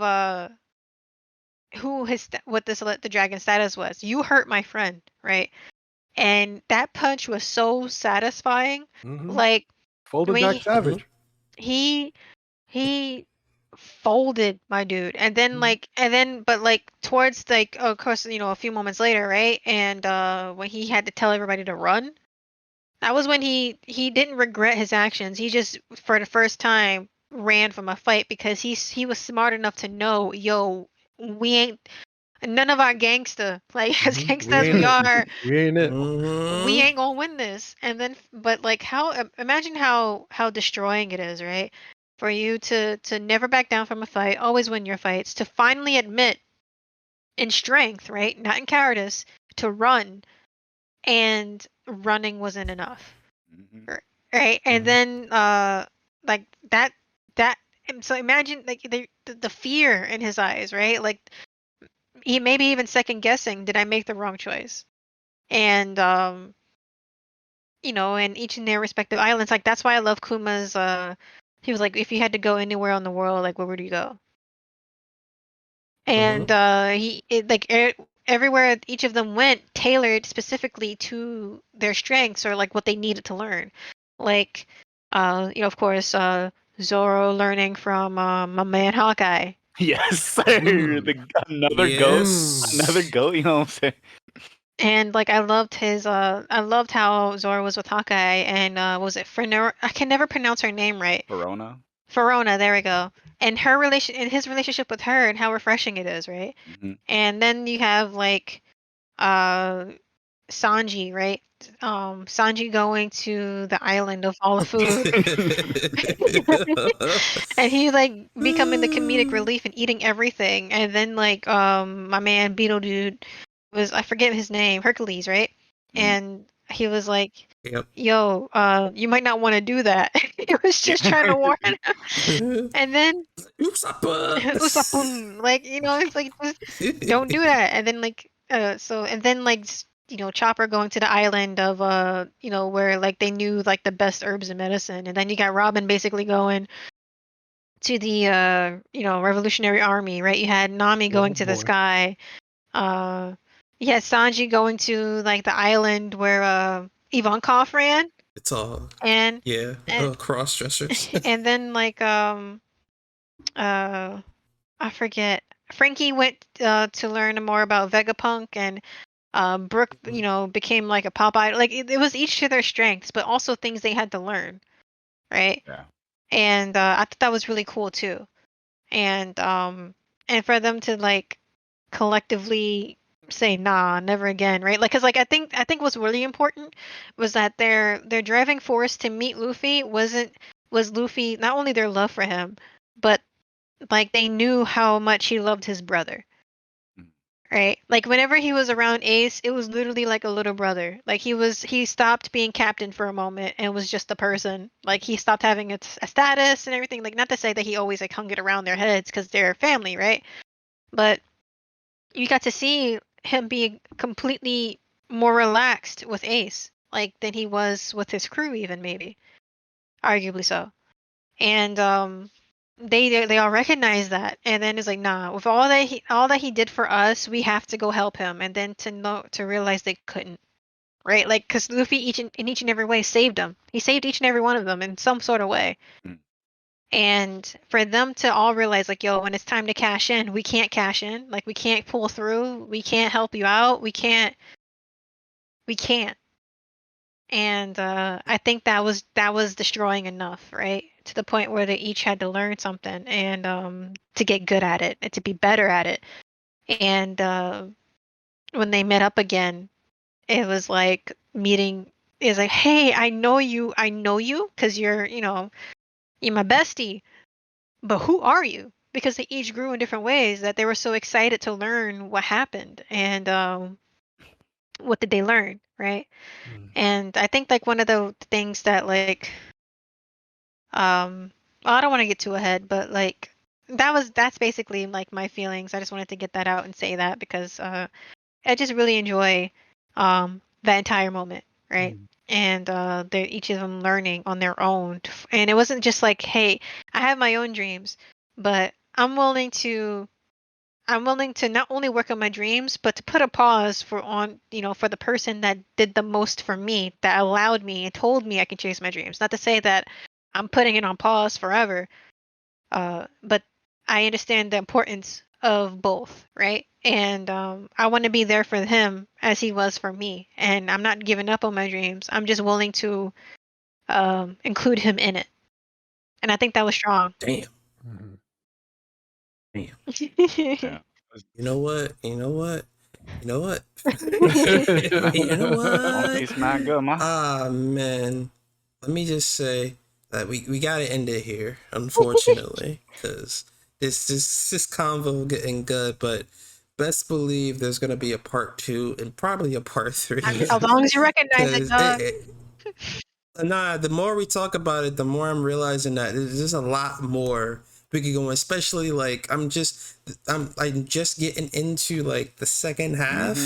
what the dragon status was. You hurt my friend, right? And that punch was so satisfying. Mhm. Like Folded when back savage. he he folded my dude, and then Mhm. but like towards like of course a few moments later, right? And when he had to tell everybody to run, that was when he didn't regret his actions. He just for the first time ran from a fight because he was smart enough to know, yo, we ain't none of our gangster, like as Mhm. gangsta as we are, We ain't it. we Mm-hmm. ain't gonna win this. And then but like imagine how destroying it is, right? For you to never back down from a fight, always win your fights, to finally admit in strength, right? Not in cowardice, to run, and running wasn't enough. Mhm. Right? And Mhm. then like that and so imagine like the fear in his eyes, right? Like he maybe even second guessing, did I make the wrong choice? And in each and their respective islands, like that's why I love Kuma's he was like, if you had to go anywhere on the world, like where would you go? And Mm-hmm. everywhere each of them went tailored specifically to their strengths or like what they needed to learn. Like of course, Zoro learning from my man Hawkeye. Yes, sir. Mm. Another goat. Another Yes. goat. You know what I'm saying? And like I loved how Zoro was with Hawkeye, and was it Fenora? I can never pronounce her name right. Verona. Verona, there we go. And his relationship with her and how refreshing it is, right? Mhm. And then you have like uh Sanji, right? Sanji going to the island of all the food. And he like becoming the comedic relief and eating everything. And then like my man Beetle dude I forget his name, Hercules, right? Mhm. And he was like, Yep. yo, you might not want to do that. He was just trying to warn him. And then Usopp. Usapum, like it's like just don't do that. And then like and then like Chopper going to the island of where like they knew like the best herbs and medicine. And then you got Robin basically going to the Revolutionary Army, right? You had Nami going Oh to the boy. sky. You had Sanji going to like the island where Ivankov ran. It's all, and yeah, and cross dressers. and then like I forget. Frankie went to learn more about Vegapunk, and Brooke, became like a pop idol. Like it was each to their strengths, but also things they had to learn, right? Yeah. And I thought that was really cool too. And for them to like collectively say nah, never again, right? Like, cause like I think what's really important was that their driving force to meet Luffy was Luffy, not only their love for him, but like they knew how much he loved his brother. Right? Like whenever he was around Ace, it was literally like a little brother. Like he stopped being captain for a moment and was just a person. Like he stopped having a status and everything. Like not to say that he always like hung it around their heads because they're family, right? But you got to see him be completely more relaxed with Ace, like than he was with his crew, even maybe, arguably so. And they all recognize that, and then it's like, nah, with all that he did for us, we have to go help him. And then to realize they couldn't, right? Like, because Luffy in each and every way saved them. He saved each and every one of them in some sort of way. Mm. And for them to all realize, like, yo, when it's time to cash in, we can't cash in. Like, we can't pull through. We can't help you out. We can't. And I think that was destroying enough, right? To the point where they each had to learn something and to get good at it and to be better at it. And when they met up again, it was like meeting is like, hey, I know you because you're my bestie, but who are you? Because they each grew in different ways that they were so excited to learn what happened and what did they learn, right? And I think like one of the things that like well, I don't want to get too ahead, but like that's basically like my feelings. I just wanted to get that out and say that because I just really enjoy that entire moment, right? And they're each of them learning on their own. And it wasn't just like, hey, I have my own dreams, but I'm willing to not only work on my dreams, but to put a pause for the person that did the most for me, that allowed me and told me I can chase my dreams. Not to say that I'm putting it on pause forever, but I understand the importance of both, right? And I want to be there for him as he was for me. And I'm not giving up on my dreams. I'm just willing to include him in it. And I think that was strong. Damn. Mhm. Damn. Yeah. You know what? You know what? You know what? Man, You know One what? Piece man, good man. Ah, man. Let me just say that we gotta end it here, unfortunately, because this convo getting good, but best believe there's gonna be a part 2 and probably a part 3. As long as you recognize it, 'Cause dog. nah, the more we talk about it, the more I'm realizing that there's just a lot more we could go on, especially like I'm just getting into like the second half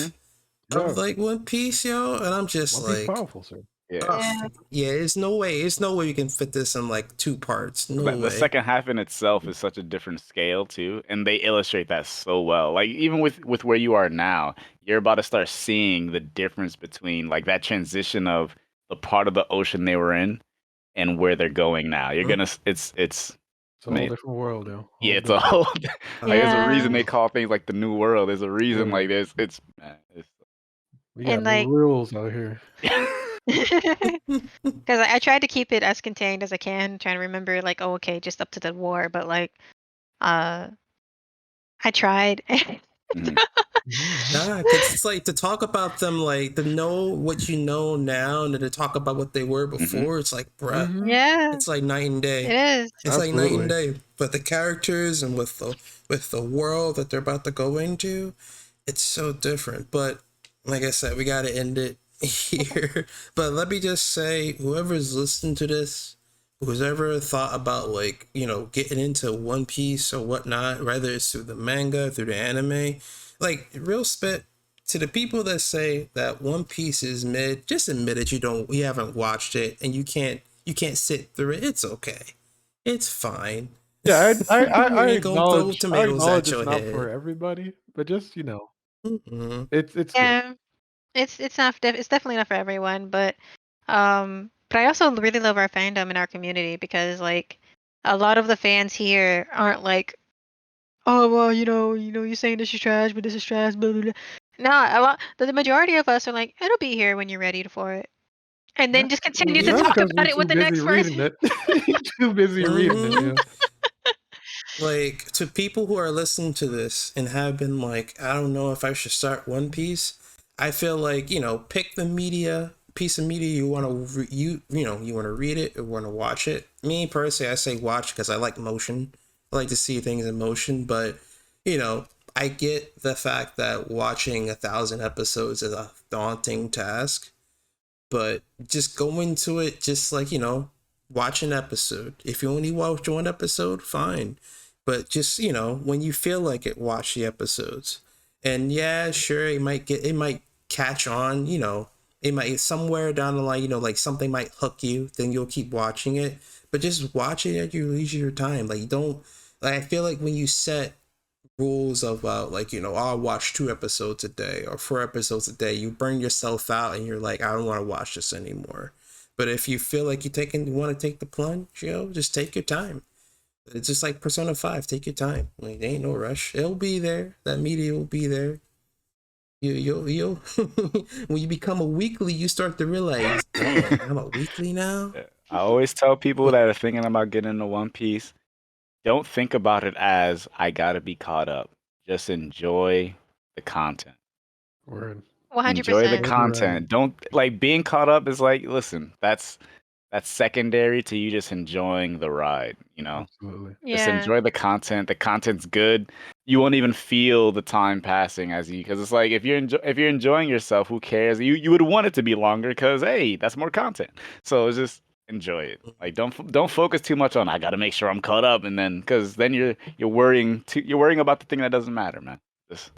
Yeah. of like One Piece, yo, and I'm just One Piece like, powerful, sir. Yeah. yeah, there's no way you can fit this in like 2 parts. No The way. second half in itself is such a different scale too, and they illustrate that so well. Like even with where you are now, you're about to start seeing the difference between like that transition of the part of the ocean they were in and where they're going now. You're gonna it's It's a whole different world, yo. yeah, it's a whole like there's a reason Yeah. they call things like the new world. There's a reason like Yeah. it's We got And new like rules out here. because I tried to keep it as contained as I can, trying to remember like, oh, okay, just up to the war, but like, I tried. Mhm. Nah, because it's like to talk about them, like to know what you know now, and then to talk about what they were before. It's like, bruh, Yeah, it's like night and day. it is. It's like night and Absolutely. day. But the characters and with the world that they're about to go into, it's so different. But like I said, we gotta end it here. But let me just say, whoever's listening to this, who's ever thought about like, getting into One Piece or whatnot, whether it's through the manga, through the anime, like real spit to the people that say that One Piece is mid, just admit it. You haven't watched it and you can't sit through it. It's okay. It's fine. Yeah, We I ain't gonna throw acknowledge tomatoes at it's your not for head. everybody, but just Mm-hmm. it's good. Yeah, it's not. It's definitely not for everyone, but I also really love our fandom and our community because like a lot of the fans here aren't like, oh well, you're saying this is trash, but this is trash, blah blah blah. No, the majority of us are like, it'll be here when you're ready for it, and then just continue to That's talk because about we're it with too the next busy person. reading it. Too busy reading it. Mhm. Yeah. Like, to people who are listening to this and have been like, I don't know if I should start One Piece, I feel like, pick the piece of media you want to you want to read it or want to watch it. Me personally, I say watch because I like motion. I like to see things in motion, but I get the fact that watching 1,000 episodes is a daunting task, but just go into it just like, watch an episode. If you only watch one episode, fine. But just, when you feel like it, watch the episodes. And yeah, sure, it might catch on, it might somewhere down the line, like something might hook you, then you'll keep watching it. But just watch it at your leisure time. Like, don't, like, I feel like when you set rules of like, I'll watch 2 episodes a day or 4 episodes a day, you burn yourself out and you're like, I don't want to watch this anymore. But if you feel like you want to take the plunge, just take your time. It's just like Persona 5, take your time. Like, there ain't no rush. It'll be there. That media will be there. You'll when you become a weekly, you start to realize, dang, I'm a weekly now. I always tell people that are thinking about getting into One Piece, don't think about it as I gotta be caught up. Just enjoy the content. Word. Enjoy the 100%. Maybe right. content. Don't like being caught up is like, listen, that's secondary to you just enjoying the ride, Absolutely. Just Yeah. enjoy the content. The content's good. You won't even feel the time passing because it's like if you're enjoying yourself, who cares? You would want it to be longer because hey, that's more content. So it's just enjoy it. Like don't focus too much on I got to make sure I'm caught up, and then because then you're worrying about the thing that doesn't matter, man. Just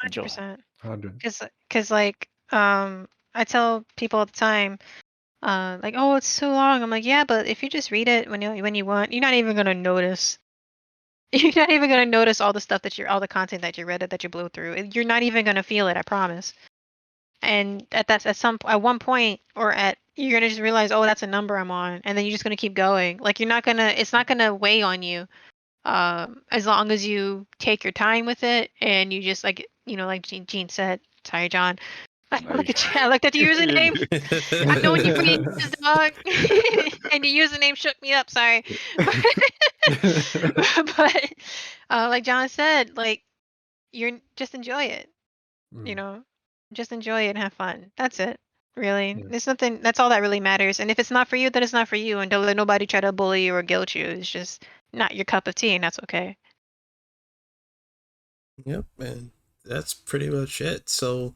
enjoy. 100%. 100. Cause like, I tell people all the time, like, oh, it's so long. I'm like, yeah, but if you just read it when you want, you're not even gonna notice. You're not even gonna notice all the stuff all the content that you read that you blew through. You're not even gonna feel it. I promise. And at one point you're gonna just realize, oh, that's a number I'm on, and then you're just gonna keep going. Like it's not gonna weigh on you, as long as you take your time with it and you just like like Gene said. Sorry, John. Look at you. I looked at the username. I know when you freeze, dog, and your username shook me up. Sorry, but like John said, like you're just enjoy it. You know, just enjoy it and have fun. That's it. Really, Yeah. there's nothing. That's all that really matters. And if it's not for you, then it's not for you. And don't let nobody try to bully you or guilt you. It's just not your cup of tea, and that's okay. Yep, and that's pretty much it. So,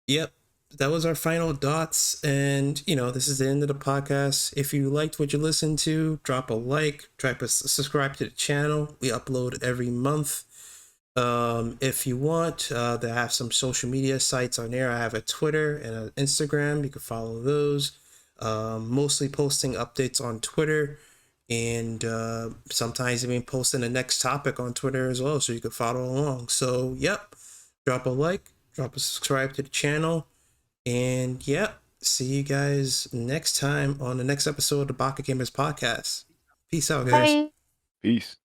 yep, that was our final dots. And, this is the end of the podcast. If you liked what you listened to, drop a like, subscribe to the channel. We upload every month. If you want, they have some social media sites on there. I have a Twitter and an Instagram. You can follow those. Mostly posting updates on Twitter. And sometimes even posting the next topic on Twitter as well, so you can follow along. So, yep, drop a like, drop a subscribe to the channel, and yep, see you guys next time on the next episode of the Baka Gamers Podcast. Peace out, guys. Bye. Peace.